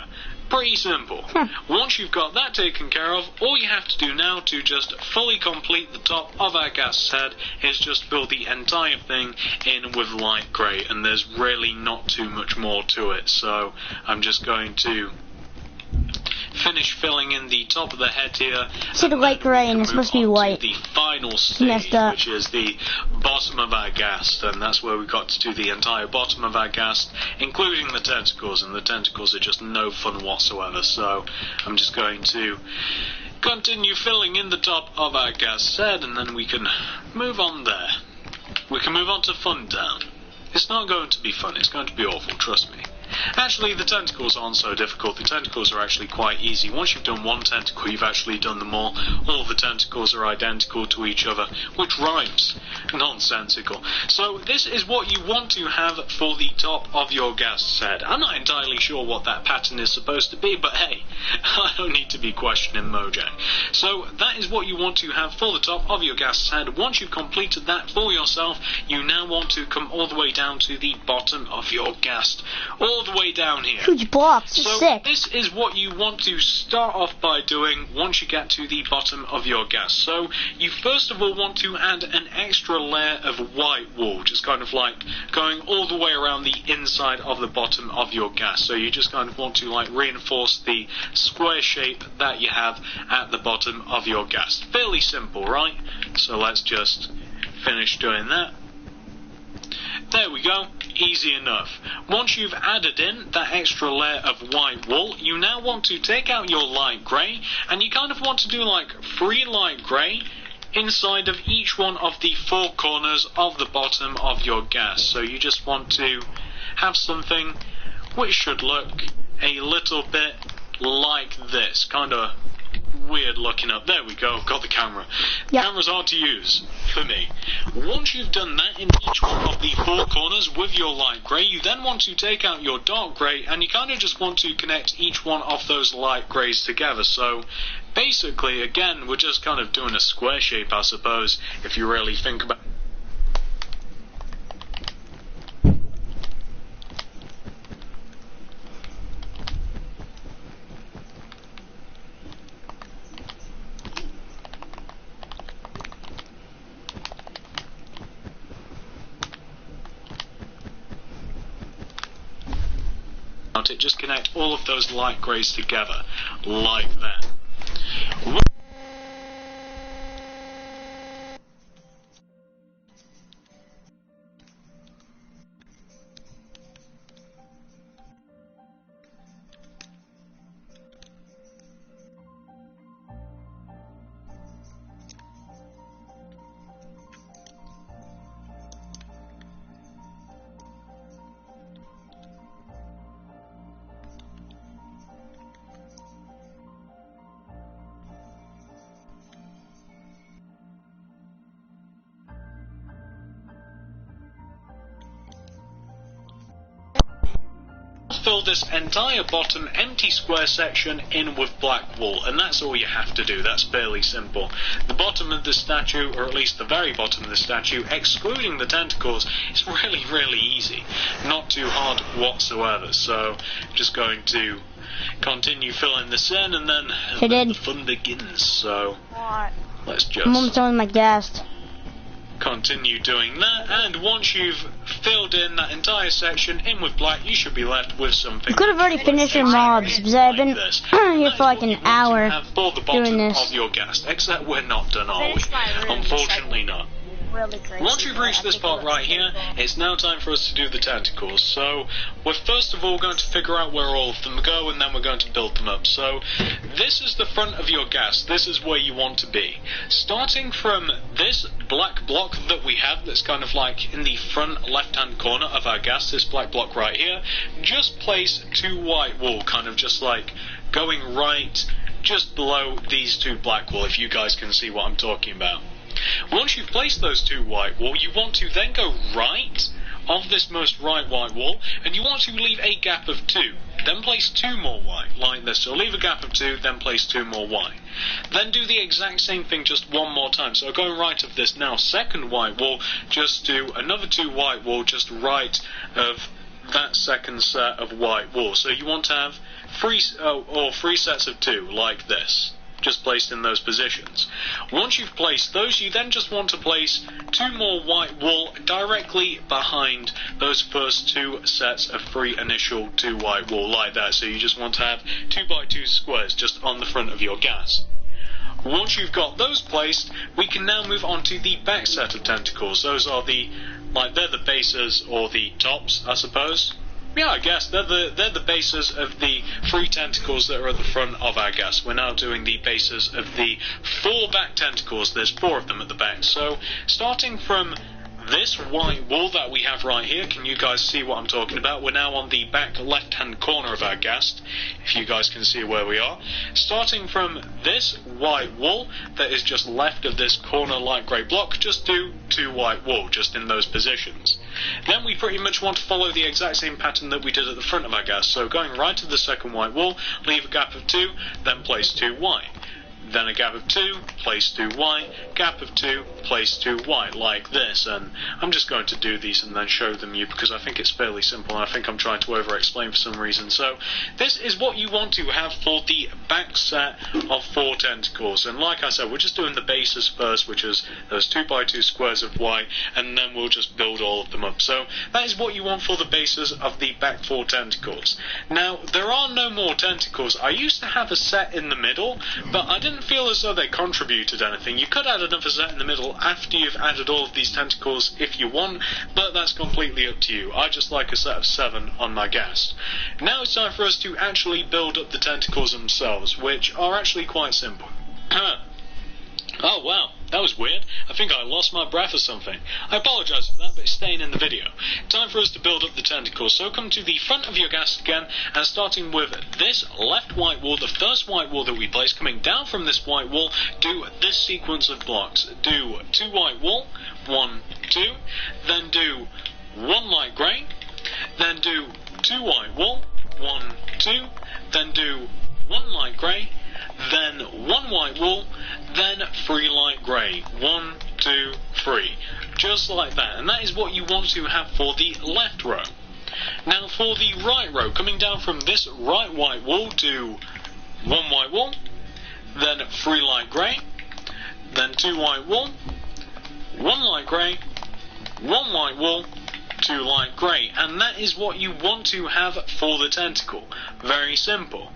Pretty simple. Once you've got that taken care of, all you have to do now to just fully complete the top of our ghast's head is just fill the entire thing in with light grey, and there's really not too much more to it, so I'm just going to finish filling in the top of the head here. See the light grey, and it's supposed to be white. The final stage, which is the bottom of our ghast, and that's where we got to do the entire bottom of our ghast, including the tentacles, and the tentacles are just no fun whatsoever, so I'm just going to continue filling in the top of our ghast's head, and then we can move on there. We can move on to Fun Town. It's not going to be fun, it's going to be awful, trust me. Actually, the tentacles aren't so difficult. The tentacles are actually quite easy. Once you've done one tentacle, you've actually done them all. All the tentacles are identical to each other, which rhymes. Nonsensical. So this is what you want to have for the top of your ghast's head. I'm not entirely sure what that pattern is supposed to be, but hey, I don't need to be questioning Mojang. So that is what you want to have for the top of your ghast's head. Once you've completed that for yourself, you now want to come all the way down to the bottom of your ghast. All the way down here. Huge blocks, so sick. This is what you want to start off by doing once you get to the bottom of your ghast. So you first of all want to add an extra layer of white wool, just kind of like going all the way around the inside of the bottom of your ghast. So you just kind of want to like reinforce the square shape that you have at the bottom of your ghast. Fairly simple, right? So let's just finish doing that. There we go, easy enough. Once you've added in that extra layer of white wool, you now want to take out your light grey, and you kind of want to do like 3 light grey inside of each one of the 4 corners of the bottom of your ghast. So you just want to have something which should look a little bit like this, kind of weird looking up. There we go, got the camera. Yep. Camera's hard to use for me. Once you've done that in each one of the 4 corners with your light grey, you then want to take out your dark grey, and you kind of just want to connect each one of those light greys together. So basically, again, we're just kind of doing a square shape, I suppose, if you really think about. It just connect all of those light greys together like that. Fill this entire bottom empty square section in with black wool, and that's all you have to do. That's fairly simple. The bottom of the statue, or at least the very bottom of the statue, excluding the tentacles, is really, really easy. Not too hard whatsoever. So, just going to continue filling this in, and then the fun begins. So, let's just Mom's on my gas. Continue doing that, and once you've filled in that entire section in with black, you should be left with something. You could have already finished your mobs, because I've been here for like an hour doing this. Of your gas, except we're not done, are we? Unfortunately not. Really crazy. Once you've reached this part right here, it's now time for us to do the tentacles. So, we're first of all going to figure out where all of them go, and then we're going to build them up. So, this is the front of your gas. This is where you want to be. Starting from this black block that we have, that's kind of like in the front left-hand corner of our gas, this black block right here, just place 2 white wool, kind of just like going right just below these 2 black wool, if you guys can see what I'm talking about. Once you've placed those 2 white wool, you want to then go right of this most right white wool, and you want to leave a gap of 2. Then place 2 more white, like this. So leave a gap of 2, then place 2 more white. Then do the exact same thing just one more time. So going right of this now second white wool, just do another 2 white wool just right of that second set of white wool. So you want to have 3 sets of 2, like this, just placed in those positions. Once you've placed those, you then just want to place 2 more white wool directly behind those first 2 sets of 3 initial 2 white wool, like that. So you just want to have 2 by 2 squares just on the front of your gas. Once you've got those placed, we can now move on to the back set of tentacles. Those are they're the bases, or the tops, I suppose. Yeah, I guess they're the bases of the 3 tentacles that are at the front of our gas. We're now doing the bases of the 4 back tentacles. There's 4 of them at the back. So, starting from this white wool that we have right here, can you guys see what I'm talking about? We're now on the back left-hand corner of our gas, if you guys can see where we are. Starting from this white wool that is just left of this corner light grey block, just do 2 white wool, just in those positions. Then we pretty much want to follow the exact same pattern that we did at the front of our gas. So going right to the second white wool, leave a gap of 2, then place 2 white. Then a gap of 2, place 2 white, gap of 2, place 2 white, like this. And I'm just going to do these and then show them you, because I think it's fairly simple, and I think I'm trying to over-explain for some reason. So, this is what you want to have for the back set of 4 tentacles. And like I said, we're just doing the bases first, which is those 2 by 2 squares of white, and then we'll just build all of them up. So, that is what you want for the bases of the back 4 tentacles. Now, there are no more tentacles. I used to have a set in the middle, but I didn't feel as though they contributed anything. You could add another set in the middle after you've added all of these tentacles if you want, but that's completely up to you. I just like a set of 7 on my gas. Now it's time for us to actually build up the tentacles themselves, which are actually quite simple. Oh wow, that was weird. I think I lost my breath or something. I apologise for that, but it's staying in the video. Time for us to build up the tentacles. So come to the front of your gas again, and starting with this left white wool, the first white wool that we place, coming down from this white wool, do this sequence of blocks. Do 2 white wool, 1, 2, then do 1 light grey, then do 2 white wool, 1, 2, then do 1 light grey, then 1 white wool, then 3 light grey. 1, 2, 3. Just like that. And that is what you want to have for the left row. Now for the right row, coming down from this right white wool, do 1 white wool, then 3 light grey, then 2 white wool, 1 light grey, 1 white wool, 2 light grey. And that is what you want to have for the tentacle. Very simple.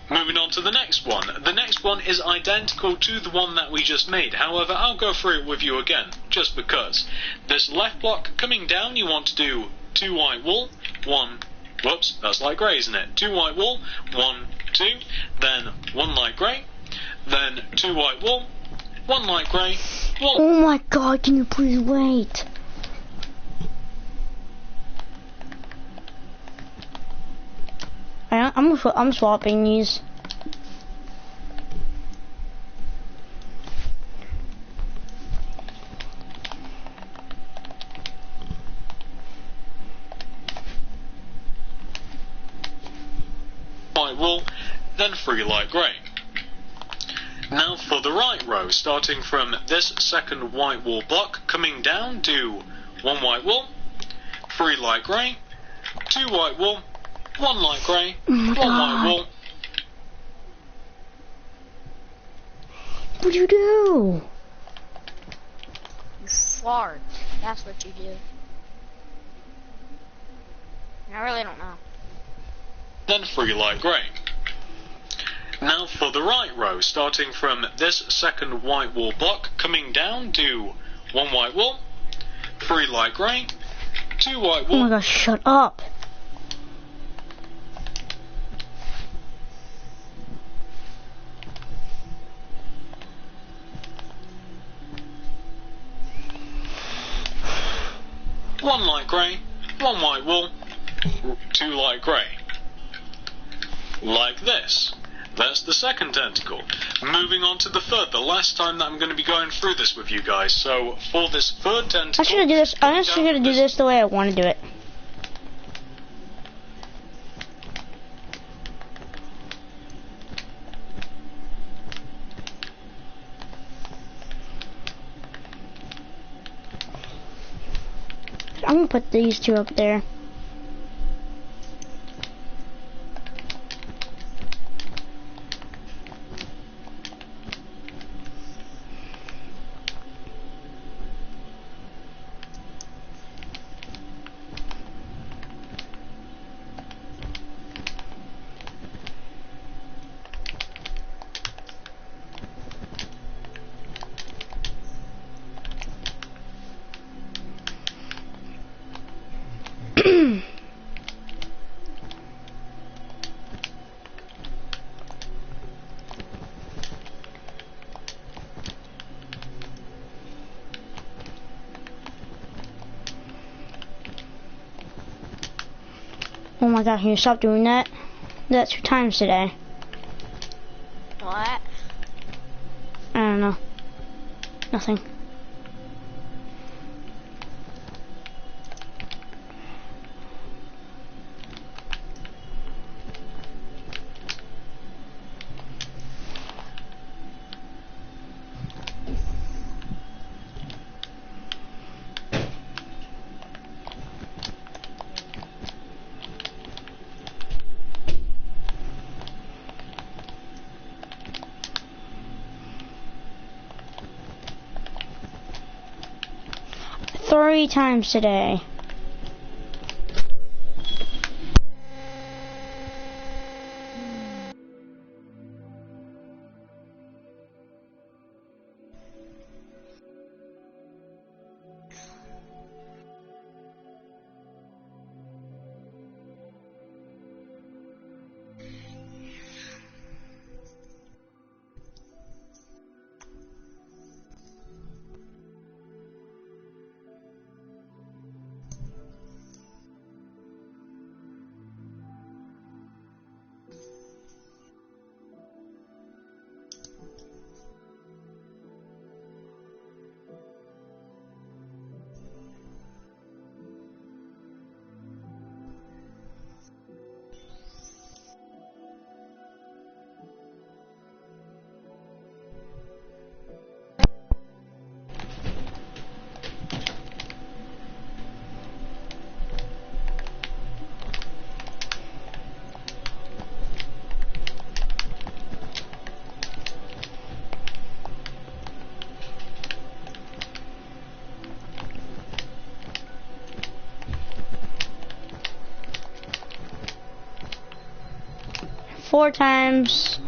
Moving on to the next one. The next one is identical to the one that we just made. However, I'll go through it with you again, just because. This left block coming down, you want to do 2 white wool, 1, whoops, that's light grey, isn't it? 2 white wool, 1, 2, then 1 light grey, then 2 white wool, 1 light grey, 1. Oh my god, can you please wait? I'm swapping these. White wool, then 3 light grey. Now for the right row, starting from this second white wool block, coming down, do 1 white wool, 3 light grey, 2 white wool, 1 light grey, 1 white wool. What'd you do? You fart. That's what you do. I really don't know. Then 3 light grey. Now for the right row, starting from this second white wool block, coming down, do 1 white wool, 3 light grey, 2 white wool. Oh my gosh, shut up. One light grey, 1 white wool, 2 light grey. Like this. That's the second tentacle. Moving on to the third, the last time that I'm going to be going through this with you guys. So for this third tentacle, I'm just gonna do this the way I want to do it. I'm gonna put these two up there. Oh my god, can you stop doing that? That's 2 times today. What? I don't know. Nothing. Three times today. 4 times.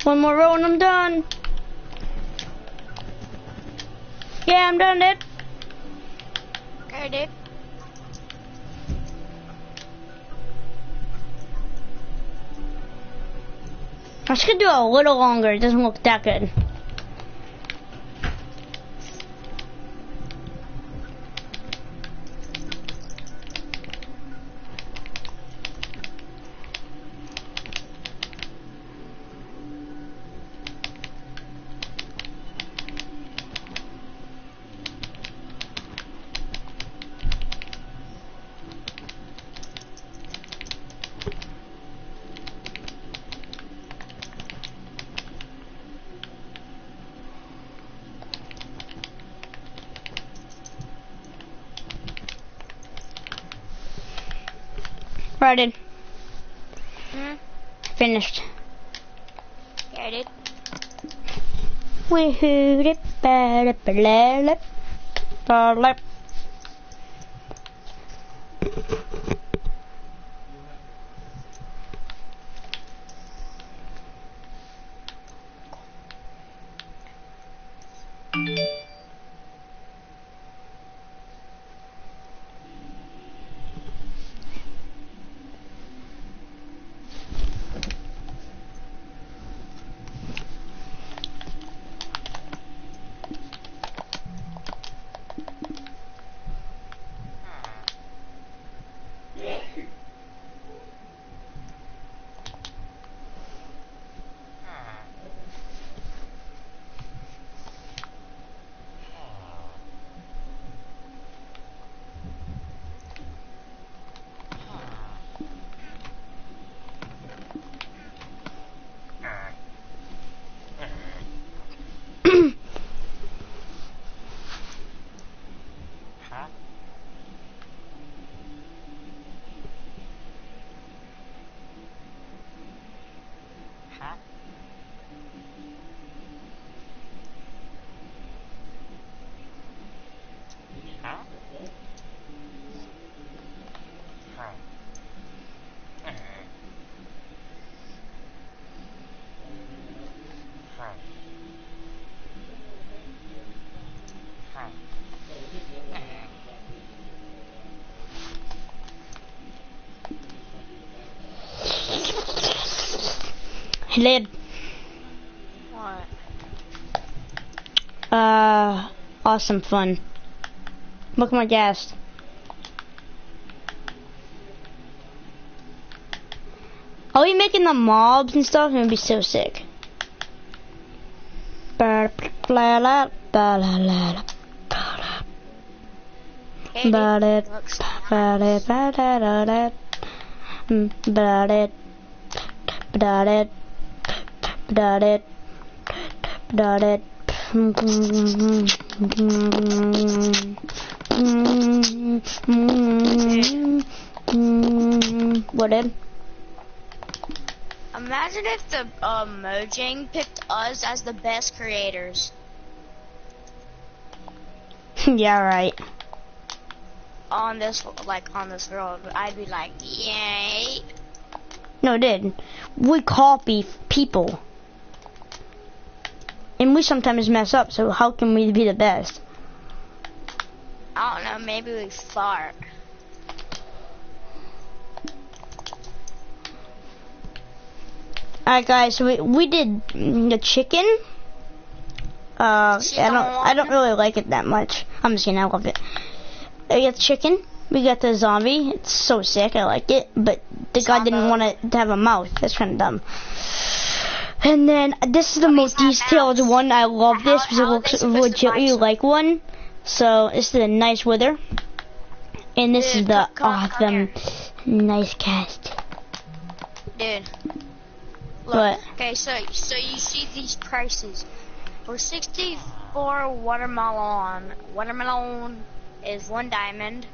One more row and I'm done. Yeah, I'm done, dude. Okay, dude. I'm just gonna do it a little longer. It doesn't look that good. Right in. Finished. Okay, dude. Woohoo! Lid. What? Awesome fun. Look at my gas. I'll be making the mobs and stuff and it'll be so sick. What did? Imagine if the Mojang picked us as the best creators. Yeah, right. On this world, I'd be like, yay. No, it did. We copy people. And we sometimes mess up, so how can we be the best? I don't know, maybe we fart. Alright guys, so we did the chicken. I don't really like it that much. I'm just kidding, I love it. We got the chicken, we got the zombie, it's so sick, I like it, but the guy didn't want it to have a mouth, that's kinda dumb. And then this is the most detailed one. I love this because it looks legitimately like one. So this is a nice wither. And this Dude, is the come awesome, nice cast. Dude. Look, What? okay, so you see these prices. For 64 watermelon is 1 diamond.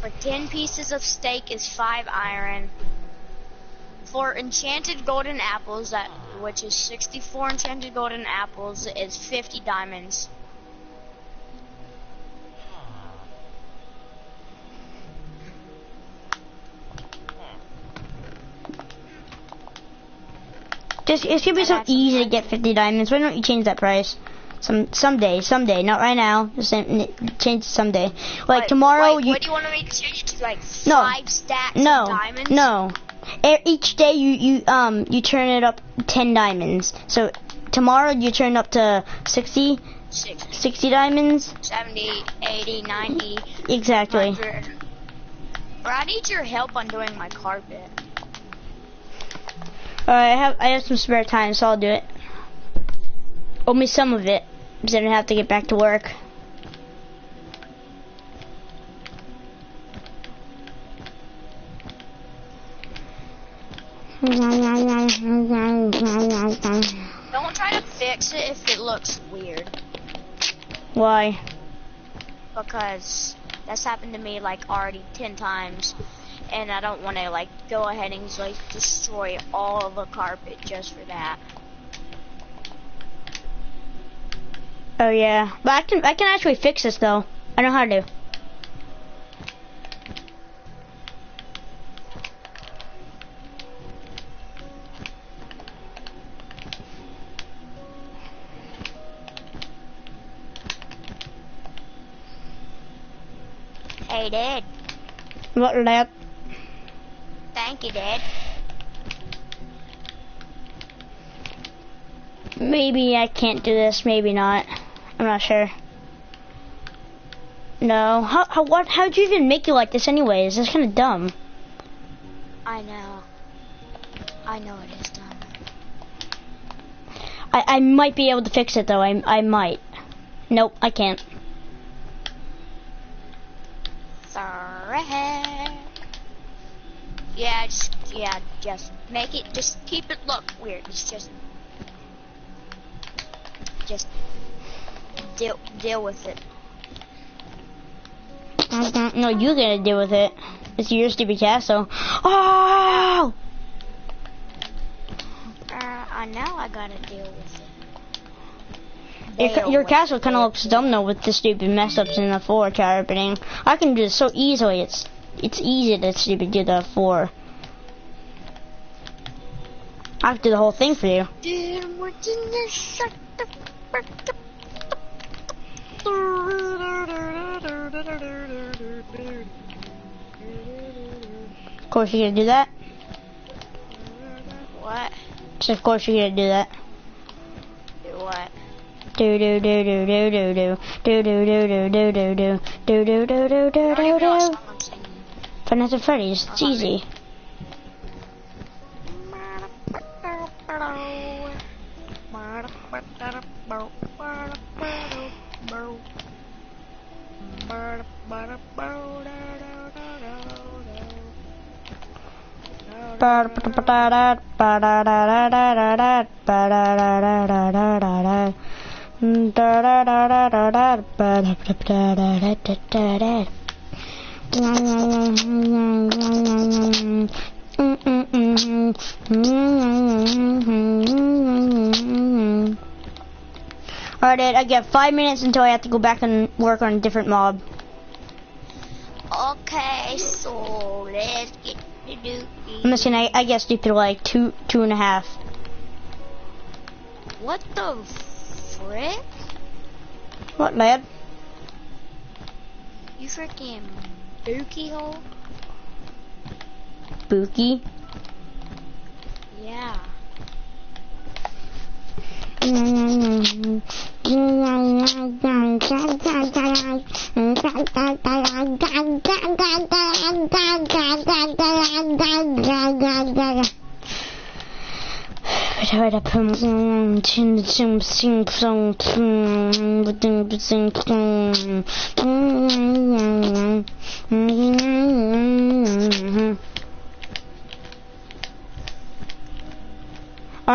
For 10 pieces of steak is 5 iron. For enchanted golden apples, which is 64 enchanted golden apples, is 50 diamonds. It's gonna be so easy to get 50 diamonds. Why don't you change that price? Someday, not right now. Just change it someday. Like tomorrow, what do you want me to change it to? Like No. 5 stacks of diamonds? No. Each day you turn it up 10 diamonds. So tomorrow you turn up to 60 diamonds. 70, 80, 90. Exactly. 100. Bro, I need your help on doing my carpet. Alright, I have some spare time, so I'll do it. Only some of it, because I don't have to get back to work. Don't try to fix it if it looks weird. Why? Because that's happened to me like already 10 times. And I don't want to like go ahead and like destroy all of the carpet just for that. Oh yeah, but I can actually fix this though. I know how to. Hey, Dad. What, lad? Thank you, Dad. Maybe I can't do this. Maybe not. I'm not sure. No. How'd you even make it like this anyways? It's kind of dumb. I know. I know it is dumb. I might be able to fix it though. I might. Nope, I can't. Sorry. Yeah, just make it. Just keep it look weird. It's just deal with it. No, you're gonna deal with it. It's your stupid castle. Oh! I know I gotta deal with it. Your castle kind of looks dumb though with the stupid mess ups in the floor carpeting. I can do this so easily. It's easy to stupid do the floor. I can do the whole thing for you. Of course you're gonna do that. What? So of course you're gonna do that. Do what? Do do do do do do do do do do do do do do do do do do do I don't even know what do. song I'm singing. Five Nights at Freddy's. It's easy. Alright, I get 5 minutes until I have to go back and work on a different mob. Okay, so let's get to do. I'm just gonna, I get stupid like two and a half. What the frick? What, lad? You freaking bookie hole? Spooky. Yeah.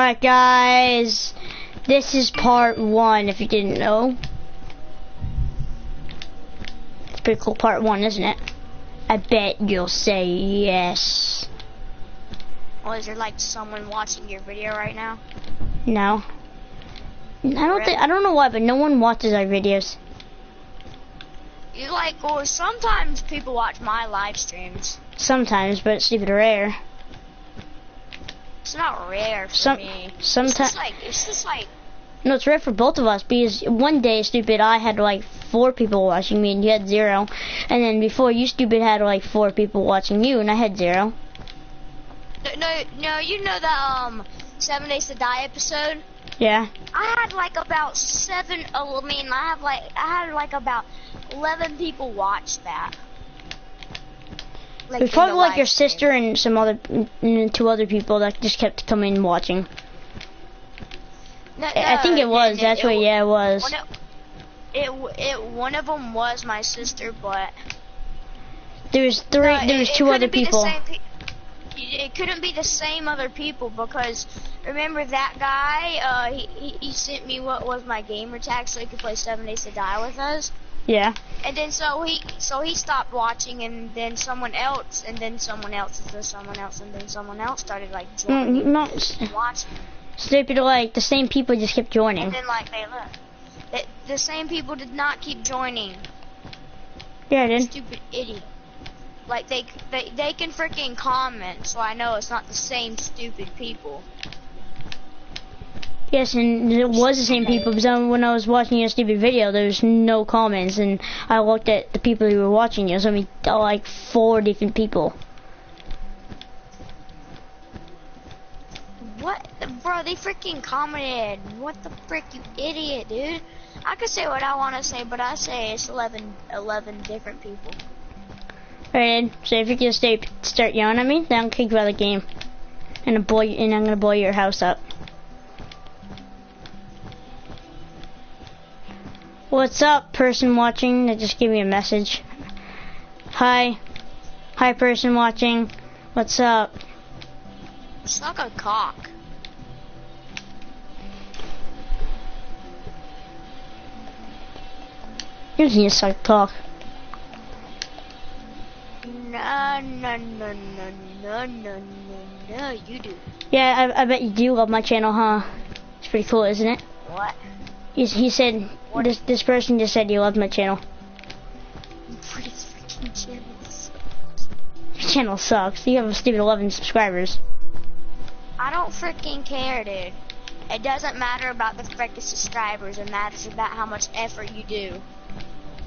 Alright guys, this is part 1 if you didn't know. It's pretty cool part 1, isn't it? I bet you'll say yes. Well, is there like someone watching your video right now? No. I don't know why, but no one watches our videos. You like, or sometimes people watch my live streams. Sometimes, but it's stupid rare. It's not rare for me. Sometimes. It's just like. No, it's rare for both of us because one day, stupid, I had like 4 people watching me and you had 0. And then before, you, stupid, had like 4 people watching you and I had 0. No, you know the 7 Days to Die episode? Yeah. I had like about 7. I had like about 11 people watch that. Like, it was probably like your sister and some other, 2 other people that just kept coming watching. No, I think it was. That's what. Yeah, it was. One of them was my sister, but There's 2 other people. It couldn't be the same other people because remember that guy? He sent me what was my gamer tag so he could play 7 Days to Die with us. Yeah. And then so he stopped watching, and then someone else, and then someone else, and then someone else, and then someone else started like joining and watching. Stupid, like the same people just kept joining. And then like they left. The same people did not keep joining. Yeah, I did. Stupid idiot. Like they can freaking comment, so I know it's not the same stupid people. Yes, and it was the same people because when I was watching your stupid video, there was no comments, and I looked at the people who were watching you. So I mean, like 4 different people. What, bro? They freaking commented. What the frick, you idiot, dude? I could say what I want to say, but I say it's 11 different people. Alright, so if you can start yelling at me, then I'll kick you out of the game, and I'm gonna blow your house up. What's up, person watching that just gave me a message? Hi, person watching. What's up? Suck a cock. You need to suck cock. No, you do. Yeah, I bet you do love my channel, huh? It's pretty cool, isn't it? What? He said, this person just said you loved my channel. Pretty freaking channels. Your channel sucks. You have a stupid 11 subscribers. I don't freaking care, dude. It doesn't matter about the freaking subscribers. It matters about how much effort you do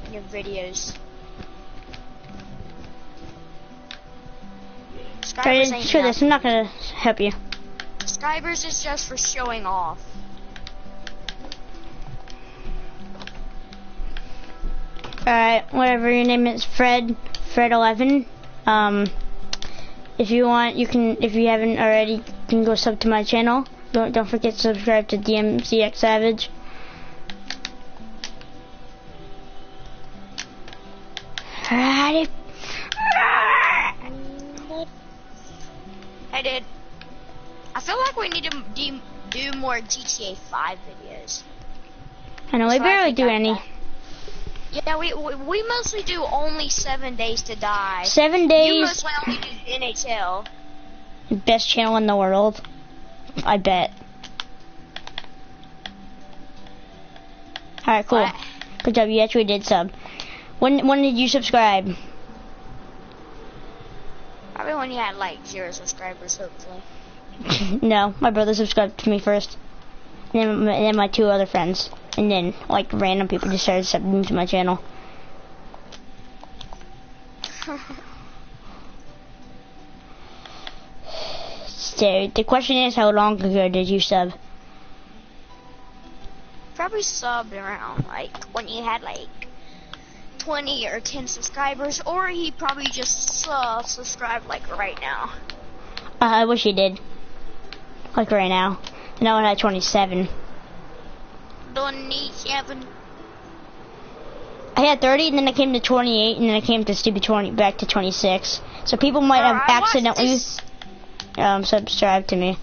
in your videos. Subscribers ain't Screw this. nothing. I'm not gonna help you. Subscribers is just for showing off. Alright, whatever your name is, Fred11. If you want, you can. If you haven't already, you can go sub to my channel. Don't forget to subscribe to DMCX Savage. Alrighty. Hey, dude. I feel like we need to do more GTA 5 videos. I know we So barely think do I- any. Yeah, we mostly do only 7 Days to Die. 7 You days. mostly only do NHL. Best channel in the world. I bet. Alright, cool. What? Good job. You actually did sub. When did you subscribe? Probably when you had like 0 subscribers, hopefully. No, my brother subscribed to me first. And then my 2 other friends. And then, like, random people just started subbing to my channel. So, the question is, how long ago did you sub? Probably subbed around like when you had like 20 or 10 subscribers, or he probably just subscribed like right now. I wish he did. Like right now. Now I had 27. 27. I had 30, and then I came to 28, and then I came to stupid 20, back to 26. So people might have accidentally subscribed to me.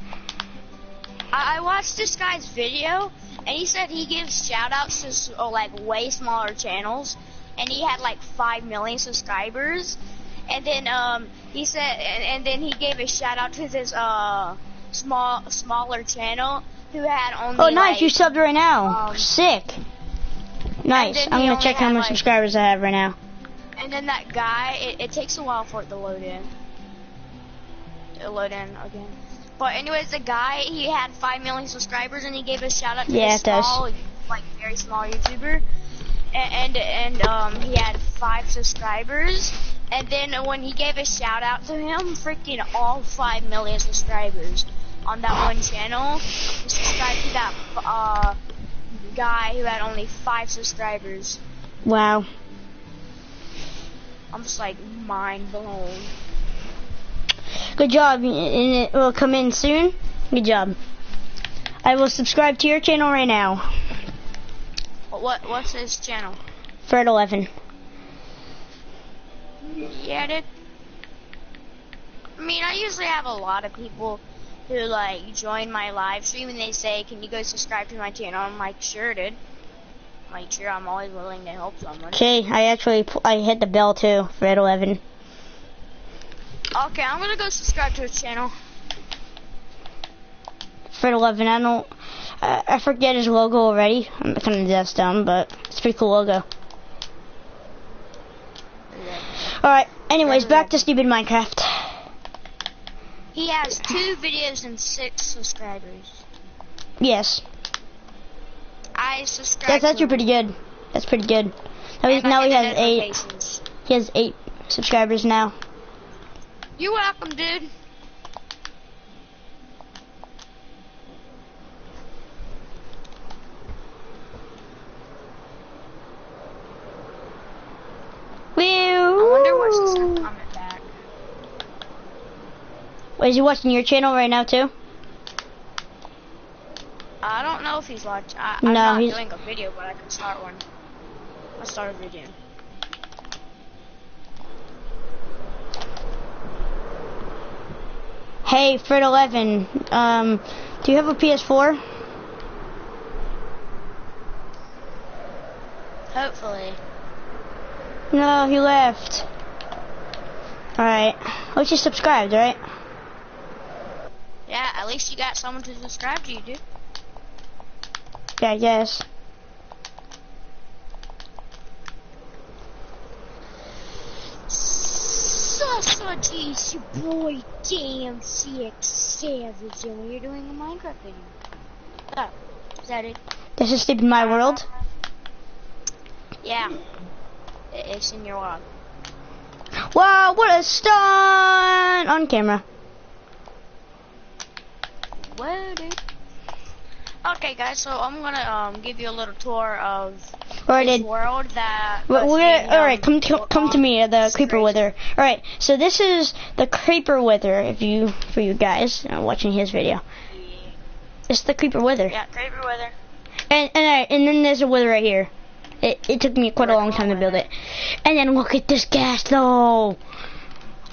I watched this guy's video, and he said he gives shout-outs to like way smaller channels, and he had like 5 million subscribers. And then he said, and then he gave a shout-out to this smaller channel who had only. Oh, nice! Like, You subbed right now. Sick. Nice. I'm gonna check how many subscribers I have right now. And then that guy, it takes a while for it to load in. It'll load in again. But anyways, the guy, he had 5 million subscribers, and he gave a shout out to this small, like very small YouTuber, and he had 5 subscribers. And then when he gave a shout out to him, freaking all 5 million subscribers on that one channel, he subscribed to that guy who had only 5 subscribers. Wow. I'm just like mind blown. Good job, and it will come in soon. Good job. I will subscribe to your channel right now. What's his channel? Fred11. Yeah, dude. I mean, I usually have a lot of people who like join my live stream and they say, "Can you go subscribe to my channel?" I'm like, "Sure, dude." I'm like, "Sure, I'm always willing to help someone." Okay, I hit the bell too, Fred11. Okay, I'm gonna go subscribe to his channel. Fred11, I forget his logo already. I'm kind of deaf dumb, but it's a pretty cool logo. Alright, anyways, back to stupid Minecraft. He has 2 videos and 6 subscribers. Yes. I subscribe. That's actually pretty good. That's pretty good. Now he has 8. He has 8 subscribers now. You're welcome, dude. I wonder what's his comment back. Wait, is he watching your channel right now too? I don't know if he's watching. I'm No, not he's doing a video, but I can start one. I'll start a video. Hey, Fred11, do you have a PS4? Hopefully. No, he left. Alright. Well, you subscribed, right? Yeah, at least you got someone to subscribe to you, dude. Yeah, I guess. It's your boy Damn CX Savage, and we're doing a Minecraft video. Oh, is that it? This is Stupid My World. Yeah. It's in your log. Wow, what a stunt! On camera. Whoa, dude. Okay, guys, so I'm gonna give you a little tour of Alright, world that. Alright, come to me, the creeper wither. Alright, so this is the creeper wither. For you guys watching his video, Yeah. it's the creeper wither. Yeah, creeper wither. And then there's a wither right here. It took me quite a long time to build it. And then look at this gas though.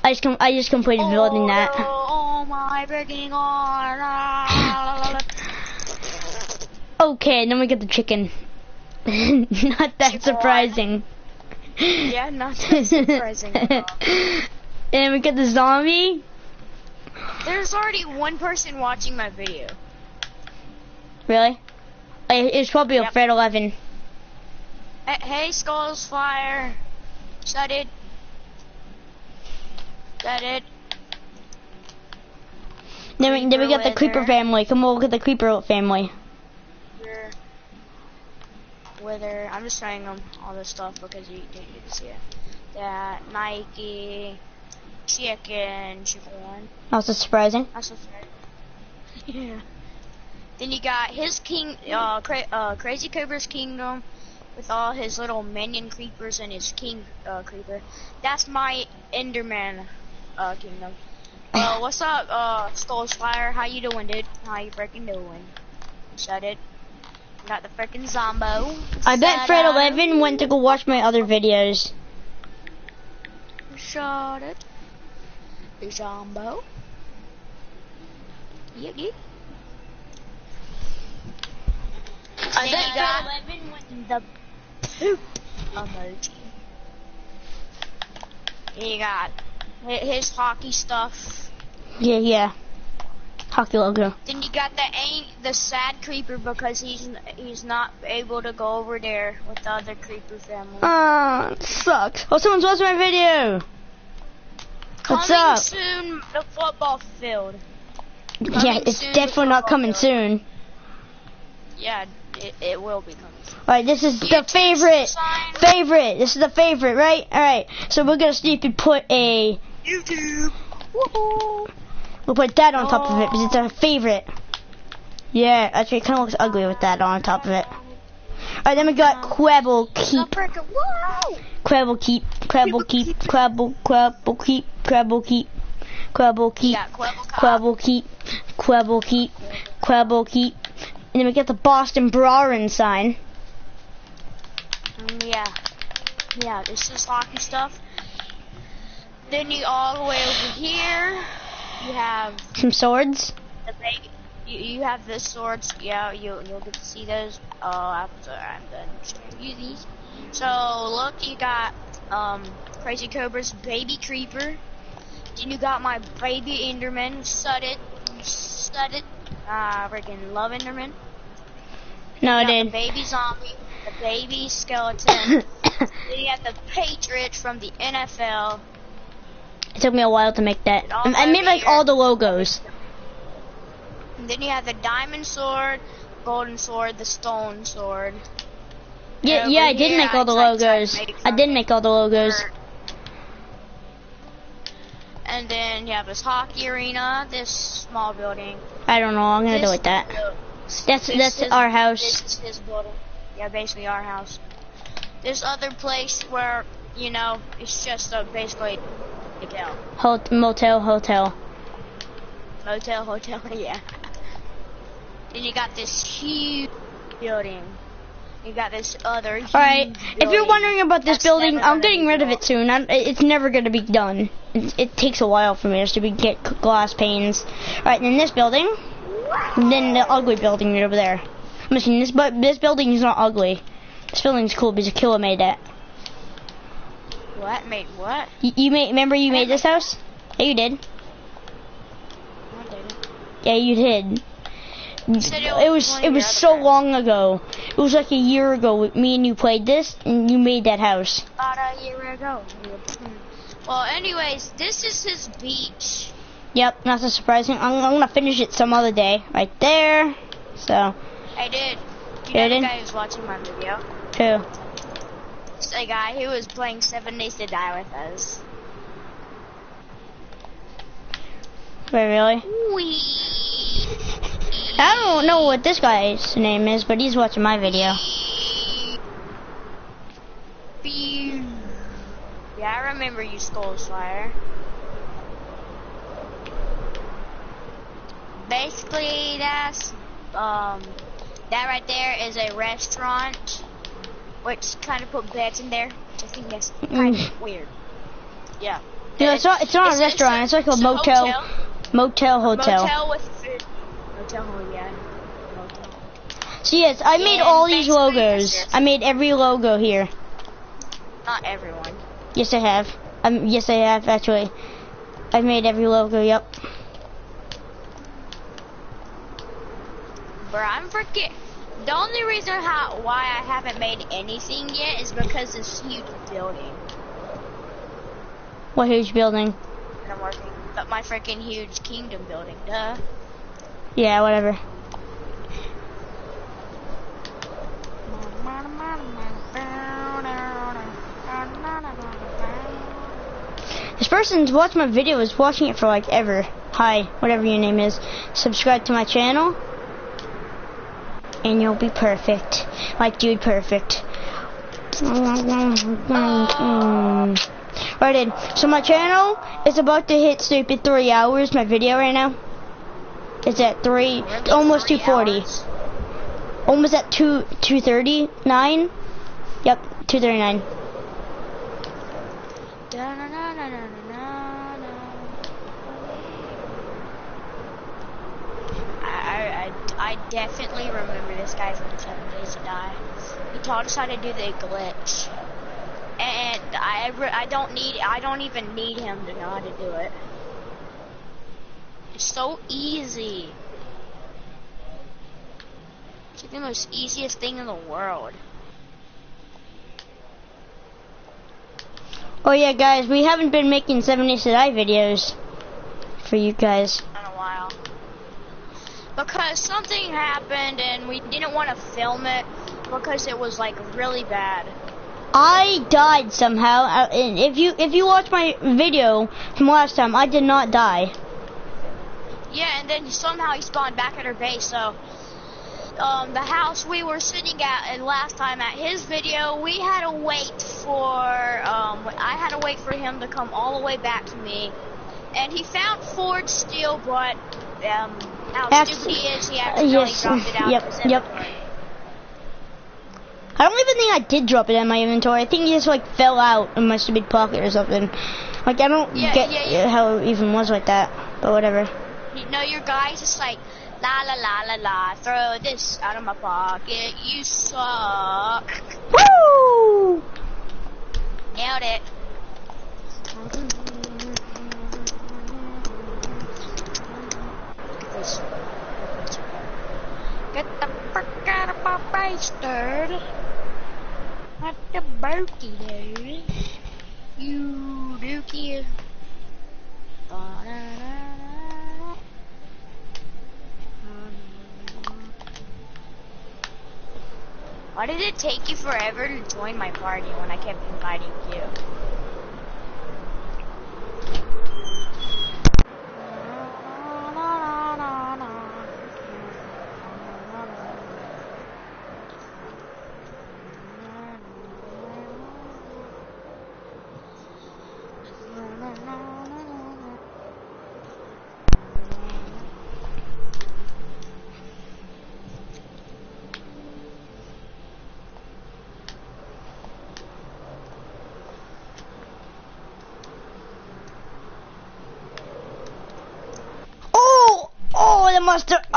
I just completed building that. Oh my freaking god. Okay, and then we get the chicken. Not that surprising. Yeah, not that surprising at all. And then we get the zombie. There's already 1 person watching my video. Really? It's probably a Fred11. Hey, Skulls Fire. Shut it. Shut it. Then we got the creeper family. Come on, look at the creeper family. Wither. I'm just showing them all this stuff because you didn't get to see it. That Nike, chicken. Also surprising. That's so fair. Yeah. Then you got his Crazy Cobra's kingdom with all his little minion creepers and his king creeper. That's my Enderman kingdom. What's up, Skulls Fire? How you doing, dude? How you freaking doing? Shut it. Got the freaking Zombo. I bet Fred11 went to go watch my other videos. Shut it. The Zombo. Yep. Then you got 11 with the poop emoji. You got his hockey stuff. Yeah. Hockey logo. Then you got the sad creeper because he's not able to go over there with the other creeper family. It sucks. Oh, someone's watching my video. What's Coming up? soon, the football field. Yeah, it's soon, definitely not coming soon. Yeah, it will be coming soon. Alright, this is the YouTube favorite. sign. This is the favorite, right? Alright, so we're gonna see if we put a... YouTube. Woohoo. We'll put that on top of it because it's our favorite. Yeah, actually, it kind of looks ugly with that on top of it. Alright, then we got Quabble Keep. Whoa! Quabble Keep. Quabble Keep. Quabble Keep. Quabble Keep. Quabble Keep. Yeah, Quabble Keep. Quabble Keep. Quabble Keep. And then we get the Boston Brawrin sign. Yeah, this is hockey stuff. Then you all the way over here, you have Some swords. the big. You have the swords. Yeah, you'll get to see those after I'm done showing you these. So look, you got Crazy Cobra's baby creeper. Then you got my baby Enderman, Suddet, freaking love Enderman. No, I You got the didn't. baby zombie, the baby skeleton. Then you have the Patriot from the NFL. It took me a while to make that. I made like all the logos. And then you have the diamond sword, golden sword, the stone sword. Yeah, Over I did here, make all the tried to logos. make I did make all the logos. And then you have this hockey arena, this small building. I don't know. I'm gonna do with that. That's our house. This is his building. Yeah, basically our house. This other place where, it's just basically hotel. Motel. Motel, yeah. Then you got this huge building. You got this other huge Alright, if you're building. wondering about this That's building, never I'm gonna getting be rid of built. it soon. It's never gonna be done. It takes a while for me just to get glass panes. Alright, then this building. And then the ugly building right over there. I'm assuming this building is not ugly. This building's cool because Killa made that. What? Made what? Remember you made this house? Yeah, you did. I didn't. Yeah, you did. said It was so long ago. It was like a year ago. Me and you played this, and you made that house. About a year ago. Well, anyways, this is his beach. Yep, not so surprising. I'm gonna finish it some other day. Right there. So, I did. You Yeah, know the did? guy who's watching my video? too. It's a guy who was playing 7 Days to Die with us. Wait, really? Wee. I don't know what this guy's name is, but he's watching my video. Yeah, I remember you stole Slayer. Basically, that's that right there is a restaurant, which kind of put beds in there. I think that's kind of weird. Yeah. No, it's not a restaurant. It's like a motel. Motel hotel. Motel with food. Motel, yeah. Motel. So yes, I made all these basically logos. that's it. I made every logo here. Not everyone. Yes, I have. Yes, I have actually. I've made every logo. Yep. Bro, I'm freaking. The only reason why I haven't made anything yet is because this huge building What huge building? that I'm working. But my freaking huge kingdom building, duh. Yeah, whatever. This person's watched my video, is watching it for like ever. Hi, whatever your name is. Subscribe to my channel. And you'll be perfect. Like dude perfect. Right in. So my channel is about to hit stupid 3 hours, my video right now. It's at almost 240. Almost at 239. Yep, 239. I I definitely remember this guy from 7 Days to Die. He taught us how to do the glitch, and I don't even need him to know how to do it. It's so easy. It's like the most easiest thing in the world. Oh yeah, guys, we haven't been making 7 Days to Die videos for you guys. In a while. Because something happened and we didn't want to film it because it was like really bad. I died somehow. And if you watch my video from last time, I did not die. Yeah, and then somehow he spawned back at our base. So the house we were sitting at and last time at his video, we had to wait for I had to wait for him to come all the way back to me. And he found Forged Steel, but how stupid he is, he accidentally dropped it out of his inventory. I don't even think I did drop it in my inventory. I think it just like fell out in my stupid pocket or something. Like I don't get how it even was like that, but whatever. You know, your guy's just like, la la la la la, throw this out of my pocket, you suck. Woo! Nailed it. Get the frick out of my face, dude. What the bookie, dude? You dookie. Why did it take you forever to join my party when I kept inviting you?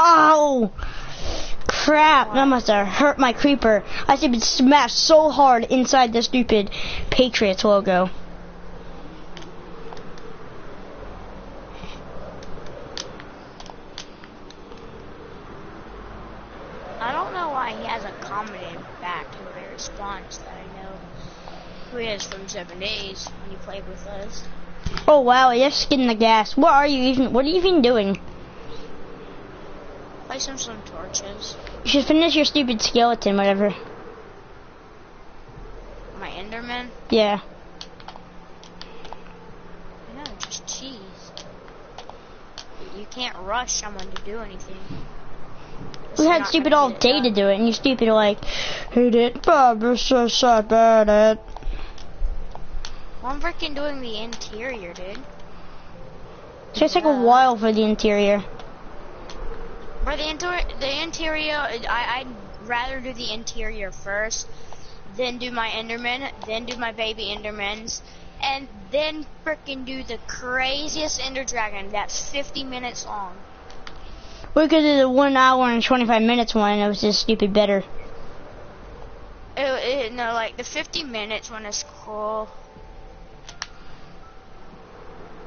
Oh! Crap, that must have hurt my creeper. I should have been smashed so hard inside the stupid Patriots logo. I don't know why he hasn't commented back to my response that I know who he is from 7 Days when he played with us. Oh wow, you're skidding the gas. What are you even doing? Place him some torches. You should finish your stupid skeleton, whatever. My Enderman? Yeah. No, just cheese. You can't rush someone to do anything. We had stupid all day to do it, and you stupid like, he did so bad at. Well, I'm freaking doing the interior, dude. It's gonna take a while for the interior. For the interior, I'd rather do the interior first, then do my Enderman, then do my baby Endermans, and then frickin' do the craziest Ender Dragon that's 50 minutes long. We could do the 1 hour and 25 minutes one. It was just stupid better. No, like the 50 minutes one is cool.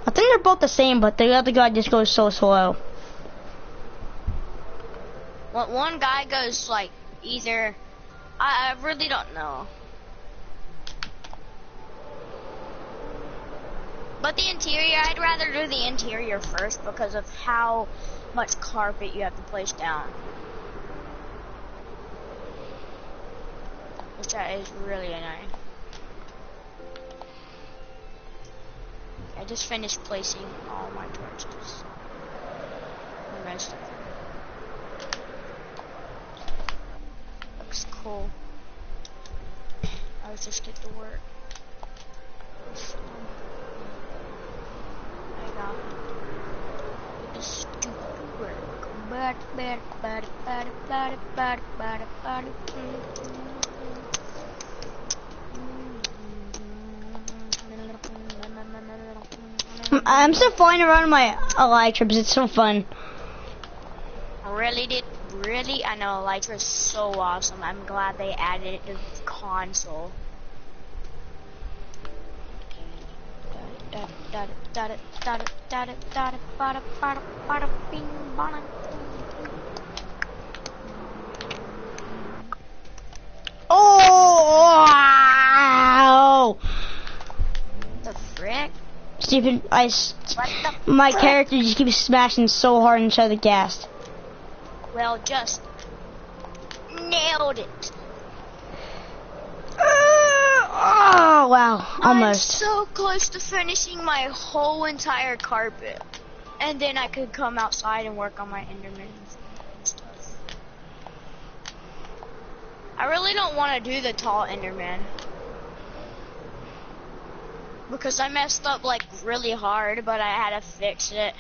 I think they're both the same, but the other guy just goes so slow. Well, one guy goes like either, I really don't know. But the interior, I'd rather do the interior first because of how much carpet you have to place down. Which that is really annoying. I just finished placing all my torches. The rest of them. Looks cool. I'll just get to work. I got the stupid work. I'm still flying around my Elytra because it's so fun. really, I know Elytra is so awesome. I'm glad they added it to the console. Oh! The frick? Stephen, What the my frick? character just keeps smashing so hard inside the gas. Well, just nailed it. Oh, wow. Almost. I'm so close to finishing my whole entire carpet. And then I could come outside and work on my Enderman and stuff. I really don't want to do the tall Enderman. Because I messed up like really hard, but I had to fix it.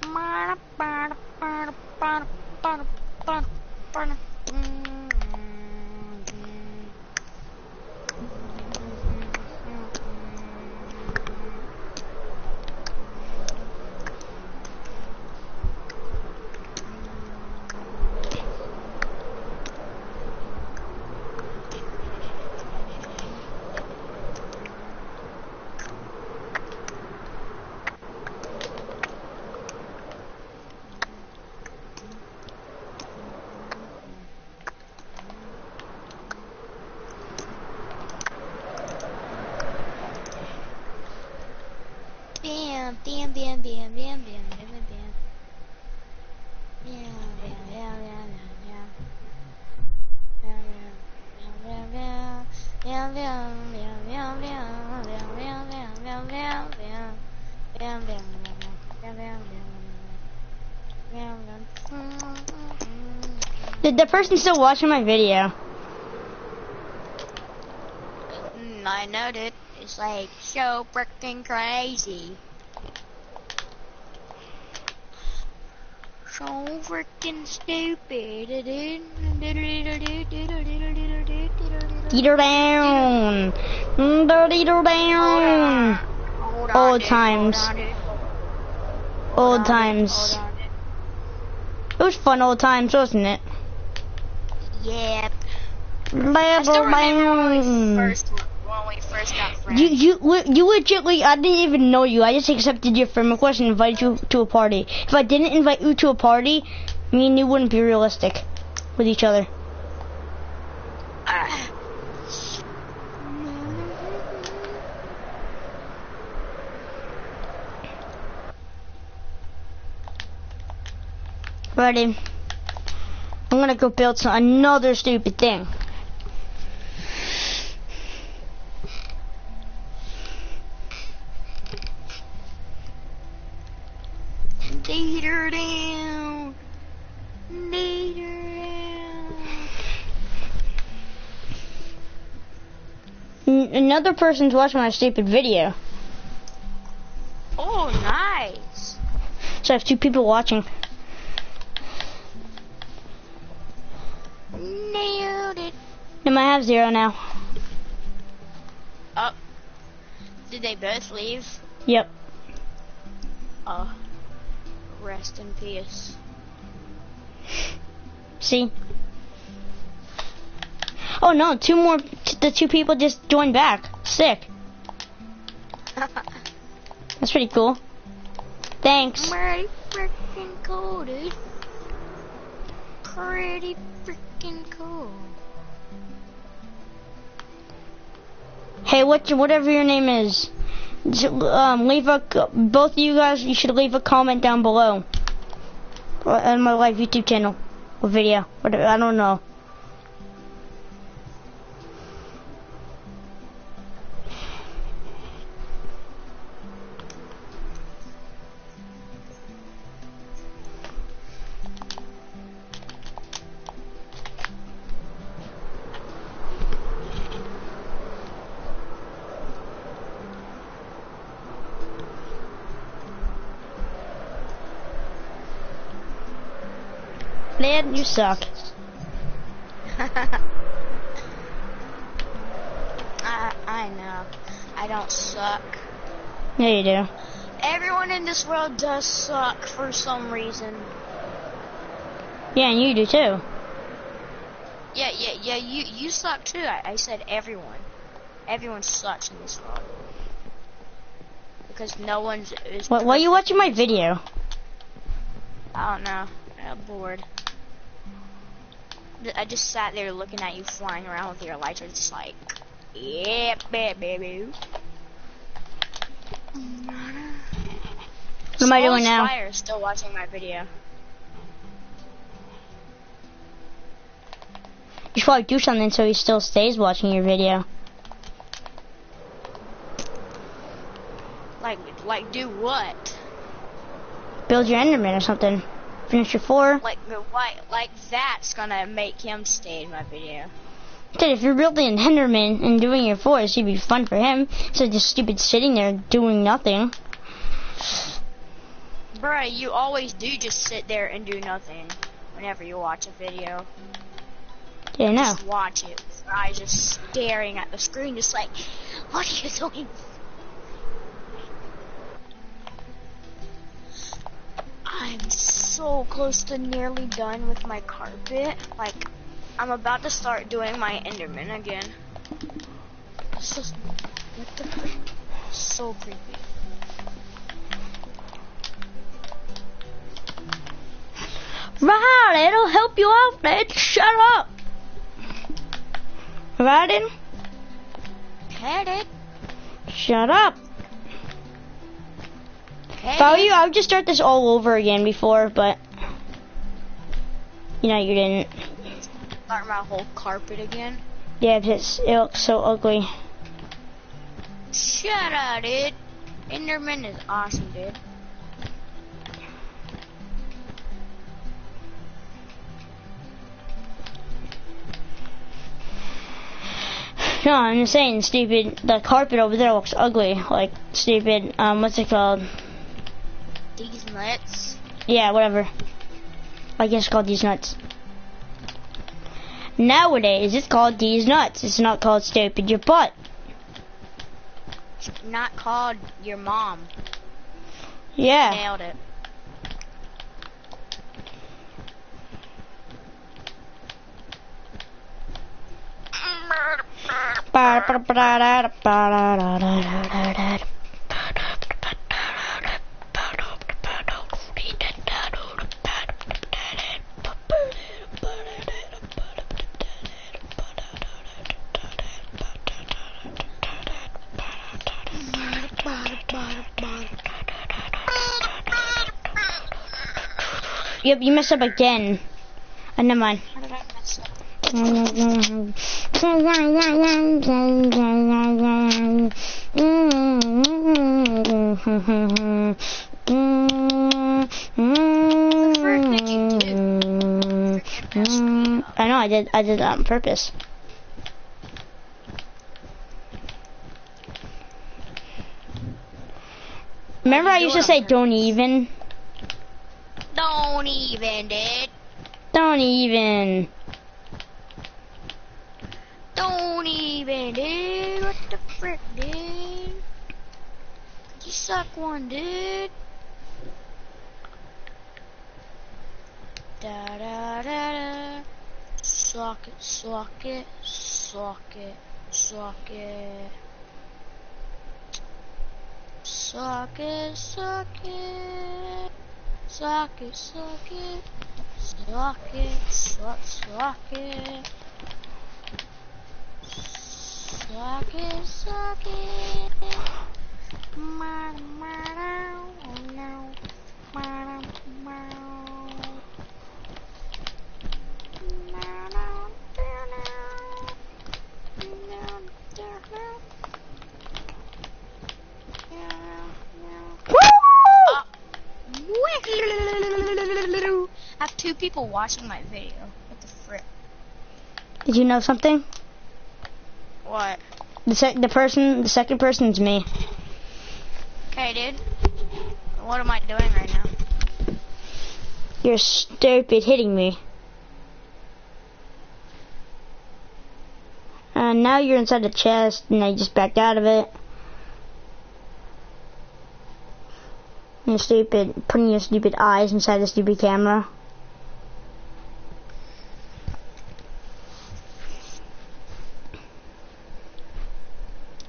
Bam, bam, bam, bam, bam, bam, bam, bam, bam. Bam, bam, bam, bam, bam, bam. Bam, bam, bam, bam, bam, bam, bam, bam, bam, bam. Bam, bam, bam, bam, bam, bam, bam, bam. Did the person still watching my video? I know that it's like so freaking crazy. So freaking stupid. Eater down. Eater down. Old times. Old times. It was fun old times, wasn't it? Yep. I still Level remember when down. we first got friends. You legitly, I didn't even know you. I just accepted your friend request and invited you to a party. If I didn't invite you to a party, me and you wouldn't be realistic with each other. Ready? I'm gonna go build another stupid thing. Leader down. Leader down. Another person's watching my stupid video. Oh, nice. So I have 2 people watching. Nailed it. And I have 0 now. Oh. Did they both leave? Yep. Oh. Rest in peace. See? Oh no, 2 more. The 2 people just joined back. Sick. That's pretty cool. Thanks. Pretty freaking cool, dude. Pretty freaking cool. Hey, whatever your name is, leave both of you guys. You should leave a comment down below on my live YouTube channel or video. Whatever, I don't know. Man, you suck. I know. I don't suck. Yeah, you do. Everyone in this world does suck for some reason. Yeah, and you do too. Yeah, you suck too. I said everyone. Everyone sucks in this world. Because no one's... Why are you watching my video? I don't know. I'm bored. I just sat there looking at you flying around with your lights. Just like, yeah, baby. What am I doing now? Fire is still watching my video. You should probably do something so he still stays watching your video. Like do what? Build your Enderman or something. Finish your 4. Like what? Like that's gonna make him stay in my video. Dude, if you're building an Enderman and doing your 4, it'd be fun for him. So just stupid sitting there doing nothing. Bruh, you always do just sit there and do nothing whenever you watch a video. Yeah, I know. Just watch it. With your eyes just staring at the screen, just like, what are you doing? I'm so close to nearly done with my carpet. Like, I'm about to start doing my Enderman again. What the frick? So creepy. Right, it'll help you out, Ned. Shut up. Right? Had it. Shut up. Had If I were it. you, I would just start this all over again before, but you know you didn't. Start my whole carpet again. Yeah, because it looks so ugly. Shut up, dude. Enderman is awesome, dude. No, I'm just saying, stupid. The carpet over there looks ugly. Like, stupid. What's it called? These nuts. Yeah, whatever. I guess it's called these nuts. Nowadays, it's called these nuts. It's not called stupid your butt. Not called your mom. Yeah. Nailed it. Yep, you messed up again. Never mind. How did I mess up? I know, I did that on purpose. Remember I used to say don't even? Don't even, dude. Don't even. Don't even, dude. What the frick, dude? You suck one, dude. Da da da da. Suck it, suck it, suck it, suck it. Suck it, suck it. Suck it, suck it. Suck it, suck it. Suck it, suck it. I have 2 people watching my video. What the frick? Did you know something? What? The second person's me. Okay, dude. What am I doing right now? You're stupid hitting me. And now you're inside the chest and I just backed out of it. your putting your stupid eyes inside the stupid camera.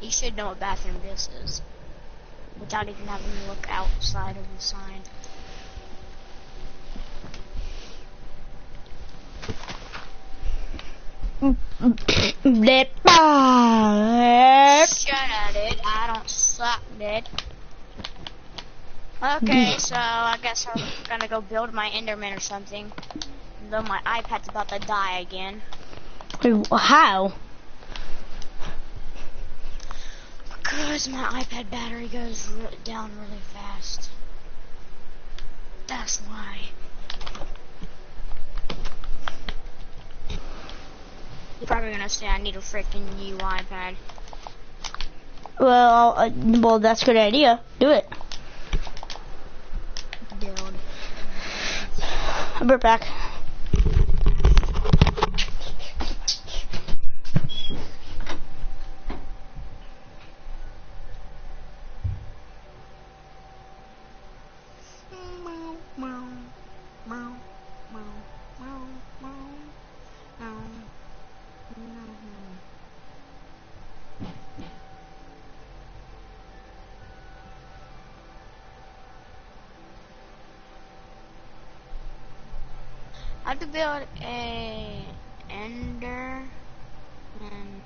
You should know what bathroom this is, without even having to look outside of the sign. Shut up, dude. I don't suck, dude. Okay, so I guess I'm gonna go build my Enderman or something. Though my iPad's about to die again. Wait, how? Because my iPad battery goes down really fast. That's why. You're probably gonna say I need a freaking new iPad. Well, that's a good idea. Do it. Build. I'll be right back. I have to build a Ender and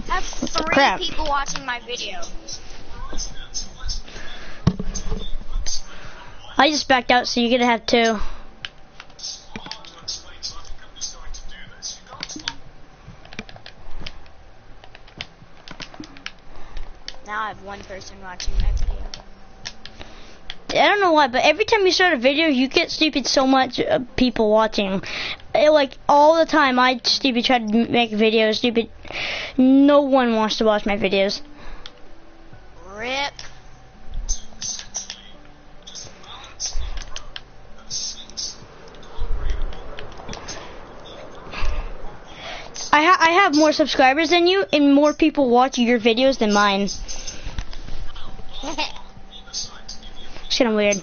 I have 3 people watching my video. I just backed out, so you're gonna have 2. Now I have 1 person watching my video. I don't know why, but every time you start a video, you get stupid so much people watching. Like all the time, I stupid try to make videos. Stupid, no one wants to watch my videos. Rip. I have more subscribers than you, and more people watch your videos than mine. It's kind of weird.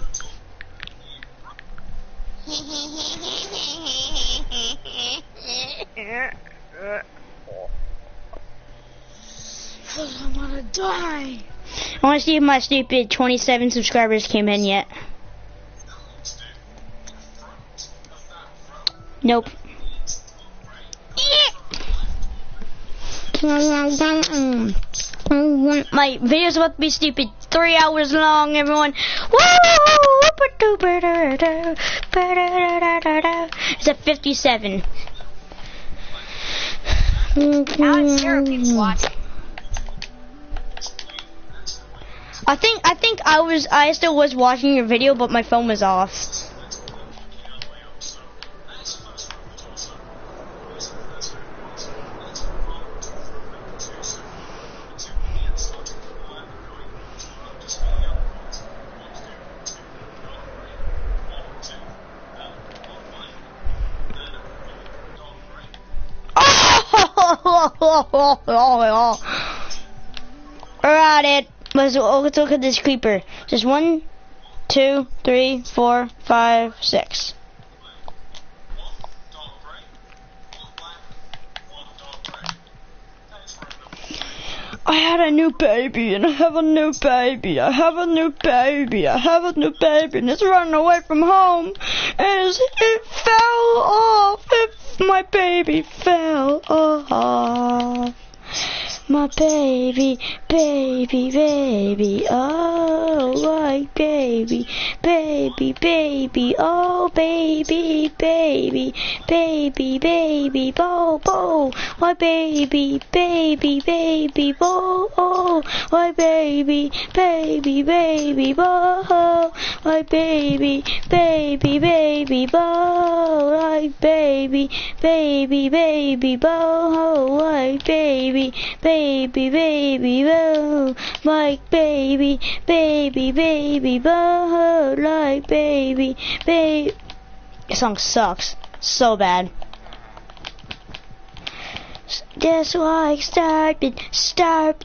I'm gonna die. I want to see if my stupid 27 subscribers came in yet. Nope. My video's about to be stupid 3 hours long, everyone. It's at 57. Now it's 0 people watching. I think I still was watching your video, but my phone was off. Alright, it. Let's look at this creeper. Just 1, 2, 3, 4, 5, 6. I had a new baby, and I have a new baby. I have a new baby. I have a new baby, and it's running away from home. And it fell off. My baby fell off. My baby, baby, baby, oh, my baby, baby, baby, oh, baby, baby, baby, baby, bo, bo, my baby, baby, baby, bo, oh, my baby, baby, baby, bo, my baby, baby, baby, bo, my baby, baby, baby, bo, my baby, baby. baby, baby, whoa, like baby, baby, baby, whoa, like baby, baby. This song sucks so bad. Just like start, suck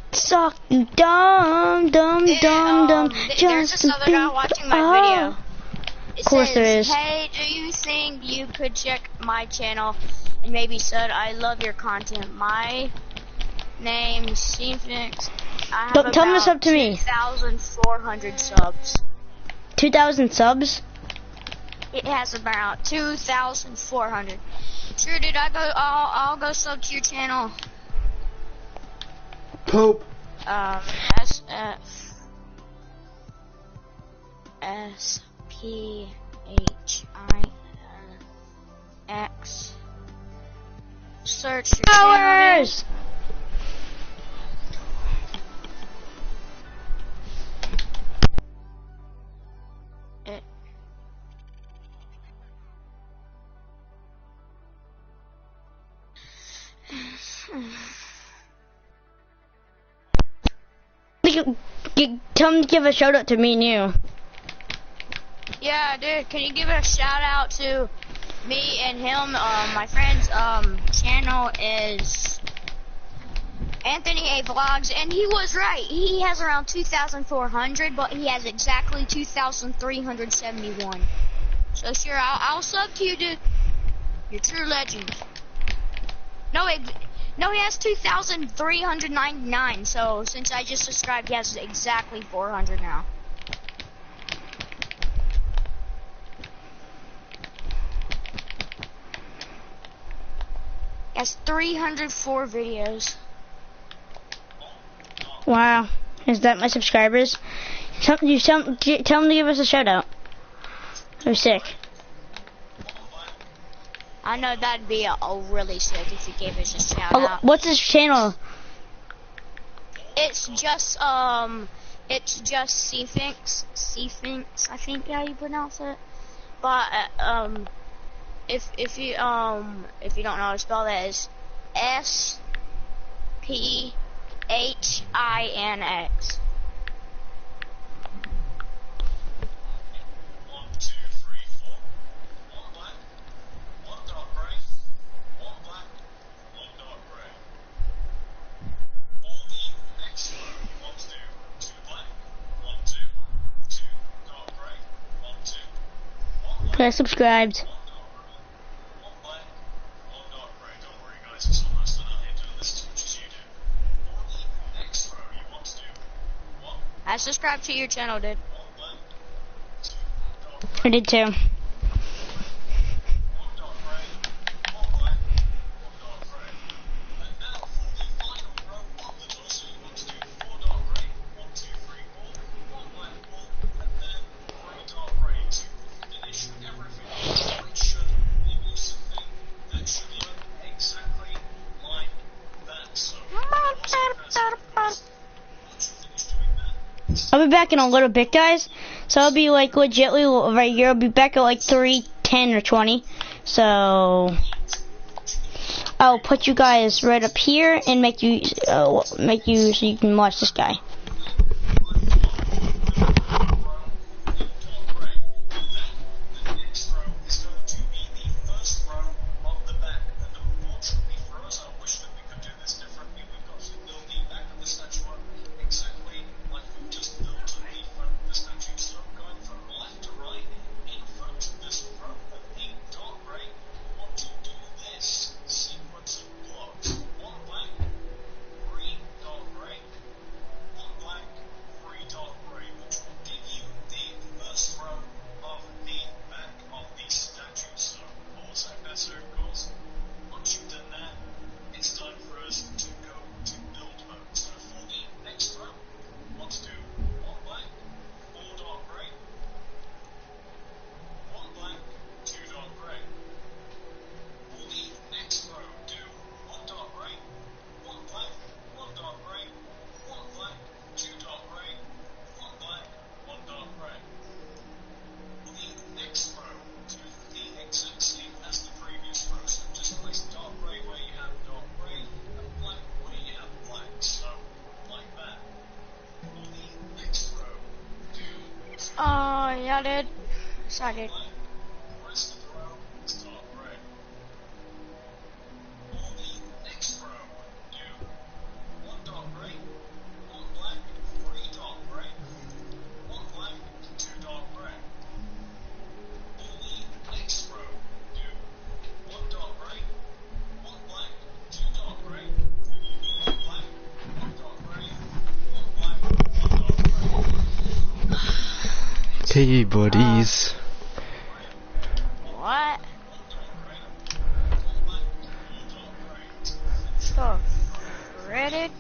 you dumb. There's this other guy watching my video. It Of course says, there is. Hey, do you think you could check my channel and maybe said I love your content? My name's Cfix. I have Don't tell him to sub to me. 2,400 subs. 2,000 subs? It has about 2,400. Sure, dude. I'll go sub to your channel. Poop. SPHINX. Search your Hours! channel. Tell him to give a shout out to me and you. Yeah, dude, can you give a shout out to me and him? My friend's channel is Anthony A Vlogs, and he was right. He has around 2,400, but he has exactly 2,371. So sure, I'll sub to you, dude. You're a true legend. No, he has 2,399. So since I just subscribed, he has exactly 400 now. He has 304 videos. Wow. Is that my subscribers? Tell him to give us a shout out. They're sick. I know that'd be a really sick if you gave us a shout out. What's his channel? It's just Cfix, I think how you pronounce it. But if you don't know how to spell that, is SPHINX. I subscribed. I subscribed to your channel, dude. I did too. I'll be back in a little bit, guys. So I'll be like legitly right here. I'll be back at like 3:10 or 20. So I'll put you guys right up here and make you so you can watch this guy. Yeah, I did. Yes, I did. Hey buddies. What? Stuff. Reddit?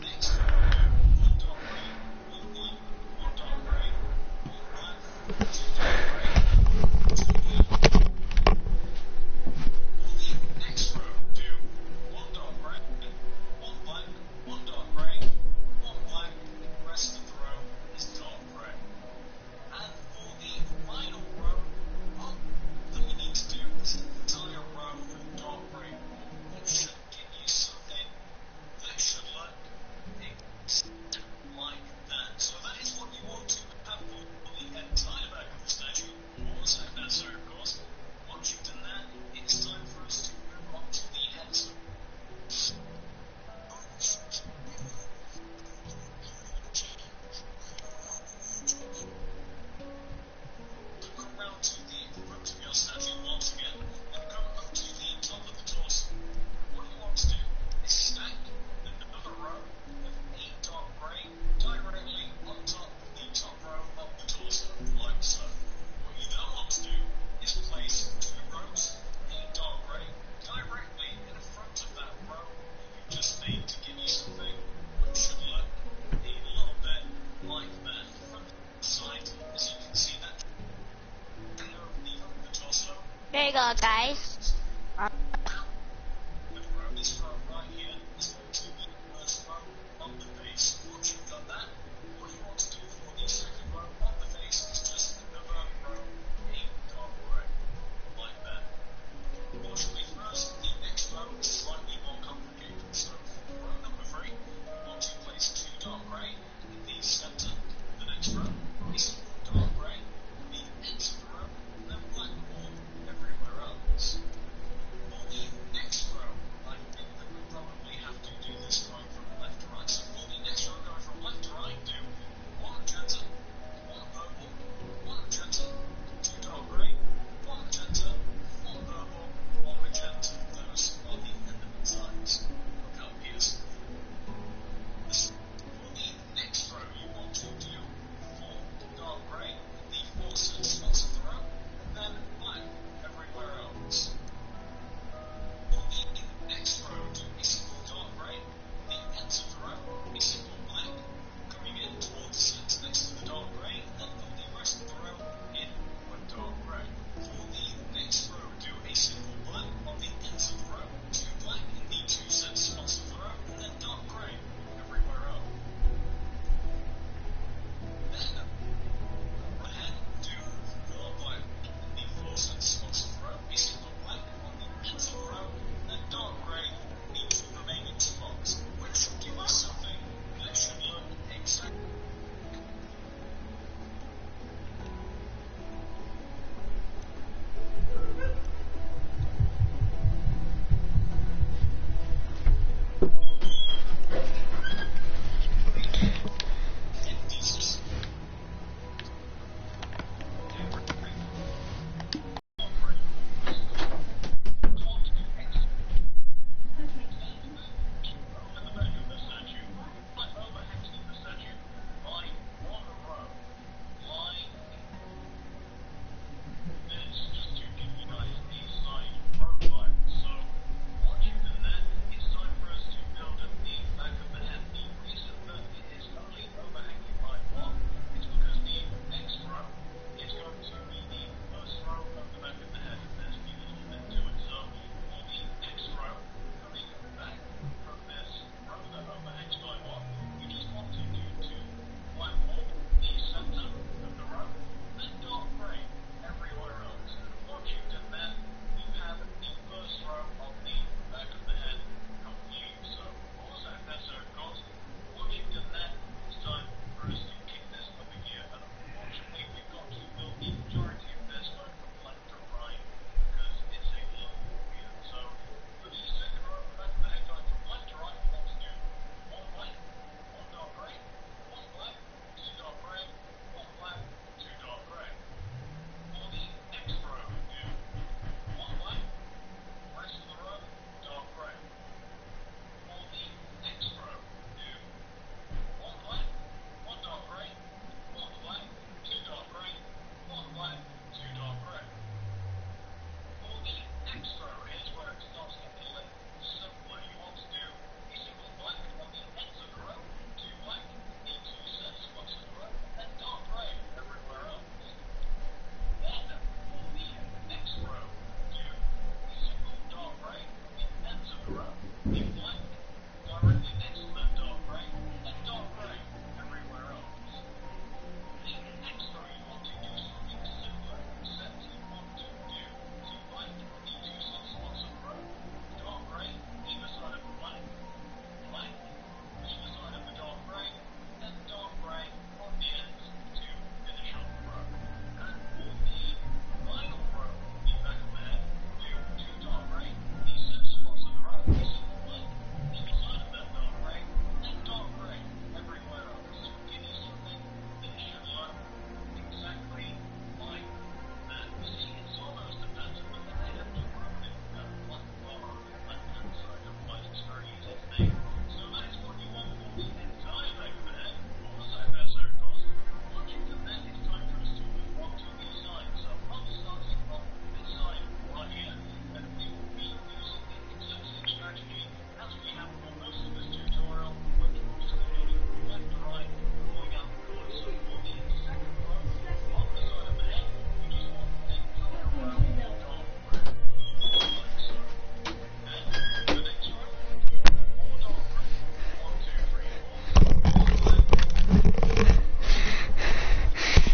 There you go, guys.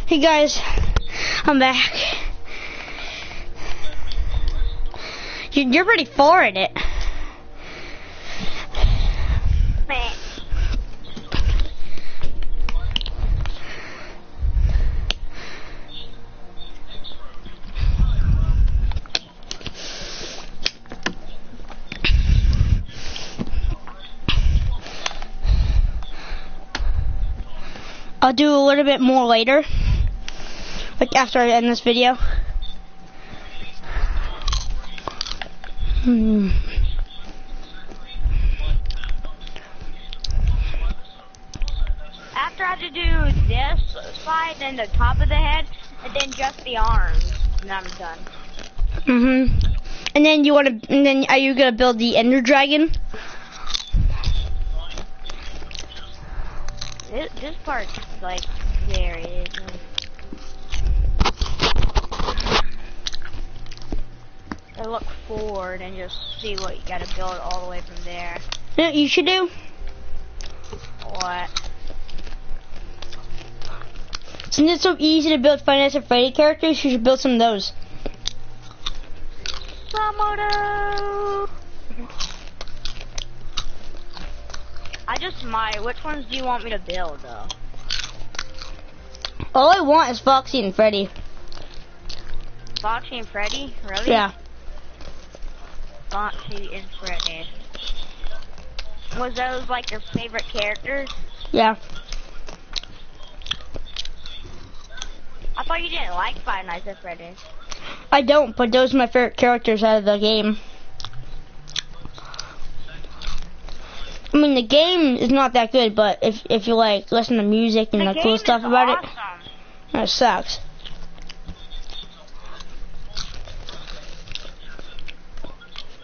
Hey guys, I'm back. You're pretty far in it. Meh. I'll do a little bit more later, like after I end this video. After I have to do this side, then the top of the head, and then just the arms, and I'm done. And then are you gonna build the Ender Dragon? This part's like very. I look forward and just see what you gotta build all the way from there. You know what you should do? What? Since it's so easy to build Five Nights at Freddy characters, you should build some of those. Samodo! I just might. Which ones do you want me to build, though? All I want is Foxy and Freddy. Foxy and Freddy? Really? Yeah. Foxy and Freddy. Was those like your favorite characters? Yeah. I thought you didn't like Five Nights at Freddy's. I don't, but those are my favorite characters out of the game. I mean, the game is not that good, but if you like listen to music and the cool stuff about it, that sucks.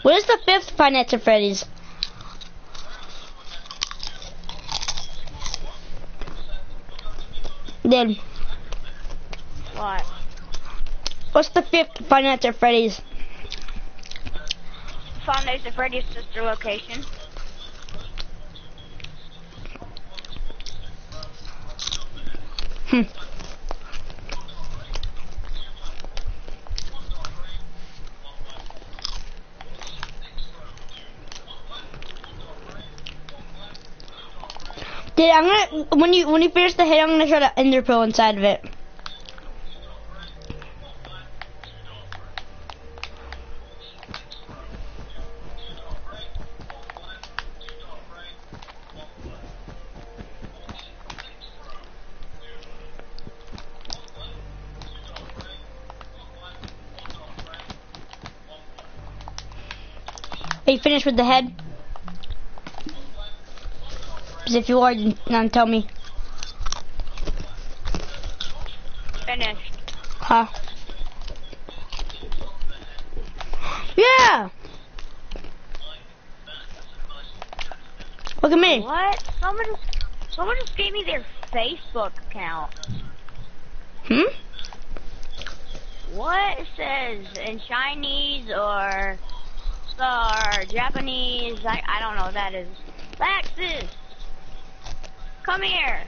What is the 5th Five Nights at Freddy's? Then, What? what's the 5th Five Nights at Freddy's? Five Nights at Freddy's sister location. Dude, I'm gonna when you finish the head, I'm gonna try to ender pearl inside of it. Are you finished with the head? Because if you are, then tell me. Finished. Huh? Yeah! Look at me. What? Someone just gave me their Facebook account. What? It says in Chinese or Japanese. I don't know what that is. Laxus! Come here!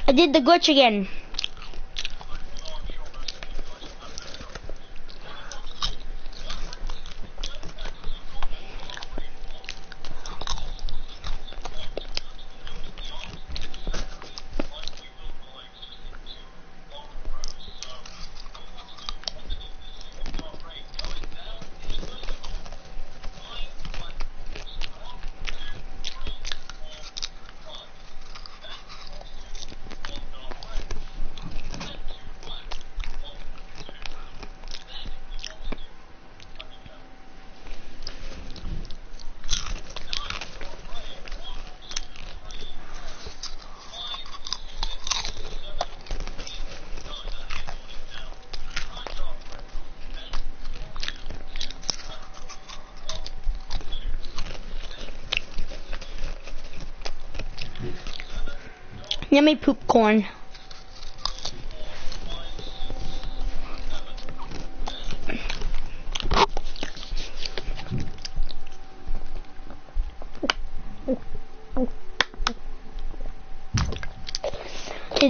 I did the glitch again. Yummy poop corn.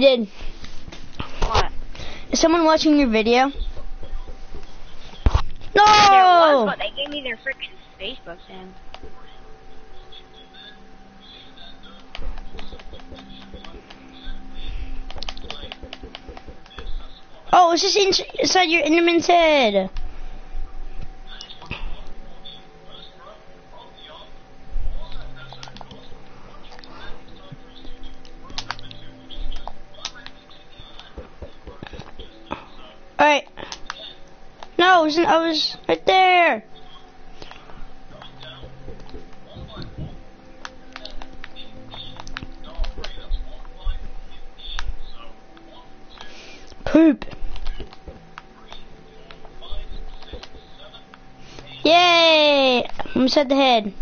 Hey, did. What? Is someone watching your video? No! There was, but they gave me their freaking Facebook name. Oh, it's just inside your Enderman's head. Alright. No, I was right there. Poop. Yay! I'm inside the head.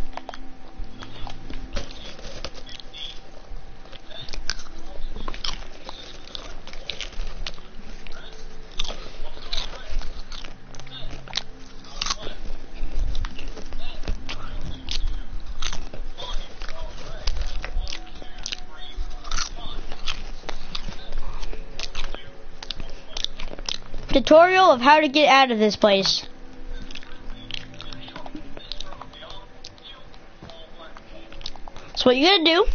Tutorial of how to get out of this place. So what you're gonna do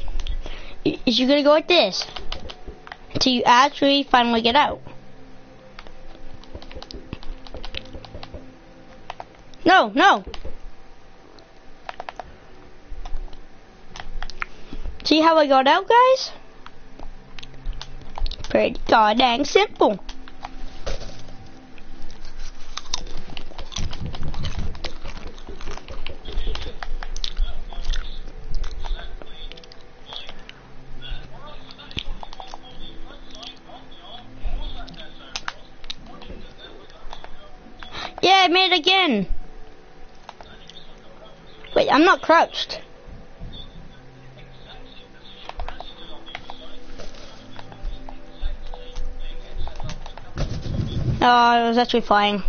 is you're gonna go like this until you actually finally get out. No, no. See how I got out, guys? Pretty goddamn simple. Yeah, I made it again. Wait, I'm not crouched. Oh, I was actually flying.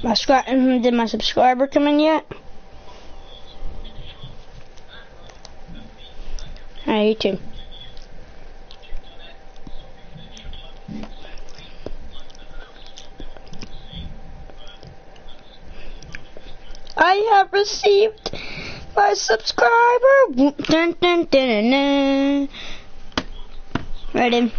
Did my subscriber come in yet? Alright, you too. I have received my subscriber. Dun, dun, dun, dun, dun. Ready?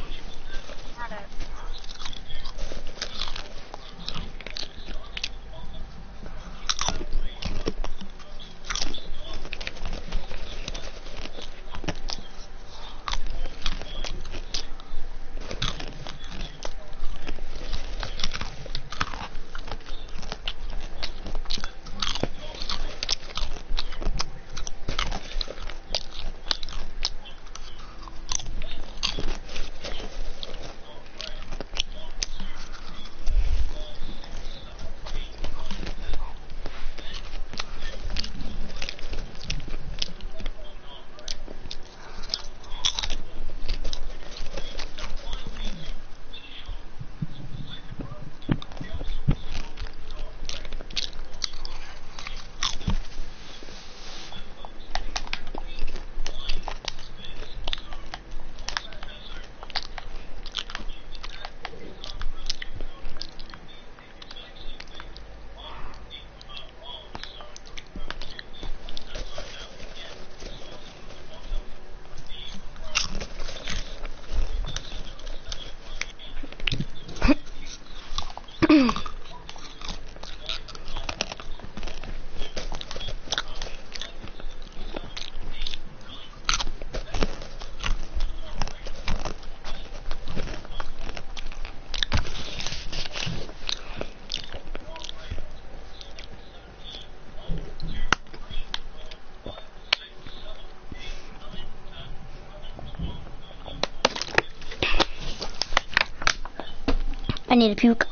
I need a puke.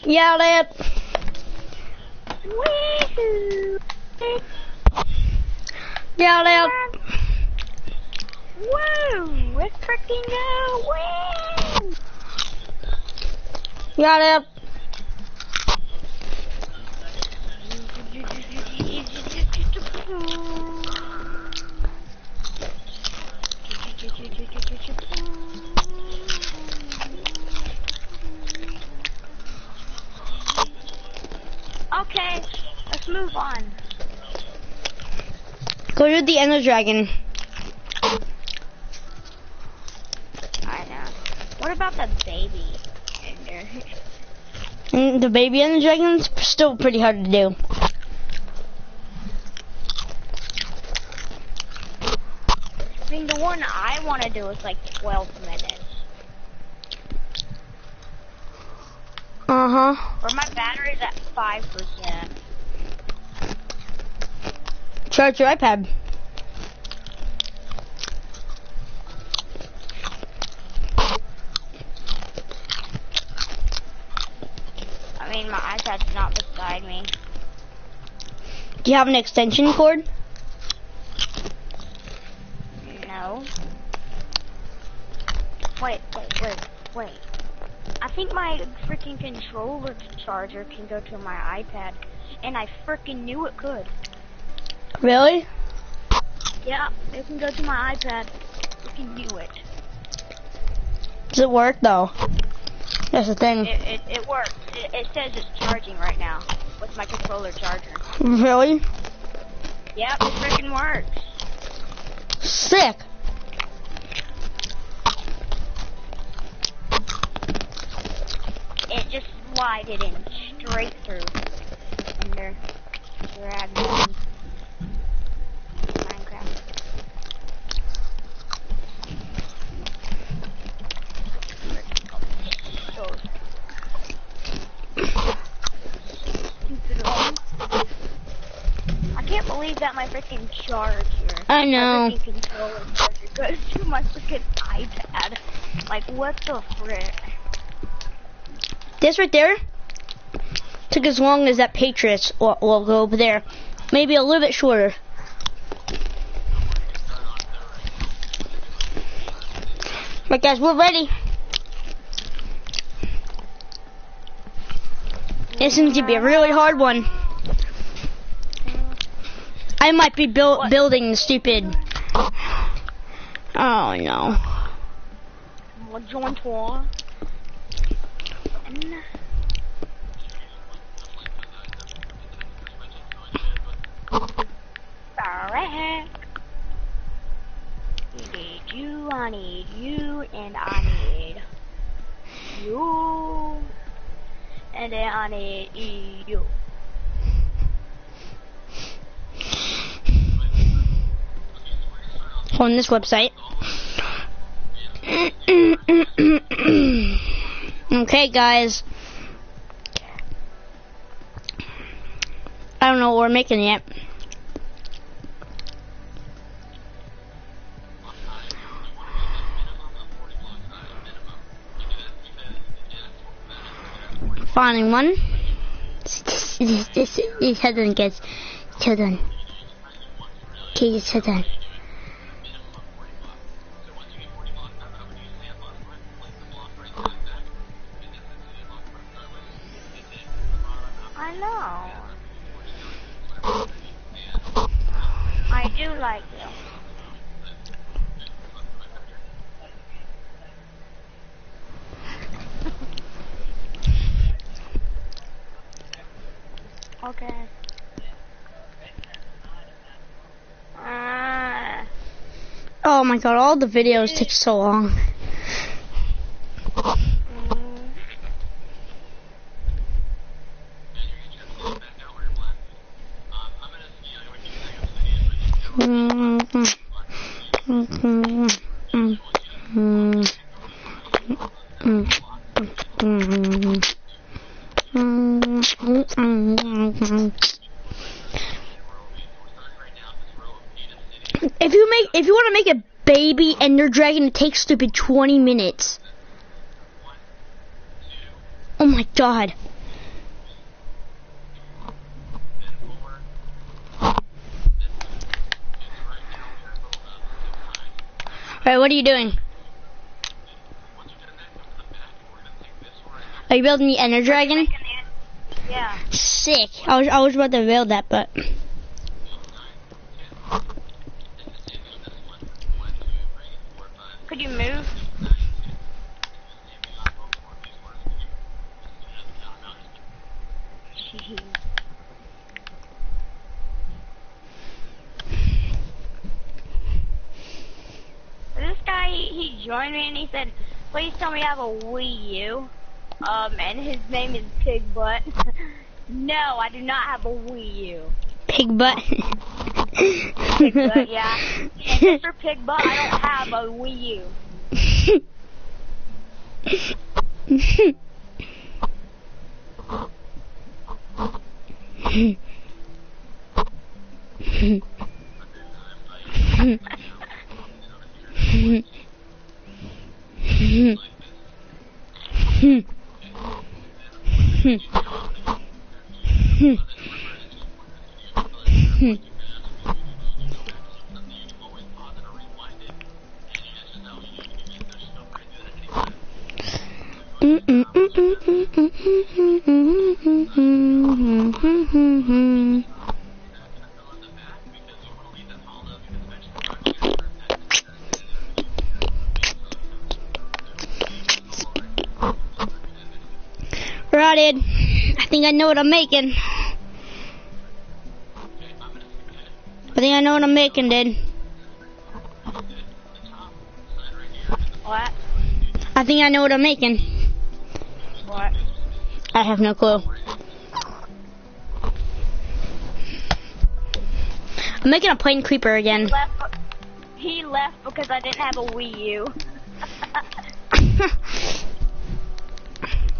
Yell it. Woohoo! Yell it. Woo! It's freaking go! Woo! Yell it. Okay, let's move on. Go to the Ender Dragon. I know. What about the baby Ender? And the baby Ender Dragon's still pretty hard to do. I mean, the one I want to do is like 12 minutes. Uh-huh. Or my battery's at 5%. Charge your iPad. I mean, my iPad's not beside me. Do you have an extension cord? No. Wait. I think my freaking controller charger can go to my iPad, and I freaking knew it could. Really? Yeah, it can go to my iPad. Freaking knew it. Does it work though? That's the thing. It works. It says it's charging right now. with my controller charger. Really? Yep, it freaking works. Sick. It just slid it in straight through. Under Dragon Minecraft. I can't believe that my freaking charger. I know. My freaking controller charger goes to my freaking iPad. Like, what the frick? This right there took as long as that Patriots logo over there. Maybe a little bit shorter. But guys, we're ready. This seems to be a really hard one. I might be building the stupid. Oh no. I need you, and I need you, and then I need you. On this website. Okay, guys. I don't know what we're making yet. Finding one. This hold on, guys. Hold on. Okay, just hold on. I know. I do like you. Okay. Oh my god, all the videos take so long. If you want to make a baby Ender Dragon, it takes stupid 20 minutes. Oh my god. Alright, what are you doing? Are you building the Ender Dragon? Yeah. Sick. I was about to build that, but could you move? This guy, he joined me and he said, please tell me I have a Wii U. And his name is Pig Butt. No, I do not have a Wii U. Pig Butt. Pig Butt, yeah. And Mr. Pig Butt, I don't have a Wii Rotted. I think I know what I'm making. I think I know what I'm making, dude. What? I think I know what I'm making. What? I have no clue. I'm making a plain creeper again. He left because I didn't have a Wii U.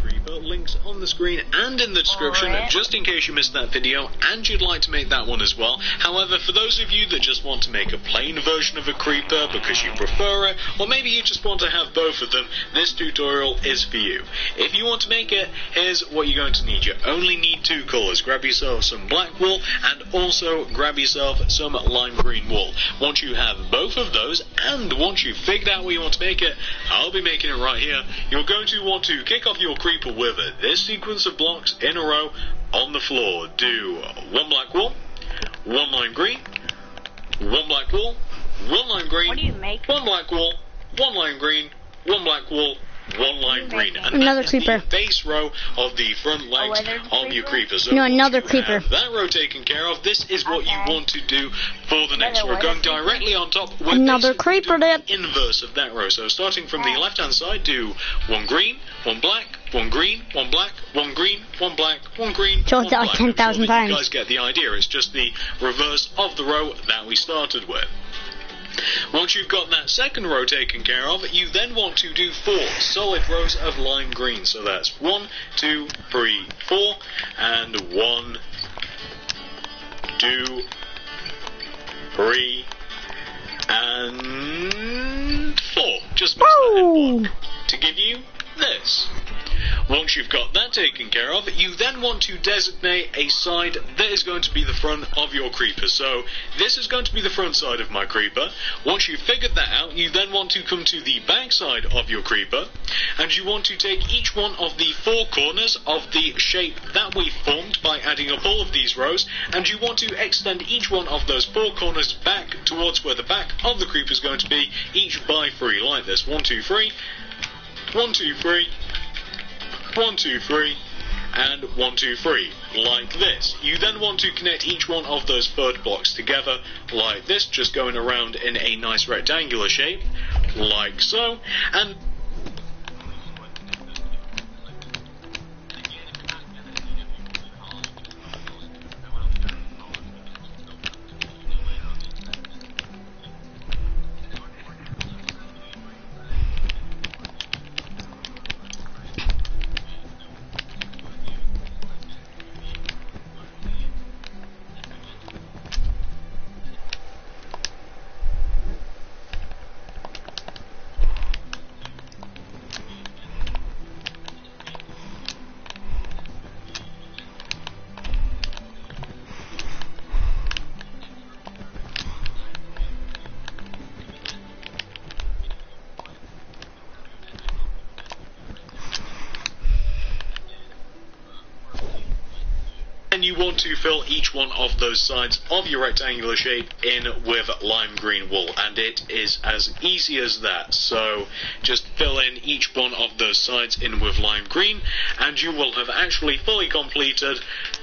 Creeper, links on the screen and in the description, Alright. just in case you missed that video and you'd like to make that one as well. However, for those of you that just want to make a plain version of a creeper because you prefer it, or maybe you just want to have both of them, this tutorial is for you. If you want to make it, here's what you're going to need. You only need 2 colors. Grab yourself some black wool and also grab yourself some lime green wool. Once you have both of those, and once you've figured out what you want to make it, I'll be making it right here. You're going to want to kick off your creeper with this sequence of blocks in a row on the floor. Do 1 black wool, 1 lime green, 1 black wool, 1 lime green, What do you make? 1 black wool, 1 lime green, 1 black wool, 1 lime green. And Another that is creeper. the base row of the front legs weathered of your creeper? creeper. So No, once another you creeper. have that row taken care of, this is what you Okay. want to do for the next Another row. Going weathered creeper? directly on top. We're Another basically creeper doing dip. the inverse of that row. So starting from the Ah. left hand side, do 1 green, 1 black, 1 green, 1 black, 1 green, 1 black, 1 green. So 1 it's like black. 10,000 I'm sure that you times. guys get the idea. It's just the reverse of the row that we started with. Once you've got that second row taken care of, you then want to do 4 solid rows of lime green. So that's 1, 2, 3, 4, and 1, 2, 3, and 4. Just mix that in Woo! block to give you this. Once you've got that taken care of, you then want to designate a side that is going to be the front of your creeper. So this is going to be the front side of my creeper. Once you've figured that out, you then want to come to the back side of your creeper, and you want to take each one of the 4 corners of the shape that we formed by adding up all of these rows, and you want to extend each one of those 4 corners back towards where the back of the creeper is going to be, each by 3, like this. 1, 2, 3, 1, 2, 3, 1, 2, 3, and 1, 2, 3, like this. You then want to connect each one of those third blocks together like this, just going around in a nice rectangular shape, like so, and then you want to fill each one of those sides of your rectangular shape in with lime green wool, and it is as easy as that. So just fill in each one of those sides in with lime green, and you will have actually fully completed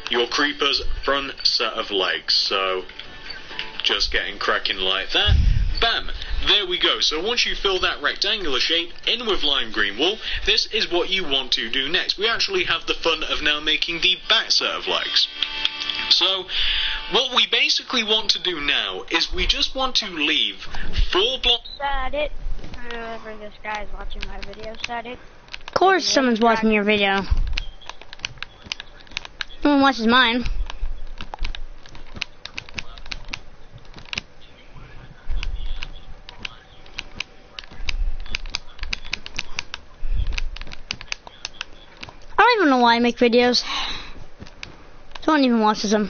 your creeper's front set of legs. So just getting cracking like that. Bam! There we go. So once you fill that rectangular shape in with lime green wool, this is what you want to do next. We actually have the fun of now making the back set of legs. So what we basically want to do now is we just want to leave 4 blocks. Said it. Whoever this guy is watching my video said it. Of course someone's watching your video. No one watches mine. I don't even know why I make videos. Someone even watches them.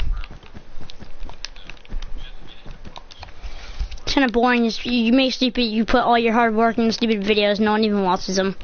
It's kind of boring. You make stupid. You put all your hard work in stupid videos. No one even watches them.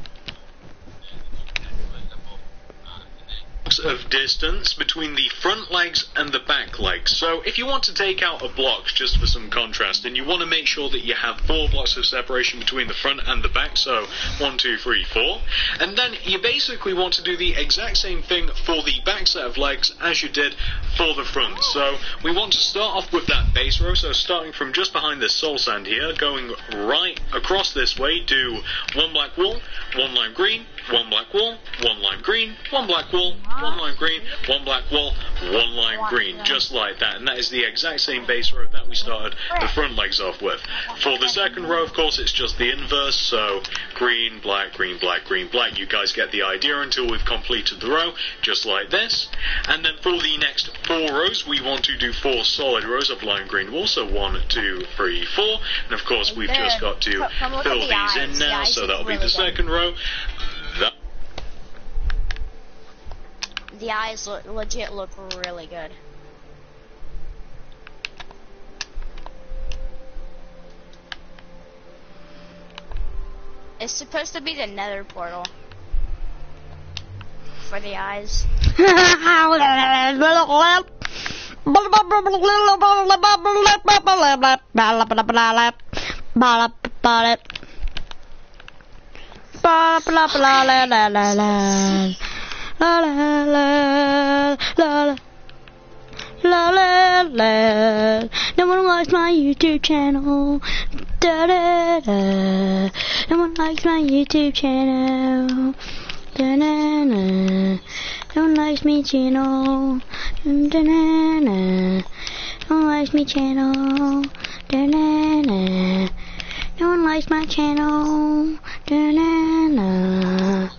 blocks of distance between the front legs and the back legs. So if you want to take out a block just for some contrast, and you want to make sure that you have 4 blocks of separation between the front and the back, so 1, 2, 3, 4, and then you basically want to do the exact same thing for the back set of legs as you did for the front. So we want to start off with that base row, so starting from just behind this soul sand here, going right across this way, do 1 black wool, 1 lime green, 1 black wool, 1 lime green, 1 black wool, 1 lime green, 1 black wool, 1 lime green, just like that. And that is the exact same base row that we started the front legs off with. For the second row, of course, it's just the inverse, so green, black, green, black, green, black. You guys get the idea until we've completed the row, just like this. And then for the next 4 rows, we want to do 4 solid rows of lime green wool, so 1, 2, 3, 4. And of course, we've just got to fill these in now, so that'll be the second row. The eyes legit look really good. It's supposed to be the nether portal for the eyes. La la la la la la la. No one likes my YouTube channel. Da da da. No one likes my YouTube channel. Da na na. No one likes me channel. Da na na. No one likes me channel. Da na na. No one likes my channel. Da na na.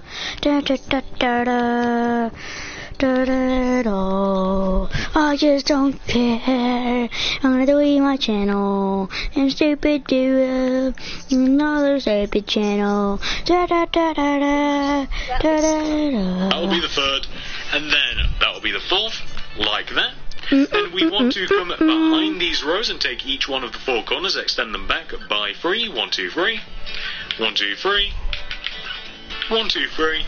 Da da da da da da da da. I just don't care. I'm gonna delete my channel and stupid do another stupid channel. Da da da da da da da da. That will be the third, and then that will be the fourth, like that. Then we want to come behind these rows and take each one of the 4 corners, extend them back by 3. 1, 2, 3. 1, 2, 3. 1, 2, 3,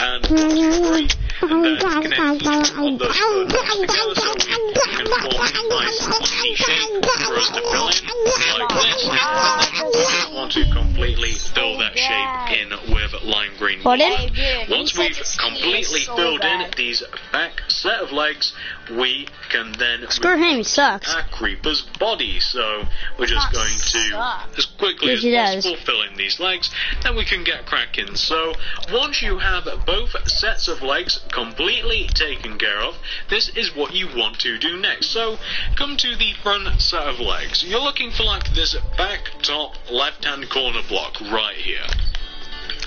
and 1, 2, 3, and then connect each one of those third blocks together so we can form a nice funky shape for us to fill in, like this, and then we want to completely fill that shape in with lime green wool. Once we've completely filled in these back set of legs, we can then Screw him, he sucks. Our creeper's body. So we're just going to, as quickly as possible, fill in these legs, then we can get cracking. So once you have both sets of legs completely taken care of, this is what you want to do next. So come to the front set of legs. You're looking for like this back top left hand corner block right here.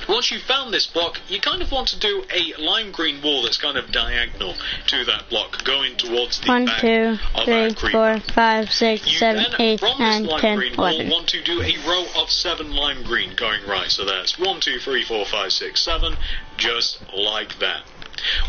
Once you've found this block, you kind of want to do a lime green wall that's kind of diagonal to that block, going towards the 1, back 2, of 3, that creeper. 4, 5, 6, You 7, then, 8, from 9, this lime 10, green wall, 11. want to do a row of 7 lime green going right. So that's 1, 2, 3, 4, 5, 6, 7, just like that.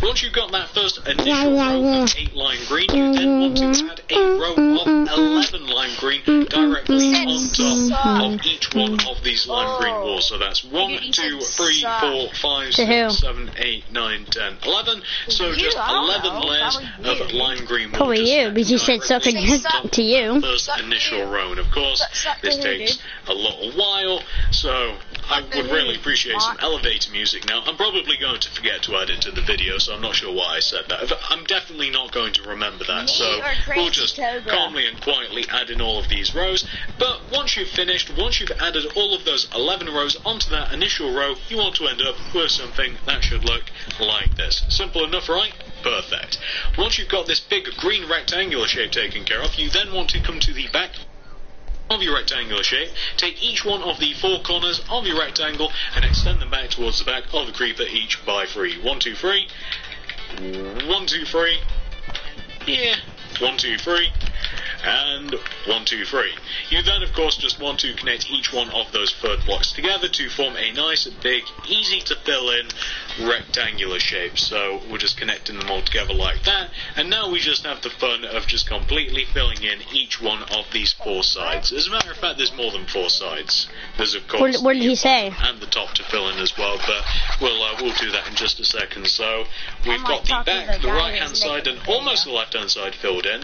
Once you've got that first initial row of 8 lime green, you then want to add a row of 11 lime green directly on top of each one of these lime green walls. So that's 1, 2, 3, 4, 5, 6, 7, 8, 9, 10, 11. So just 11 layers of lime green wall. Probably you, because you said suck against to you. First initial row, and of course this takes a little while, so I would really appreciate some elevator music now. I'm probably going to forget to add it to the video, so I'm not sure why I said that. I'm definitely not going to remember that, so we'll just calmly and quietly add in all of these rows. But once you've finished, once you've added all of those 11 rows onto that initial row, you want to end up with something that should look like this. Simple enough, right? Perfect. Once you've got this big green rectangular shape taken care of, you then want to come to the back of your rectangular shape, take each one of the 4 corners of your rectangle and extend them back towards the back of the creeper, each by 3. 1, 2, 3. 1, 2, 3. Yeah. 1, 2, 3. and 1, 2, 3. You then, of course, just want to connect each one of those third blocks together to form a nice, big, easy to fill in rectangular shape. So we're just connecting them all together like that, and now we just have the fun of just completely filling in each one of these 4 sides. As a matter of fact, there's more than 4 sides. There's, of course, what did he say? And the top to fill in as well, but we'll do that in just a second. So we've got the back, the right hand side, and almost the left hand side filled in,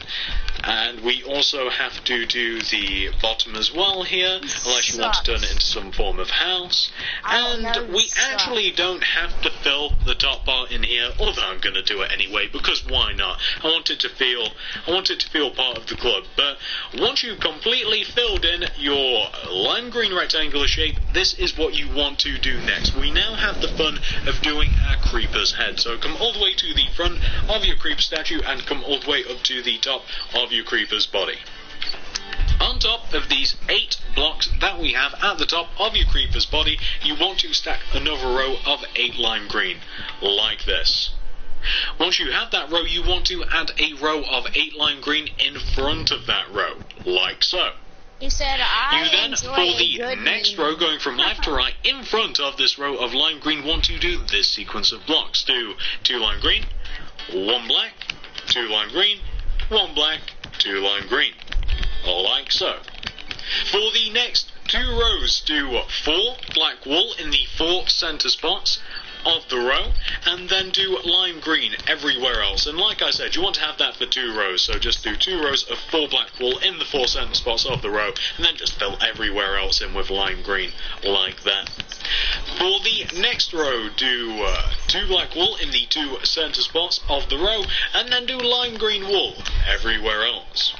and we also have to do the bottom as well here, unless you want to turn it into some form of house. And we actually don't have to fill the top part in here, although I'm going to do it anyway, because why not? I want it to feel part of the club. But once you've completely filled in your lime green rectangular shape, this is what you want to do next. We now have the fun of doing our creeper's head. So come all the way to the front of your creeper statue and come all the way up to the top of your creeper's body. On top of these 8 blocks that we have at the top of your creeper's body, you want to stack another row of 8 lime green, like this. Once you have that row, you want to add a row of 8 lime green in front of that row, like so. You said You then, for the next row, going from left to right, in front of this row of lime green, want to do this sequence of blocks. Do 2 lime green, 1 black, 2 lime green, 1 black, 2 lime green, like so. For the next 2 rows, do 4 black wool in the 4 center spots of the row, and then do lime green everywhere else. And like I said, you want to have that for 2 rows, so just do 2 rows of 4 black wool in the 4 center spots of the row, and then just fill everywhere else in with lime green, like that. For the next row, do 2 black wool in the 2 center spots of the row, and then do lime green wool everywhere else.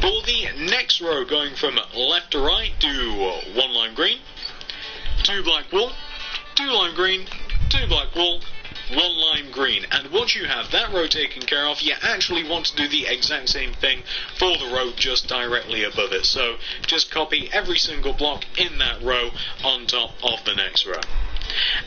For the next row, going from left to right, do 1 lime green, 2 black wool, 2 lime green, 2 black wool, 1 lime green. And once you have that row taken care of, you actually want to do the exact same thing for the row just directly above it. So just copy every single block in that row on top of the next row.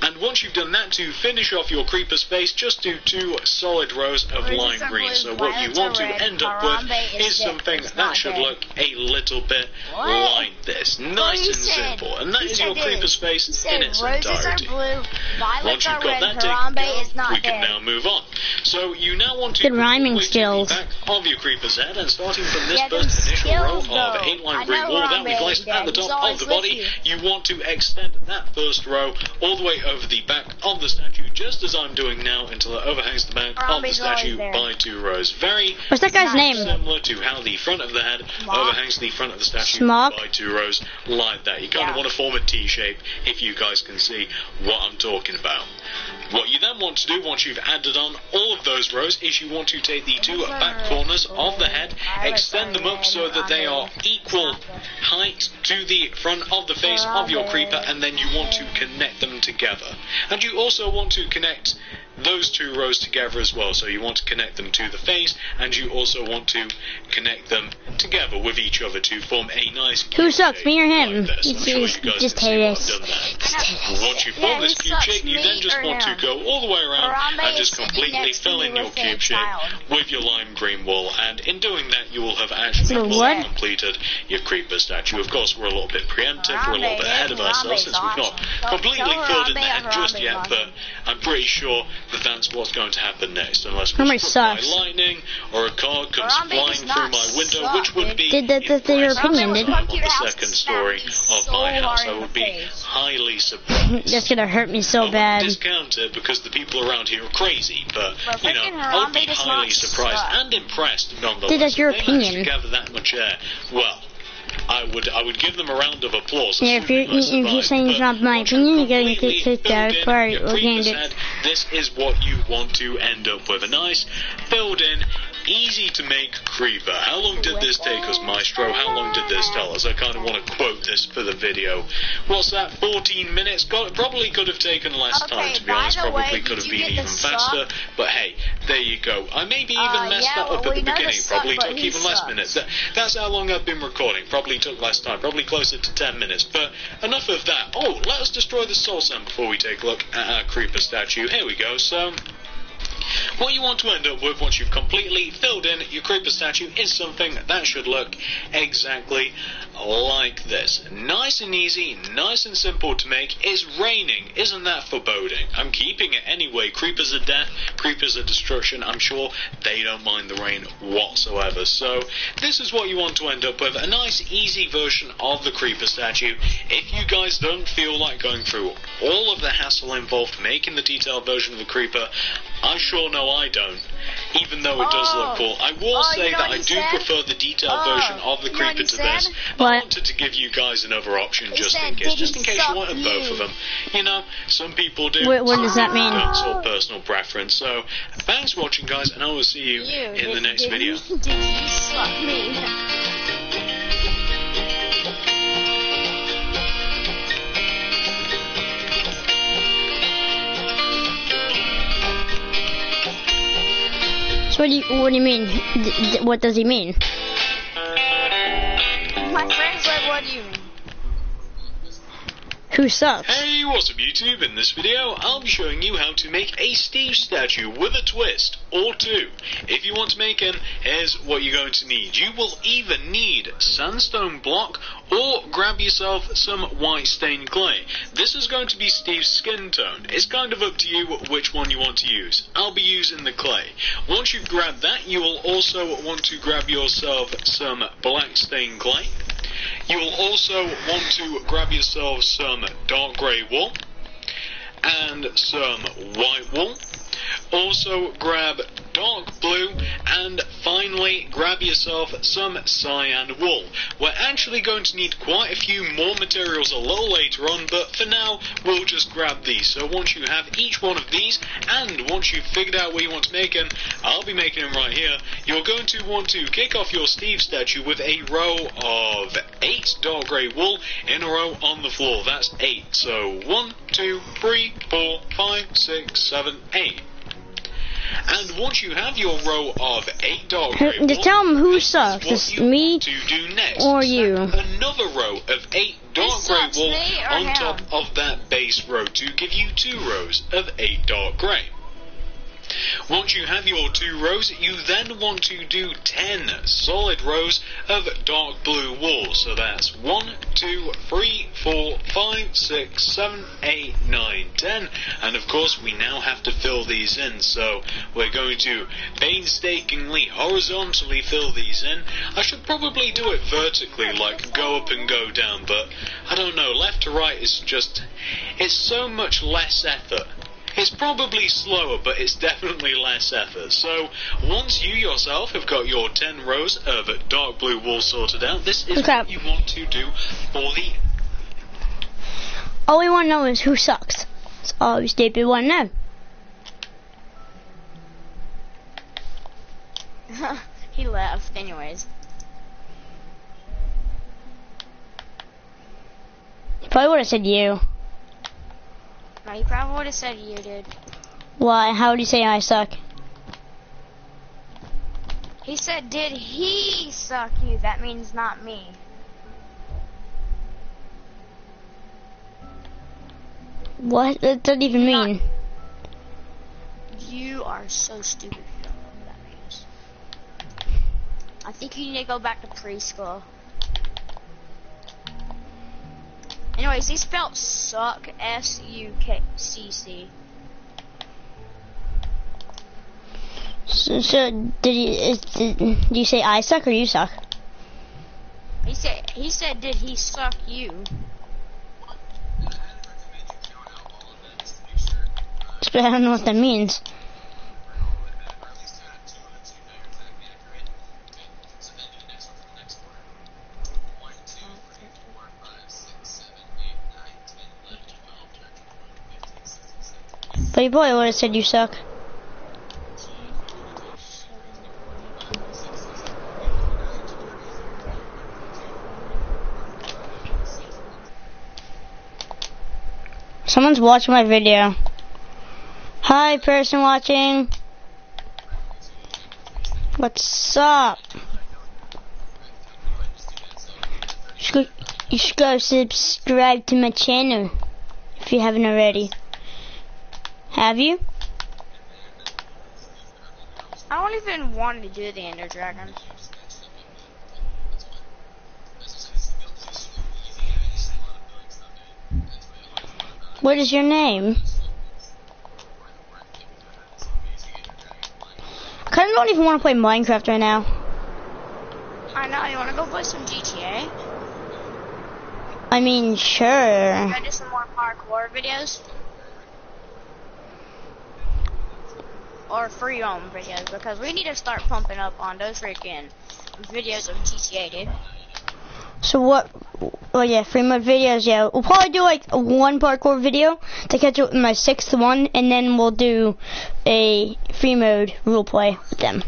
And once you've done that, to finish off your creeper's face, just do 2 solid rows of lime green. So what you want to end up with is something that should look a little bit like this. Nice and simple. And that is your creeper's face in its entirety. Once you've got that taken care of, we can now move on. So you now want to Good rhyming skills. the back of your creeper's head, and starting from this first initial row of 8 lime green wool that we placed at the top of the body, you want to extend that first row all the way over the back of the statue, just as I'm doing now, until it overhangs the back of the statue by 2 rows. What's that guy's name? Similar to how the front of the head overhangs the front of the statue Smog? by 2 rows, like that. You kind of want to form a T shape, if you guys can see what I'm talking about. What you then want to do, once you've added on all of those rows, is you want to take the 2 back corners of the head, extend them up so that they are equal height to the front of the face of your creeper, and then you want to connect them together. And you also want to connect those 2 rows together as well, so you want to connect them to the face, and you also want to connect them together with each other to form a nice cube Who sucks, shape me or him? like this. I'm sure you guys Just can see hate what us. I've done there. Once you form this cube shape, you then just want to go all the way around and just completely fill in your cube shape with your lime green wool, and in doing that you will have actually What? completed your creeper statue. Of course, we're a little bit preemptive, we're a little bit ahead of ourselves since we've not completely filled in the head just yet, but I'm pretty sure that that's what's going to happen next, unless we're Memory struck by sucks. lightning or a car comes flying through my window, which would be That's your opinion, dude. I'm on the second story of my house. I would be highly surprised. That's gonna hurt me so I wouldn't bad. discount it because the people around here are crazy, but you know, freaking I would be Harambe does highly not surprised suck. and impressed nonetheless. Dude, that's your If they managed opinion. to gather that much air, well, I would give them a round of applause. Yeah, if you're saying it's not my opinion, you're going to click that part. Okay, this is what you want to end up with. A nice, filled in, easy to make creeper. How long did this take us, Maestro? How long did this tell us? I kind of want to quote this for the video. What's that, 14 minutes? Probably could have taken less time, to be honest. Probably could have been even faster. But hey, there you go. I maybe even messed that up at the beginning. Probably took even less minutes. That's how long I've been recording. Probably took less time. Probably closer to 10 minutes. But enough of that. Oh, let us destroy the soul sand before we take a look at our creeper statue. Here we go. So What you want to end up with once you've completely filled in your creeper statue is something that should look exactly like this. Nice and easy, nice and simple to make. It's raining, isn't that foreboding? I'm keeping it anyway. Creepers are death, creepers are destruction. I'm sure they don't mind the rain whatsoever. So this is what you want to end up with, a nice easy version of the creeper statue. If you guys don't feel like going through all of the hassle involved making the detailed version of the creeper, I sure know I don't, even though it does look cool. I will say that I do prefer the detailed version of the creeper to this, but I wanted to give you guys another option just in case you wanted both of them. You know, some people do. What does that mean? It's all personal preference. So, thanks for watching, guys, and I will see you in the next video. Did you suck me? So what do you mean? What does he mean? My friend's like, what do you mean? Who sucks? Hey, what's up YouTube? In this video, I'll be showing you how to make a Steve statue with a twist, or two. If you want to make him, here's what you're going to need. You will either need sandstone block, or grab yourself some white stained clay. This is going to be Steve's skin tone. It's kind of up to you which one you want to use. I'll be using the clay. Once you've grabbed that, you will also want to grab yourself some black stained clay. You will also want to grab yourself some dark grey wool and some white wool. Also grab dark blue, and finally grab yourself some cyan wool. We're actually going to need quite a few more materials a little later on, but for now we'll just grab these. So once you have each one of these, and once you've figured out where you want to make them, I'll be making them right here, you're going to want to kick off your Steve statue with a row of 8 dark grey wool in a row on the floor. That's 8. So 1, 2, 3, 4, 5, 6, 7, 8. And once you have your row of 8 dark grey wool, just tell him who sucks. It's me to do next. or you. Another row of 8 dark grey wool on top of that base row to give you 2 rows of 8 dark grey. Once you have your 2 rows, you then want to do 10 solid rows of dark blue wool. So that's 1, 2, 3, 4, 5, 6, 7, 8, 9, 10. And of course we now have to fill these in. So we're going to painstakingly horizontally fill these in. I should probably do it vertically, like go up and go down, but I don't know, left to right is just, it's so much less effort. It's probably slower, but it's definitely less effort. So, once you yourself have got your 10 rows of dark blue wool sorted out, this is what you want to do for the... All we want to know is who sucks. That's all we stupid want to know. He left, anyways. Probably would have said you. No, he probably would have said you did. Why? How would you say I suck? He said, did he suck you? That means not me. What? That doesn't even mean. You are so stupid if you don't know what that means. I think you need to go back to preschool. Anyways, he spelled suck, S-U-K-C-C. So did you say I suck or you suck? He said, did he suck you? But I don't know what that means. But you probably would have said you suck. Someone's watching my video. Hi, person watching. What's up? You should go subscribe to my channel if you haven't already. Have you? I don't even want to do the Ender Dragon. What is your name? I kind of don't even want to play Minecraft right now. I know, you want to go play some GTA? I mean, sure. Can I do some more parkour videos? Or free roam videos, because we need to start pumping up on those freaking videos of GTA, dude. So what? Oh yeah, free mode videos. Yeah, we'll probably do like one parkour video to catch up with my 6th one, and then we'll do a free mode role play with them.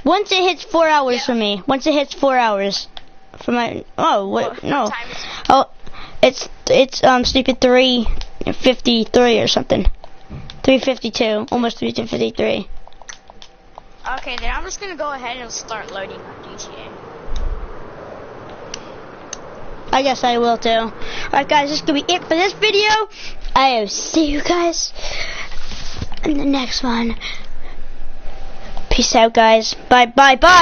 Once it hits 4 hours for me. Once it hits 4 hours for my. Oh what? No. Oh, it's stupid 3:53 or something. 3:52, almost 3:53. Okay, then I'm just gonna go ahead and start loading on GTA. I guess I will too. Alright guys, this is gonna be it for this video. I will see you guys in the next one. Peace out guys. Bye bye bye.